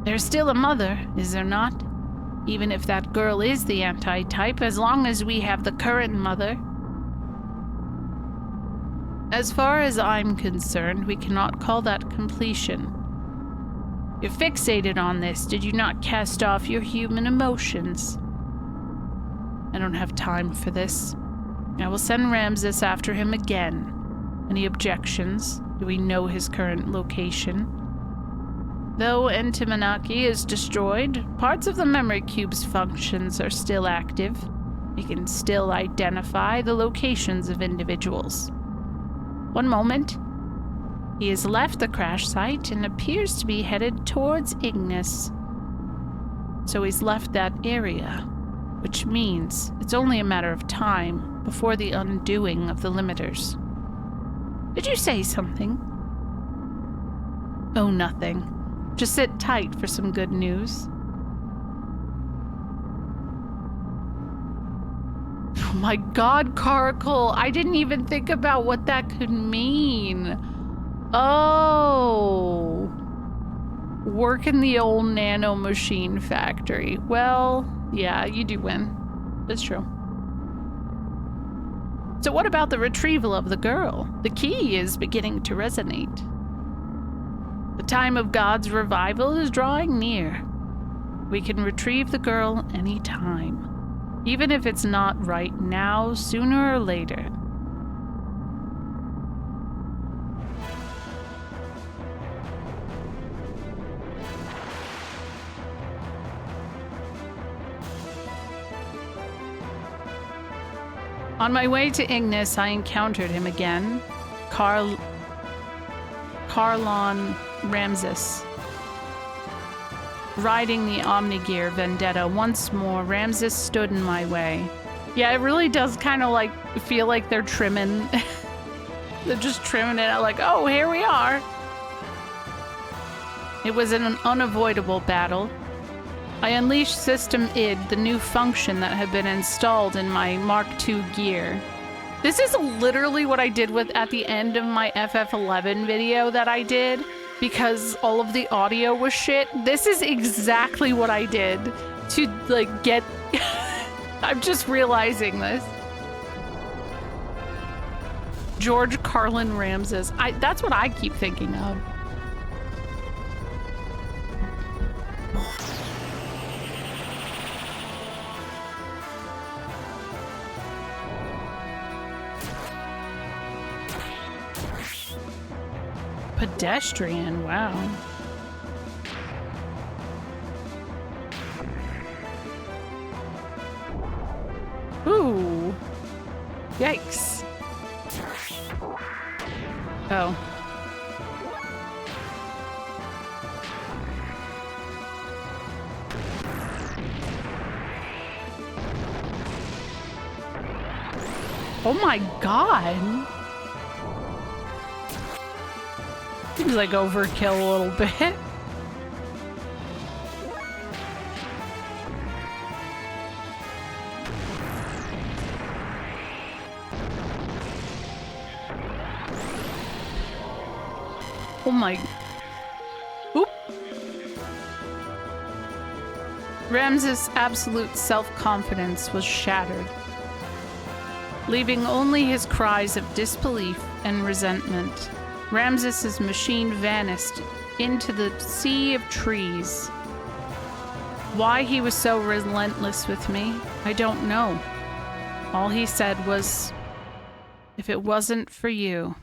There's still a mother, is there not? Even if that girl is the anti-type, as long as we have the current mother. As far as I'm concerned, we cannot call that completion. You're fixated on this. Did you not cast off your human emotions? I don't have time for this. I will send Ramses after him again. Any objections? Do we know his current location? Though Entimanaki is destroyed, parts of the memory cube's functions are still active. We can still identify the locations of individuals. One moment. He has left the crash site and appears to be headed towards Ignis. So he's left that area, which means it's only a matter of time before the undoing of the limiters. Did you say something? Oh, nothing. Just sit tight for some good news. Oh my god, Caracal! I didn't even think about what that could mean. Oh. Work in the old nano machine factory. Well, yeah, you do win. That's true. So what about the retrieval of the girl? The key is beginning to resonate. The time of God's revival is drawing near. We can retrieve the girl any time, even if it's not right now, sooner or later. On my way to Ignis, I encountered him again, Carlon Ramses. Riding the Omnigear Vendetta once more, Ramses stood in my way. Yeah, it really does kind of like feel like they're trimming. They're just trimming it out like, oh, here we are. It was an unavoidable battle. I unleashed System ID, the new function that had been installed in my Mark II gear. This is literally what I did with at the end of my FF11 video that I did, because all of the audio was shit. This is exactly what I did to like get... I'm just realizing this. George Carlin Ramses. That's what I keep thinking of. Pedestrian, wow. Ooh. Yikes. Oh. Oh my god. Seems like overkill a little bit. Oh my... Oop. Ramses' absolute self-confidence was shattered, leaving only his cries of disbelief and resentment. Ramses' machine vanished into the sea of trees. Why he was so relentless with me, I don't know. All he said was, "If it wasn't for you."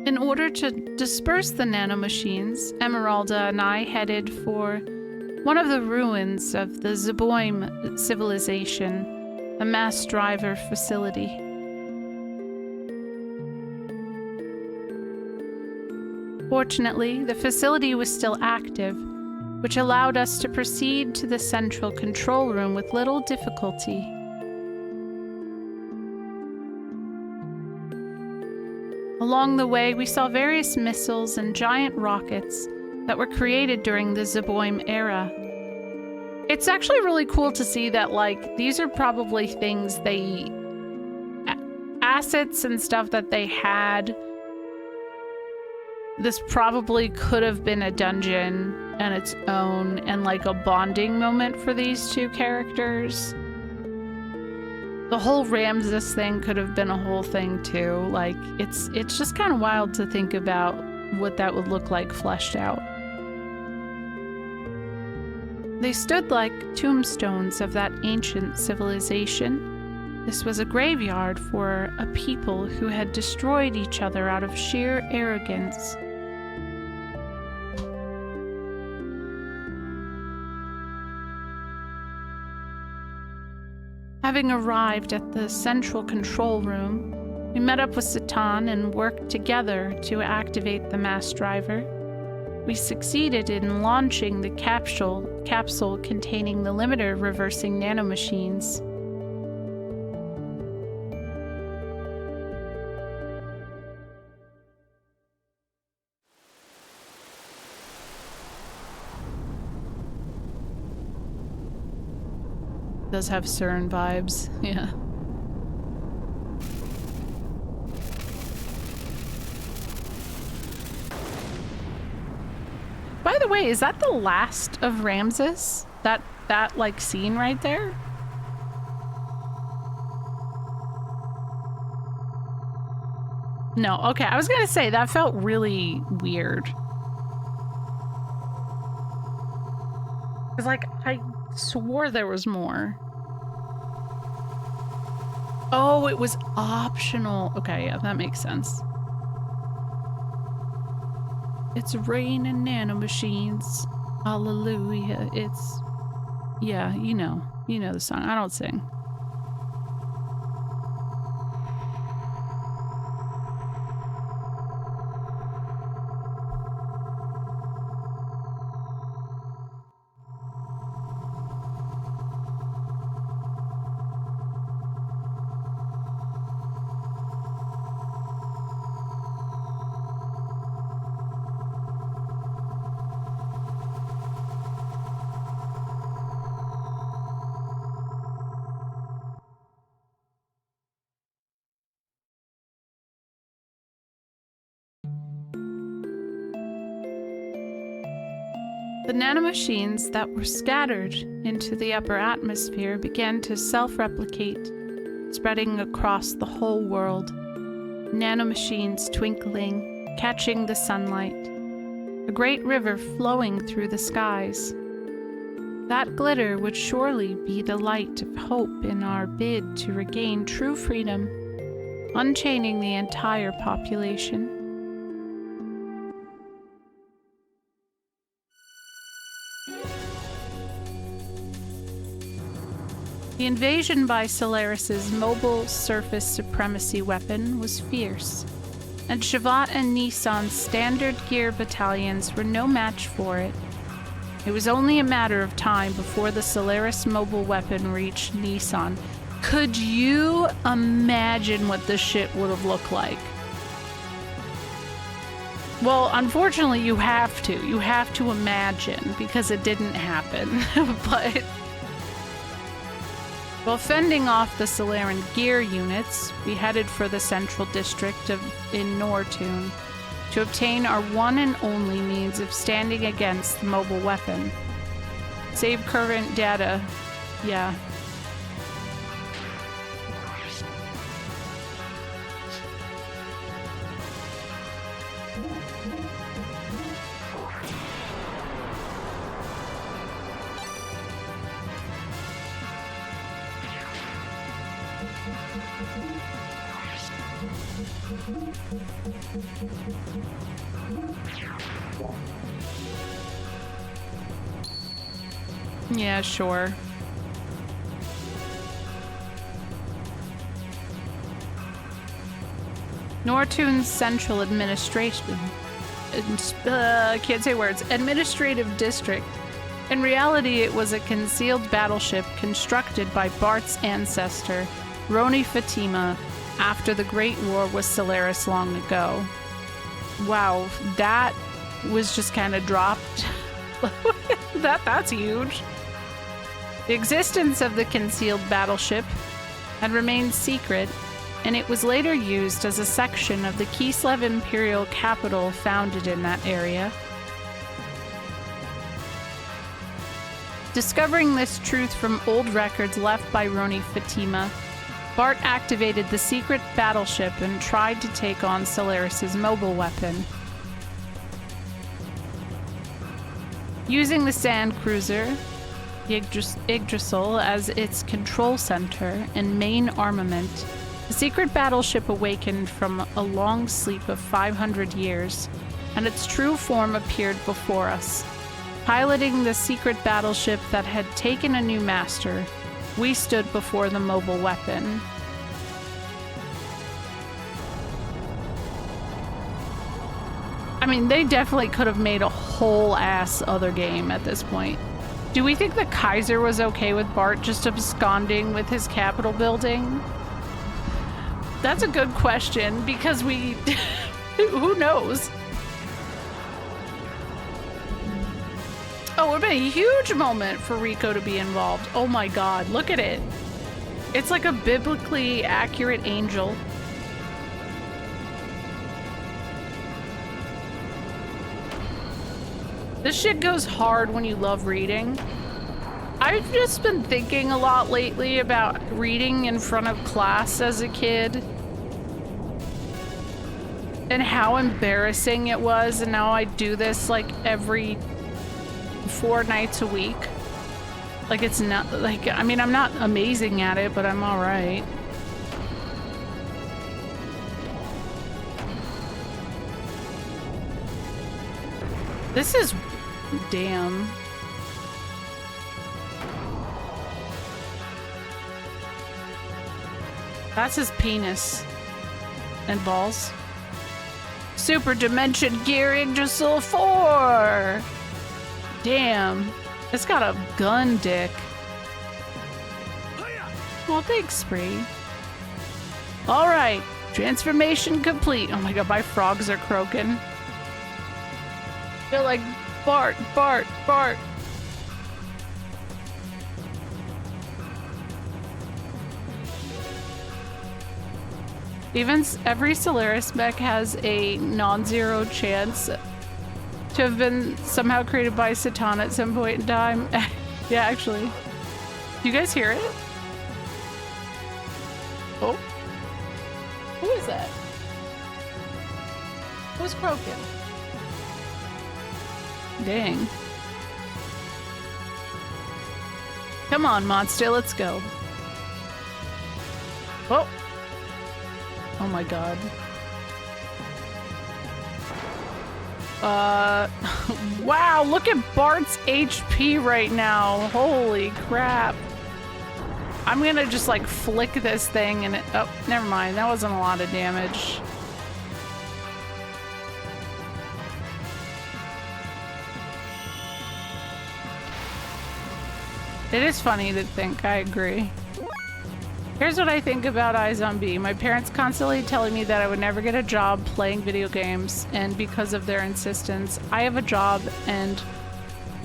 In order to disperse the nanomachines, Emeralda and I headed for one of the ruins of the Zeboim civilization, a mass driver facility. Fortunately, the facility was still active, which allowed us to proceed to the central control room with little difficulty. Along the way, we saw various missiles and giant rockets that were created during the Zeboim era. It's actually really cool to see that, like, these are probably things assets and stuff that they had. This probably could have been a dungeon on its own and like a bonding moment for these two characters. The whole Ramses thing could have been a whole thing too. Like, it's just kind of wild to think about what that would look like fleshed out. They stood like tombstones of that ancient civilization. This was a graveyard for a people who had destroyed each other out of sheer arrogance. Having arrived at the central control room, we met up with Satan and worked together to activate the mass driver. We succeeded in launching the capsule containing the limiter reversing nanomachines. Does have CERN vibes, yeah. By the way, is that the last of Ramses? That like scene right there? No, okay, I was gonna say that felt really weird. Cause like I swore there was more. Oh, it was optional. Okay, yeah, that makes sense. It's raining nanomachines. Hallelujah. It's, yeah, you know the song. I don't sing. The nanomachines that were scattered into the upper atmosphere began to self-replicate, spreading across the whole world. Nanomachines twinkling, catching the sunlight. A great river flowing through the skies. That glitter would surely be the light of hope in our bid to regain true freedom, unchaining the entire population. The invasion by Solaris's mobile surface supremacy weapon was fierce, and Shavat and Nissan's standard gear battalions were no match for it. It was only a matter of time before the Solaris mobile weapon reached Nissan. Could you imagine what this shit would have looked like? Well, unfortunately, you have to. You have to imagine, because it didn't happen. But while fending off the Solaran gear units, we headed for the central district in Nortune to obtain our one and only means of standing against the mobile weapon. Save current data. Yeah. Yeah, sure. Nortune's central administration... can't say words. Administrative district. In reality, it was a concealed battleship constructed by Bart's ancestor, Roni Fatima, after the Great War with Solaris long ago. Wow, that was just kind of dropped. That's huge. The existence of the concealed battleship had remained secret, and it was later used as a section of the Kislev imperial capital founded in that area. Discovering this truth from old records left by Roni Fatima, Bart activated the secret battleship and tried to take on Solaris's mobile weapon. Using the sand cruiser, Yggdrasil, as its control center and main armament, the secret battleship awakened from a long sleep of 500 years, and its true form appeared before us. Piloting the secret battleship that had taken a new master, we stood before the mobile weapon. I mean, they definitely could have made a whole ass other game at this point. Do we think the Kaiser was okay with Bart just absconding with his Capitol building? That's a good question, because we... who knows? Oh, it would have been a huge moment for Rico to be involved. Oh my god, look at it. It's like a biblically accurate angel. This shit goes hard when you love reading. I've just been thinking a lot lately about reading in front of class as a kid. And how embarrassing it was, and now I do this like every 4 nights a week. Like it's not, like, I mean, I'm not amazing at it, but I'm alright. This is, damn. That's his penis and balls. Super Dimension Gear Yggdrasil 4! Damn. It's got a gun dick. Well, thanks, Spree. Alright. Transformation complete. Oh my god, my frogs are croaking. They're like, Bart, Bart, Bart. Every Solaris mech has a non-zero chance to have been somehow created by Satan at some point in time. Yeah, actually. Do you guys hear it? Oh. Who is that? Who's croaking? Dang. Come on, monster, let's go. Oh. Oh my god. Wow, look at Bart's HP right now. Holy crap. I'm gonna just like flick this thing and it, oh, never mind. That wasn't a lot of damage. It is funny to think, I agree. Here's what I think about iZombie. My parents constantly telling me that I would never get a job playing video games, and because of their insistence, I have a job and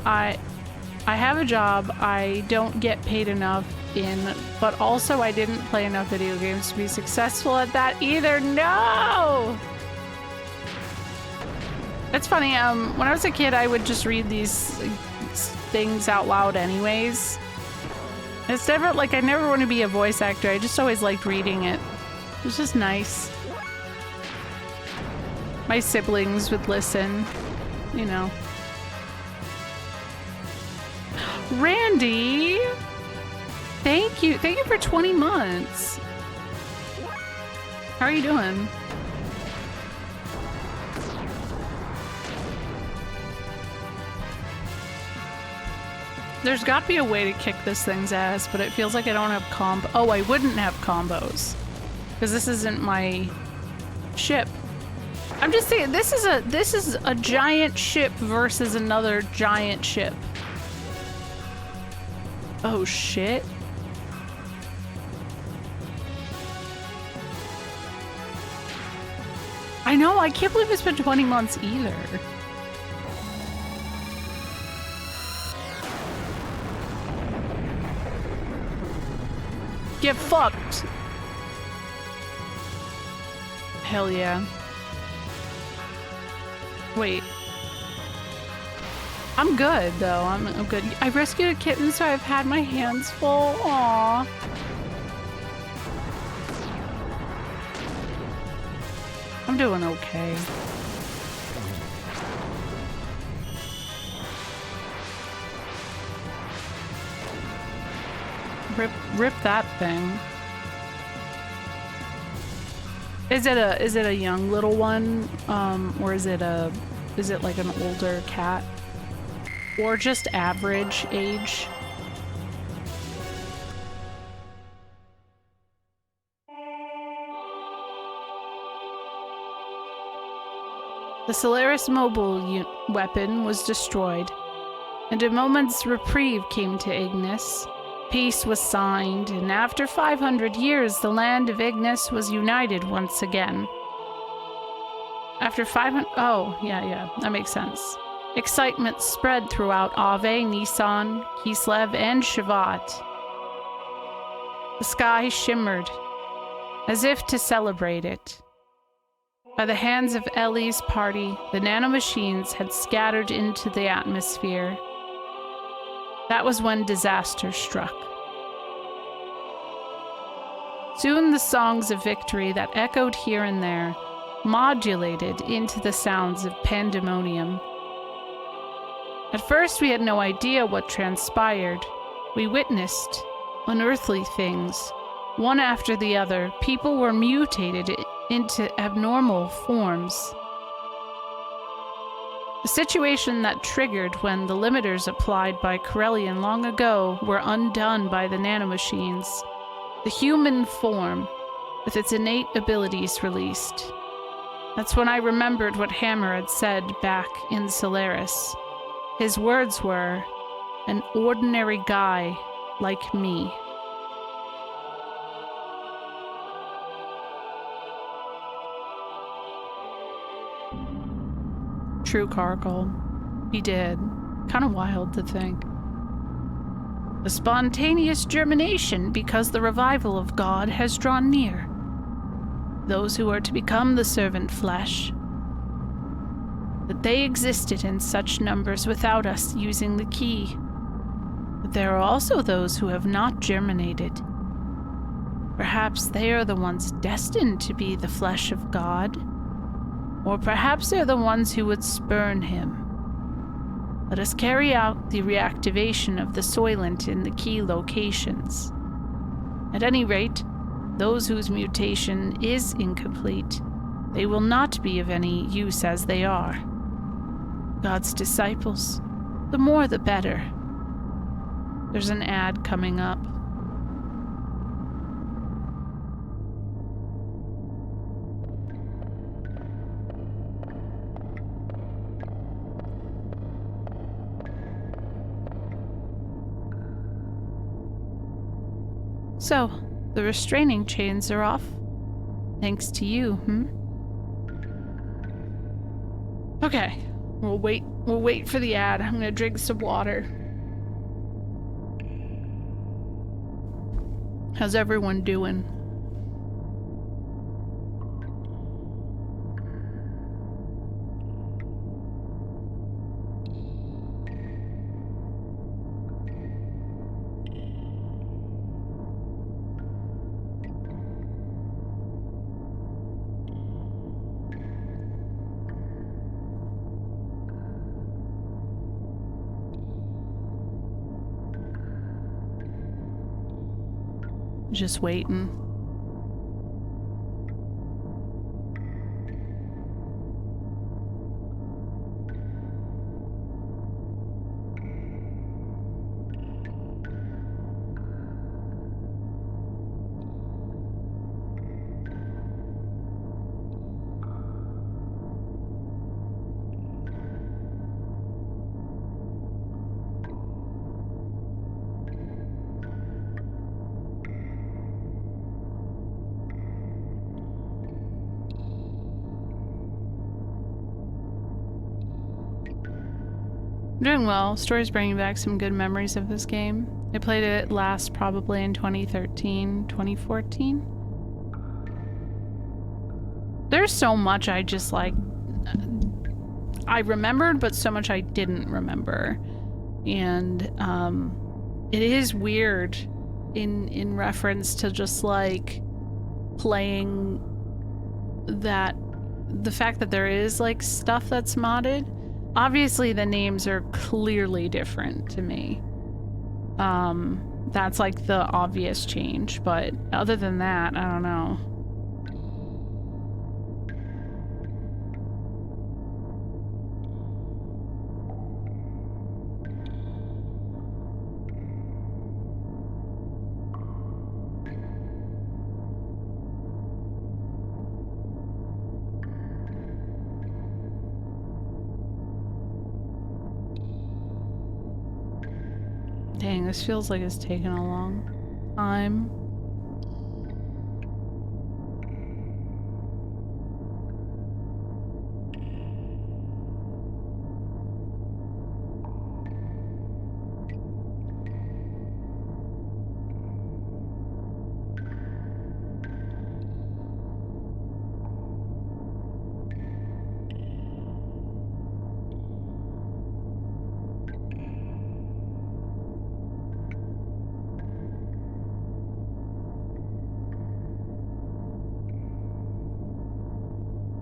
I have a job I don't get paid enough in, but also I didn't play enough video games to be successful at that either. No! It's funny, when I was a kid, I would just read these things out loud anyways. It's never, like, I never want to be a voice actor. I just always liked reading it. It was just nice. My siblings would listen, you know. Randy! Thank you. Thank you for 20 months. How are you doing? There's got to be a way to kick this thing's ass, but it feels like I don't have oh, I wouldn't have combos. Because this isn't my ship. I'm just saying, this is a giant ship versus another giant ship. Oh shit. I know, I can't believe it's been 20 months either. Get fucked. Hell yeah. Wait. I'm good though. I'm good. I rescued a kitten, so I've had my hands full. Aww. I'm doing okay. Rip that thing. Is it a young little one? Or is it like an older cat? Or just average age? The Solaris mobile weapon was destroyed, and a moment's reprieve came to Ignis. Peace was signed, and after 500 years, the land of Ignis was united once again. After 500... Oh, yeah, that makes sense. Excitement spread throughout Ave, Nissan, Kislev, and Shavat. The sky shimmered, as if to celebrate it. By the hands of Ellie's party, the nanomachines had scattered into the atmosphere. That was when disaster struck. Soon the songs of victory that echoed here and there modulated into the sounds of pandemonium. At first, we had no idea what transpired. We witnessed unearthly things. One after the other, people were mutated into abnormal forms. The situation that triggered when the limiters applied by Corellian long ago were undone by the nanomachines. The human form, with its innate abilities, released. That's when I remembered what Hammer had said back in Solaris. His words were, "An ordinary guy like me." True, Cargill. He did. Kind of wild to think. A spontaneous germination because the revival of God has drawn near. Those who are to become the servant flesh. That they existed in such numbers without us using the key. But there are also those who have not germinated. Perhaps they are the ones destined to be the flesh of God. Or perhaps they're the ones who would spurn him. Let us carry out the reactivation of the Soylent in the key locations. At any rate, those whose mutation is incomplete, they will not be of any use as they are. God's disciples, the more the better. There's an ad coming up. So, the restraining chains are off. Thanks to you, Okay, we'll wait for the ad. I'm gonna drink some water. How's everyone doing? Just waiting. I'm doing well. Story's bringing back some good memories of this game. I played it last probably in 2013, 2014. There's so much I just like... I remembered, but so much I didn't remember. And it is weird in reference to just like playing that... The fact that there is like stuff that's modded. Obviously, the names are clearly different to me. That's like the obvious change, but other than that, I don't know. Dang, this feels like it's taken a long time.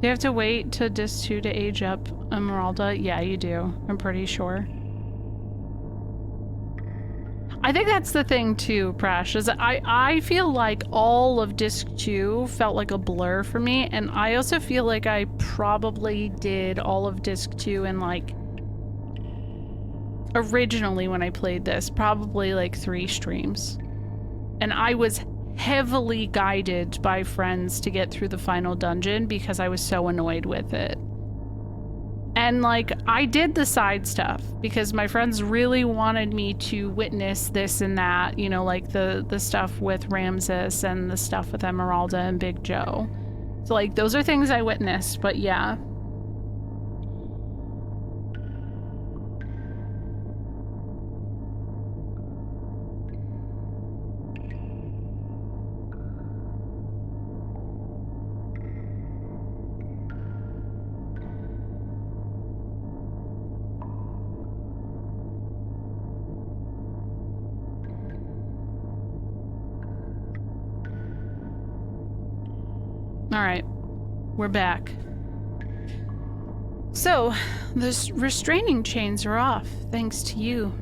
Do you have to wait to Disc 2 to age up Emeralda? Yeah, you do. I'm pretty sure. I think that's the thing too, Prash, is I feel like all of Disc 2 felt like a blur for me, and I also feel like I probably did all of Disc 2 in like, originally when I played this, probably like 3 streams. And I was heavily guided by friends to get through the final dungeon because I was so annoyed with it. And like, I did the side stuff because my friends really wanted me to witness this and that, you know, like the stuff with Ramses and the stuff with Emeralda and Big Joe. So like, those are things I witnessed, but yeah. All right, we're back. So, the restraining chains are off, thanks to you,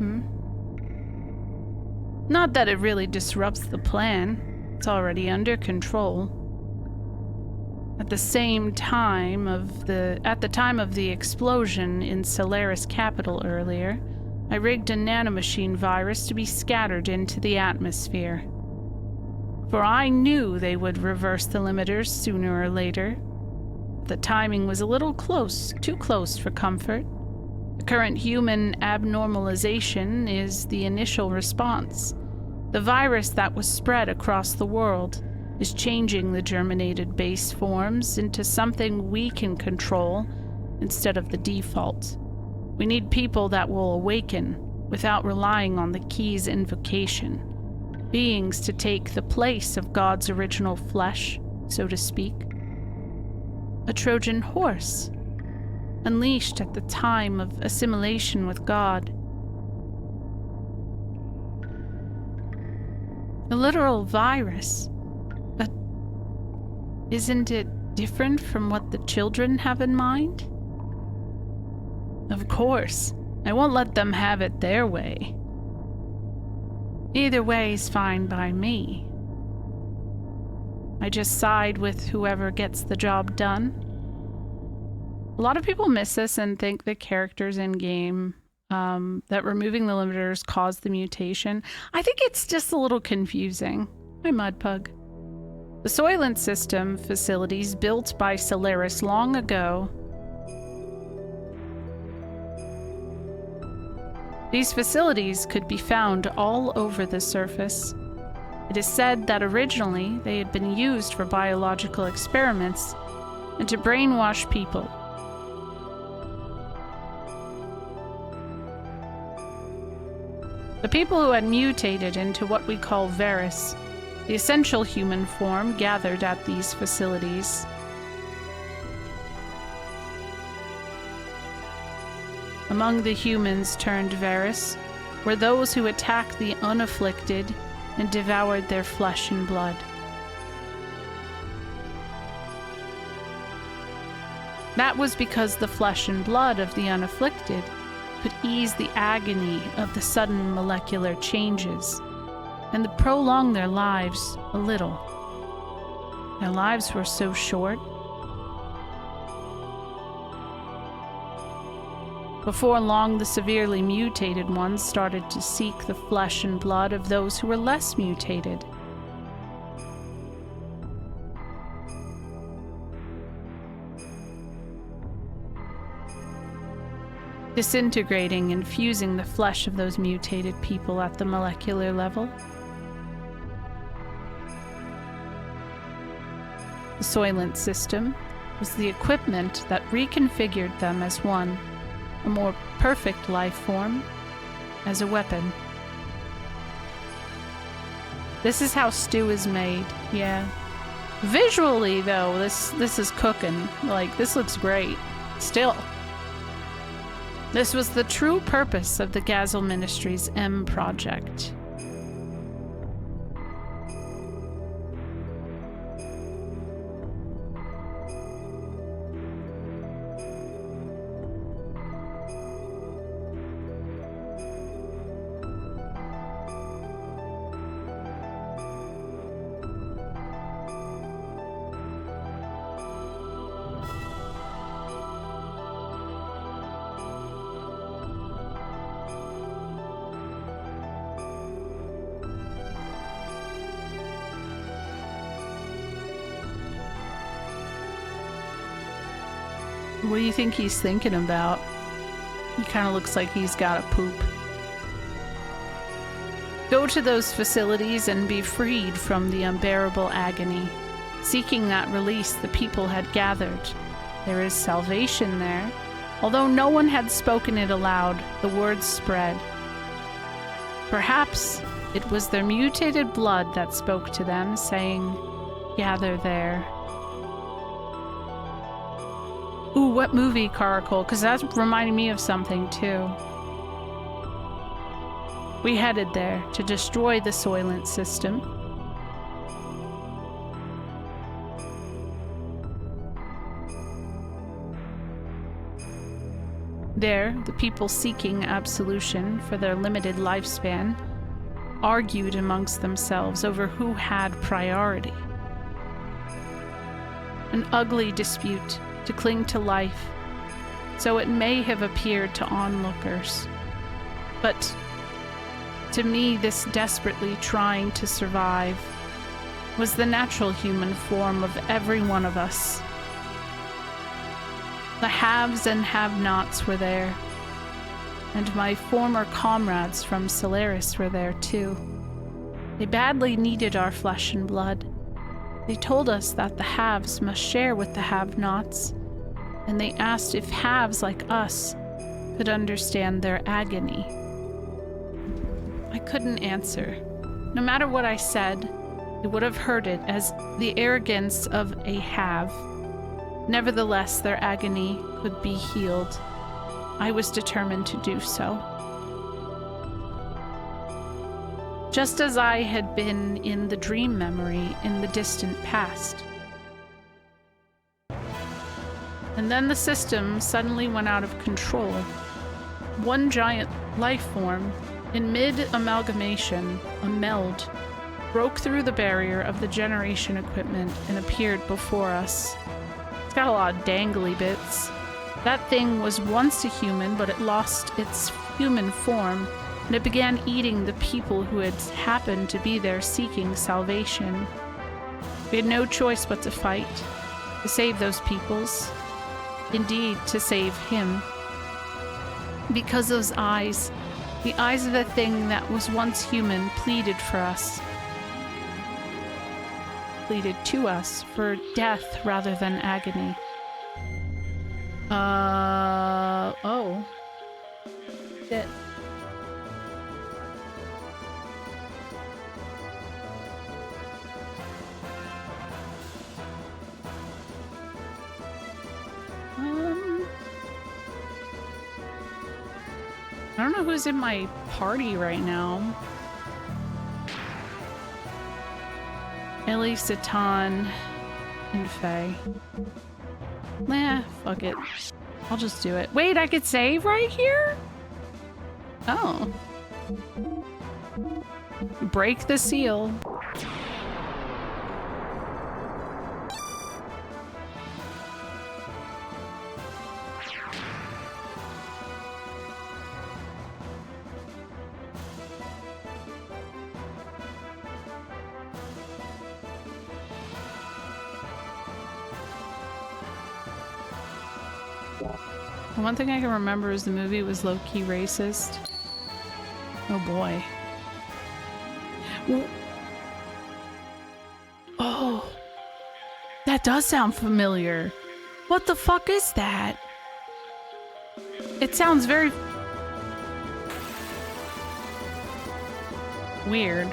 Not that it really disrupts the plan. It's already under control. At the time of the explosion in Solaris capital earlier, I rigged a nanomachine virus to be scattered into the atmosphere. For I knew they would reverse the limiters sooner or later. The timing was a little close, too close for comfort. The current human abnormalization is the initial response. The virus that was spread across the world is changing the germinated base forms into something we can control instead of the default. We need people that will awaken without relying on the key's invocation. Beings to take the place of God's original flesh, so to speak. A Trojan horse, unleashed at the time of assimilation with God. A literal virus, but isn't it different from what the children have in mind? Of course, I won't let them have it their way. Either way is fine by me. I just side with whoever gets the job done. A lot of people miss this and think the characters in game, that removing the limiters caused the mutation. I think it's just a little confusing. Hi, Mudpug. The Soylent System facilities built by Solaris long ago. These facilities could be found all over the surface. It is said that originally they had been used for biological experiments and to brainwash people. The people who had mutated into what we call Varus, the essential human form, gathered at these facilities. Among the humans turned Varus were those who attacked the unafflicted and devoured their flesh and blood. That was because the flesh and blood of the unafflicted could ease the agony of the sudden molecular changes and to prolong their lives a little. Their lives were so short. Before long, the severely mutated ones started to seek the flesh and blood of those who were less mutated. Disintegrating and fusing the flesh of those mutated people at the molecular level. The Soylent System was the equipment that reconfigured them as one, a more perfect life form, as a weapon. This is how stew is made, yeah. Visually, though, this is cooking. Like, this looks great. Still. This was the true purpose of the Gazel Ministries M project. What do you think he's thinking about? He kind of looks like he's got a poop. Go to those facilities and be freed from the unbearable agony. Seeking that release, the people had gathered. There is salvation there. Although no one had spoken it aloud, the words spread. Perhaps it was their mutated blood that spoke to them, saying, "Gather there." Ooh, what movie, Caracal? Because that's reminding me of something, too. We headed there to destroy the Soylent system. There, the people seeking absolution for their limited lifespan argued amongst themselves over who had priority. An ugly dispute to cling to life, so it may have appeared to onlookers. But to me, this desperately trying to survive was the natural human form of every one of us. The haves and have-nots were there, and my former comrades from Solaris were there too. They badly needed our flesh and blood. They told us that the haves must share with the have-nots, and they asked if haves like us could understand their agony. I couldn't answer. No matter what I said, it would have heard it as the arrogance of a have. Nevertheless, their agony could be healed. I was determined to do so. Just as I had been in the dream memory in the distant past. And then the system suddenly went out of control. One giant life form, in mid-amalgamation, a meld, broke through the barrier of the generation equipment and appeared before us. It's got a lot of dangly bits. That thing was once a human, but it lost its human form, and it began eating the people who had happened to be there seeking salvation. We had no choice but to fight, to save those peoples. Indeed, to save him. Because those eyes, the eyes of the thing that was once human, pleaded for us. Pleaded to us for death rather than agony. Oh. Shit. I don't know who's in my party right now. Ellie, Satan, and Faye. Nah, fuck it. I'll just do it. Wait, I could save right here? Oh. Break the seal. One thing I can remember is the movie was low-key racist. Oh boy. Oh. That does sound familiar. What the fuck is that? It sounds very weird.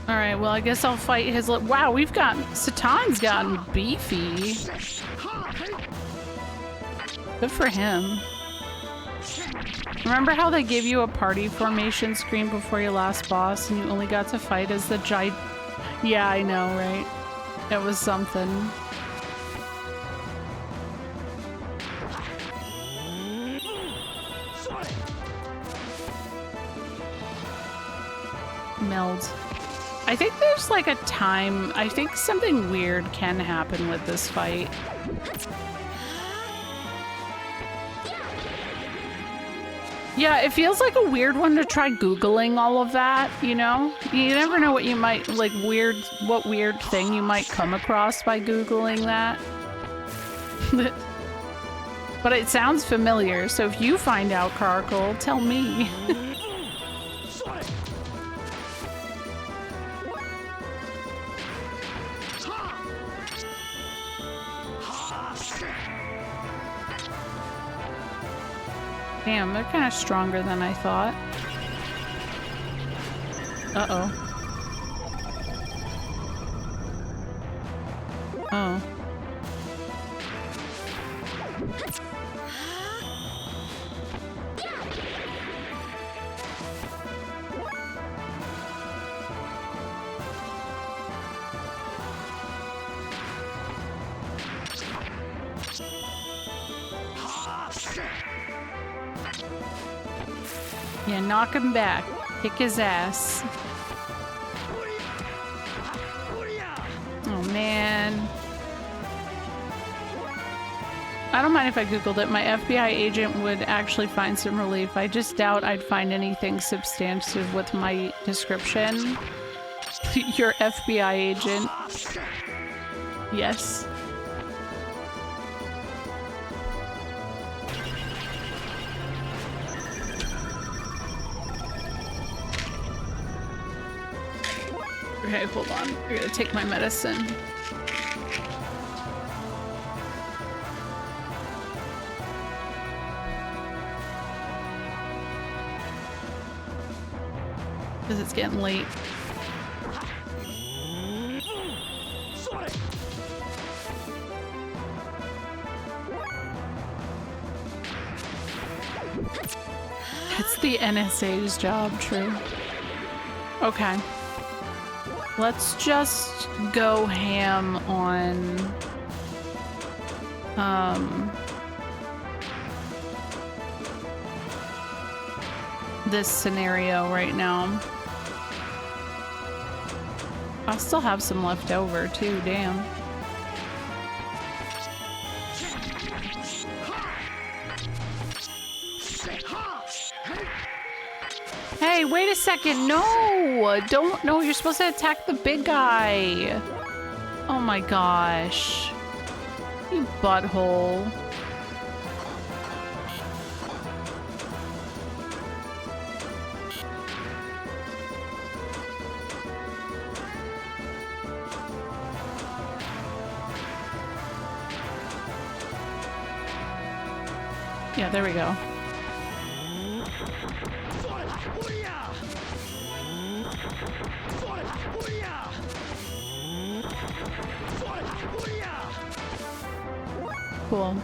Alright, well I guess I'll fight his wow, we've got Satan's gotten beefy. Good for him. Remember how they gave you a party formation screen before your last boss and you only got to fight as the giant? Yeah, I know, right? It was something. Meld. I think there's like a time. I think something weird can happen with this fight. Yeah, it feels like a weird one to try Googling all of that, you know? You never know what you might, like, what weird thing you might come across by Googling that. But it sounds familiar, so if you find out, Carkle, tell me. Damn, they're kind of stronger than I thought. Uh-oh. Oh. Yeah, knock him back. Kick his ass. Oh, man. I don't mind if I Googled it. My FBI agent would actually find some relief. I just doubt I'd find anything substantive with my description. Your FBI agent. Yes. Okay, hold on. I gotta take my medicine. Because it's getting late. It's the NSA's job, true. Okay. Let's just go ham on this scenario right now. I'll still have some left over too, damn. Hey, wait a second. No, don't. No, you're supposed to attack the big guy. Oh my gosh. You butthole. Yeah, there we go. Cool.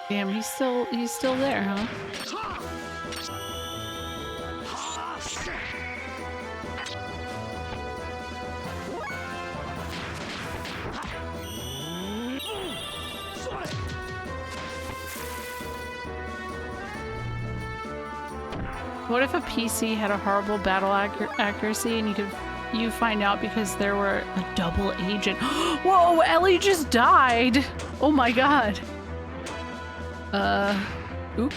Damn, he's still there, huh? What if a PC had a horrible battle accuracy and you find out because there were a double agent? Whoa, Ellie just died! Oh my god. Oop.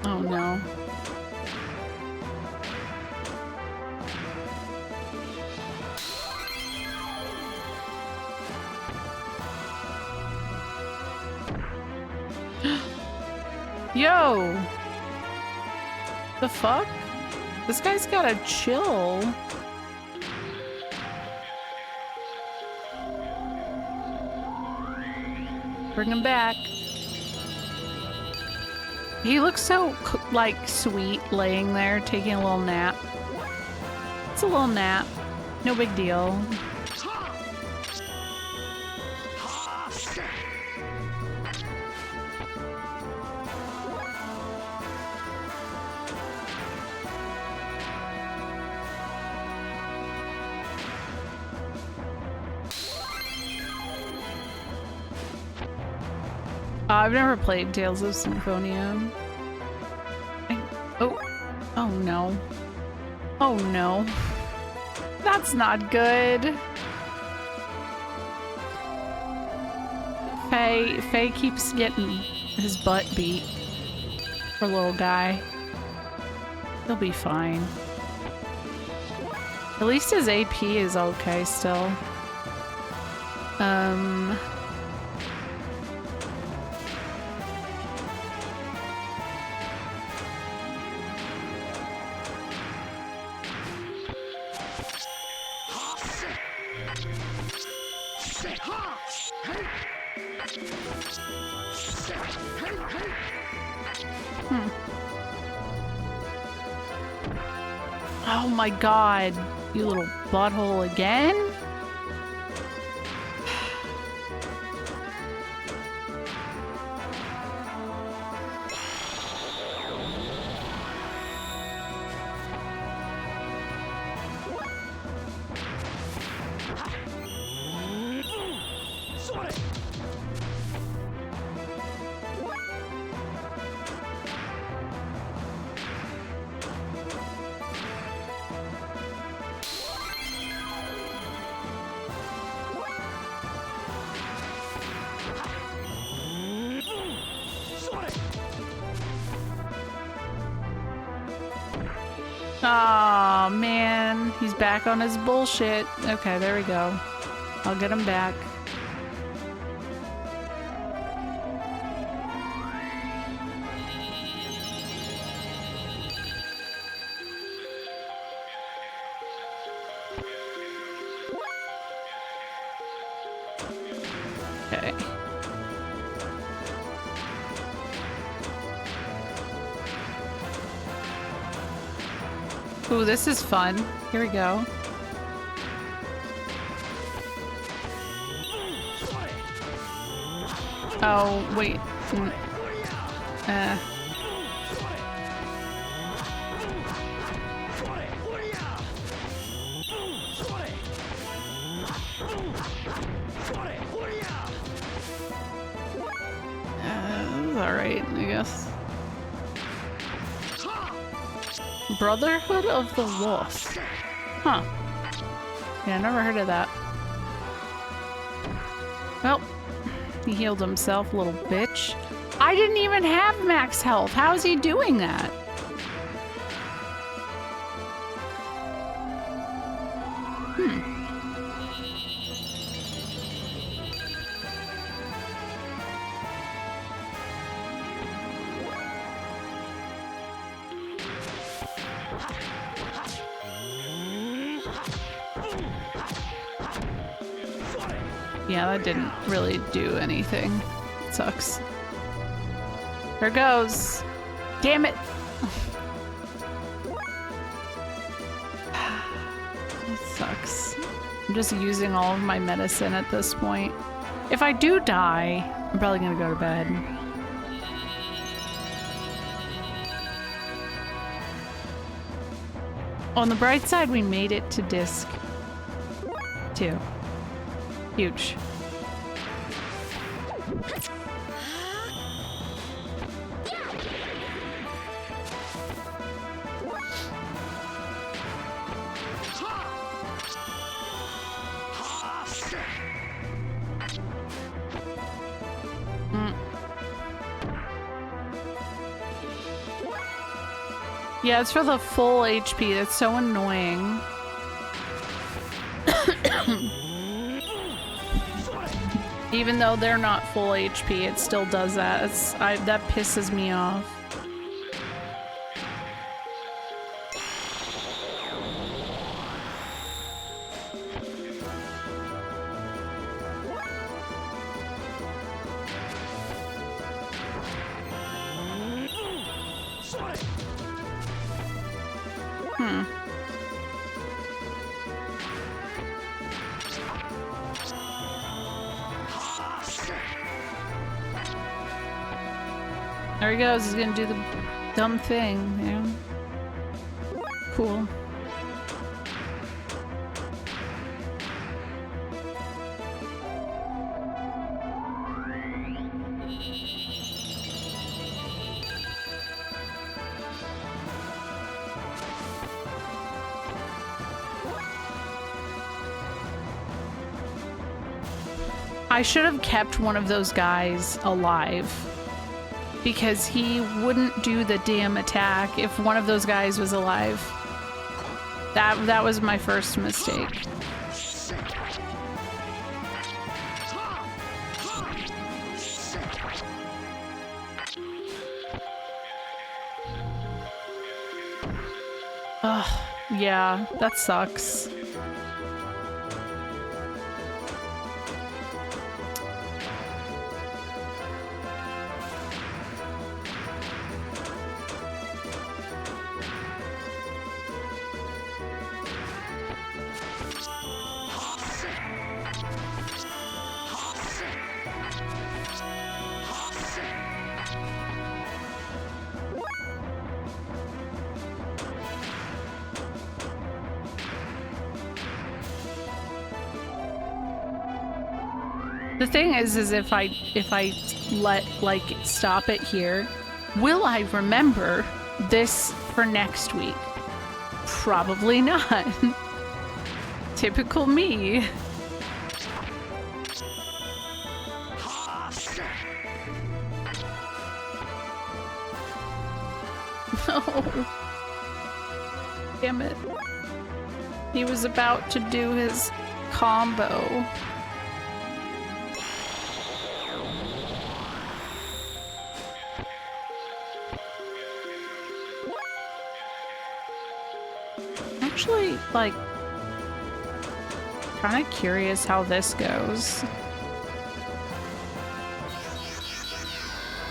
Oh no. Yo! The fuck? This guy's gotta chill. Bring him back. He looks so, like, sweet laying there, taking a little nap. It's a little nap. No big deal. I've never played Tales of Symphonia. Oh no. Oh no. That's not good. Faye keeps getting his butt beat. Poor little guy. He'll be fine. At least his AP is okay still. Oh my god, you little butthole again? Aw, man. He's back on his bullshit. Okay, there we go. I'll get him back. Okay. Ooh, this is fun. Here we go. Oh, wait. Alright, I guess. Brotherhood of the Wolf. Huh. Yeah, I never heard of that. Well, he healed himself, little bitch. I didn't even have max health. How is he doing that? Yeah, that didn't really do anything. It sucks. There goes. Damn it! It sucks. I'm just using all of my medicine at this point. If I do die, I'm probably gonna go to bed. On the bright side, we made it to disc 2. Huge. Yeah, it's for the full HP. That's so annoying. Even though they're not full HP, it still does that. That pisses me off. There he goes. He's gonna do the dumb thing. Yeah. Cool. I should have kept one of those guys alive. Because he wouldn't do the damn attack if one of those guys was alive. That was my first mistake. Ugh, yeah, that sucks. The thing is if I stop it here, will I remember this for next week? Probably not. Typical me. No. Damn it. He was about to do his combo. Actually, like, kind of curious how this goes.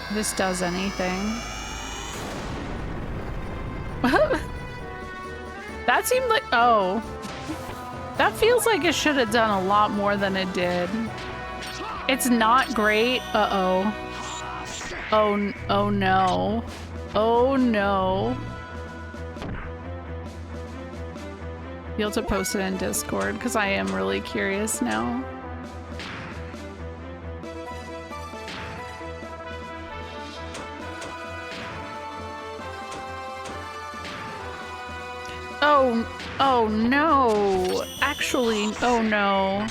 If this does anything. That seemed like, oh. That feels like it should have done a lot more than it did. It's not great. Uh-oh. Oh no. Oh no. You'll have to post it in Discord because I am really curious now. Oh no. Actually, oh no.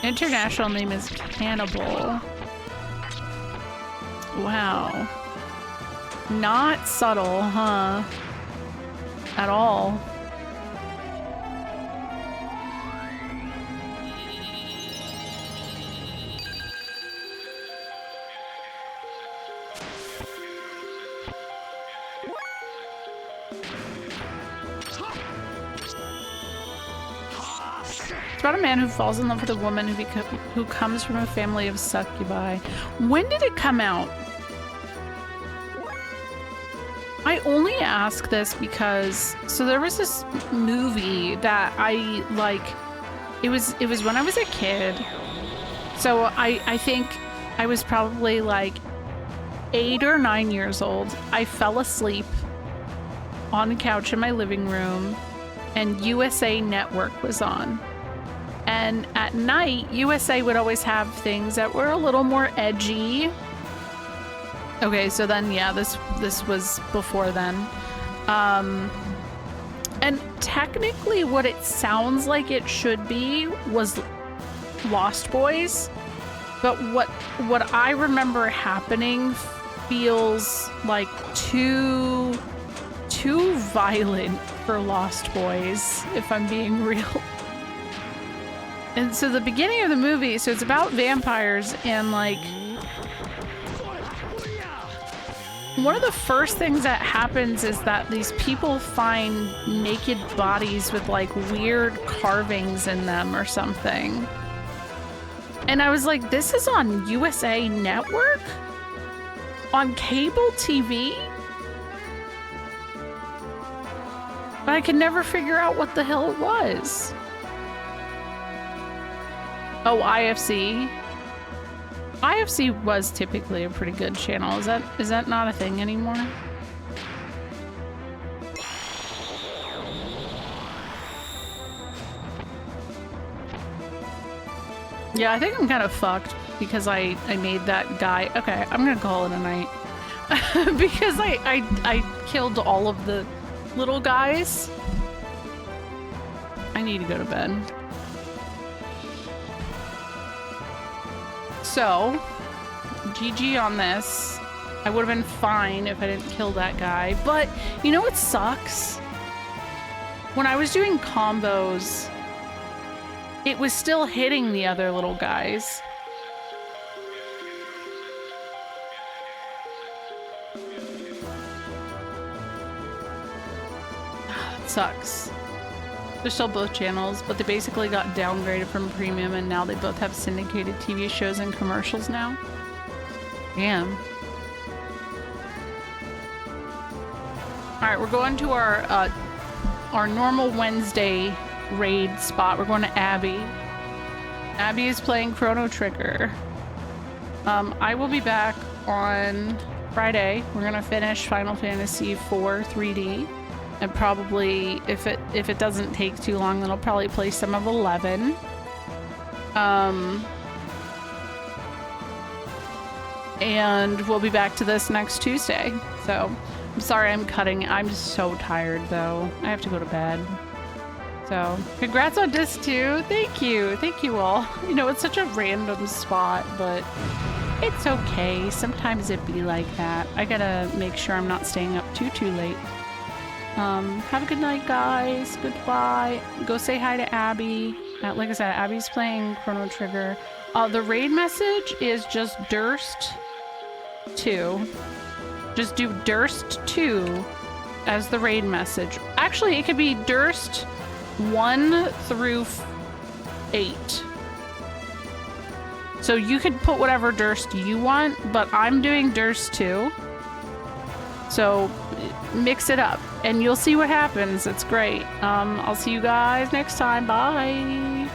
International name is Cannibal. Wow. Not subtle, huh? At all. It's about a man who falls in love with a woman who comes from a family of succubi. When did it come out? I only ask this because so there was this movie that I like. It was when I was a kid. So I think I was probably like 8 or 9 years old. I fell asleep on the couch in my living room, and USA Network was on. And at night, USA would always have things that were a little more edgy. Okay, so then, yeah, this was before then. And technically what it sounds like it should be was Lost Boys. But what I remember happening feels like too violent for Lost Boys, if I'm being real. And so the beginning of the movie, so it's about vampires and like one of the first things that happens is that these people find naked bodies with like weird carvings in them or something. And I was like, this is on USA Network? On cable TV? But I could never figure out what the hell it was. Oh, IFC. IFC was typically a pretty good channel. Is that not a thing anymore? Yeah, I think I'm kind of fucked because I made that guy. Okay, I'm gonna call it a night. Because I killed all of the little guys. I need to go to bed. So, GG on this. I would have been fine if I didn't kill that guy. But, you know what sucks? When I was doing combos, it was still hitting the other little guys. It sucks. They're still both channels, but they basically got downgraded from premium and now they both have syndicated TV shows and commercials now. Damn. Alright, we're going to our normal Wednesday raid spot. We're going to Abby. Abby is playing Chrono Trigger. I will be back on Friday. We're gonna finish Final Fantasy IV 3D. And probably, if it doesn't take too long, then I'll probably play some of 11. And we'll be back to this next Tuesday. So, I'm sorry I'm cutting. I'm so tired, though. I have to go to bed. So, congrats on Disc 2. Thank you. Thank you all. You know, it's such a random spot, but it's okay. Sometimes it be like that. I gotta make sure I'm not staying up too late. Have a good night, guys. Goodbye. Go say hi to Abby. Like I said, Abby's playing Chrono Trigger. The raid message is just Durst 2. Just do Durst 2 as the raid message. Actually, it could be Durst 1 through 8. So you could put whatever Durst you want, but I'm doing Durst 2. So mix it up and you'll see what happens. It's great. I'll see you guys next time. Bye.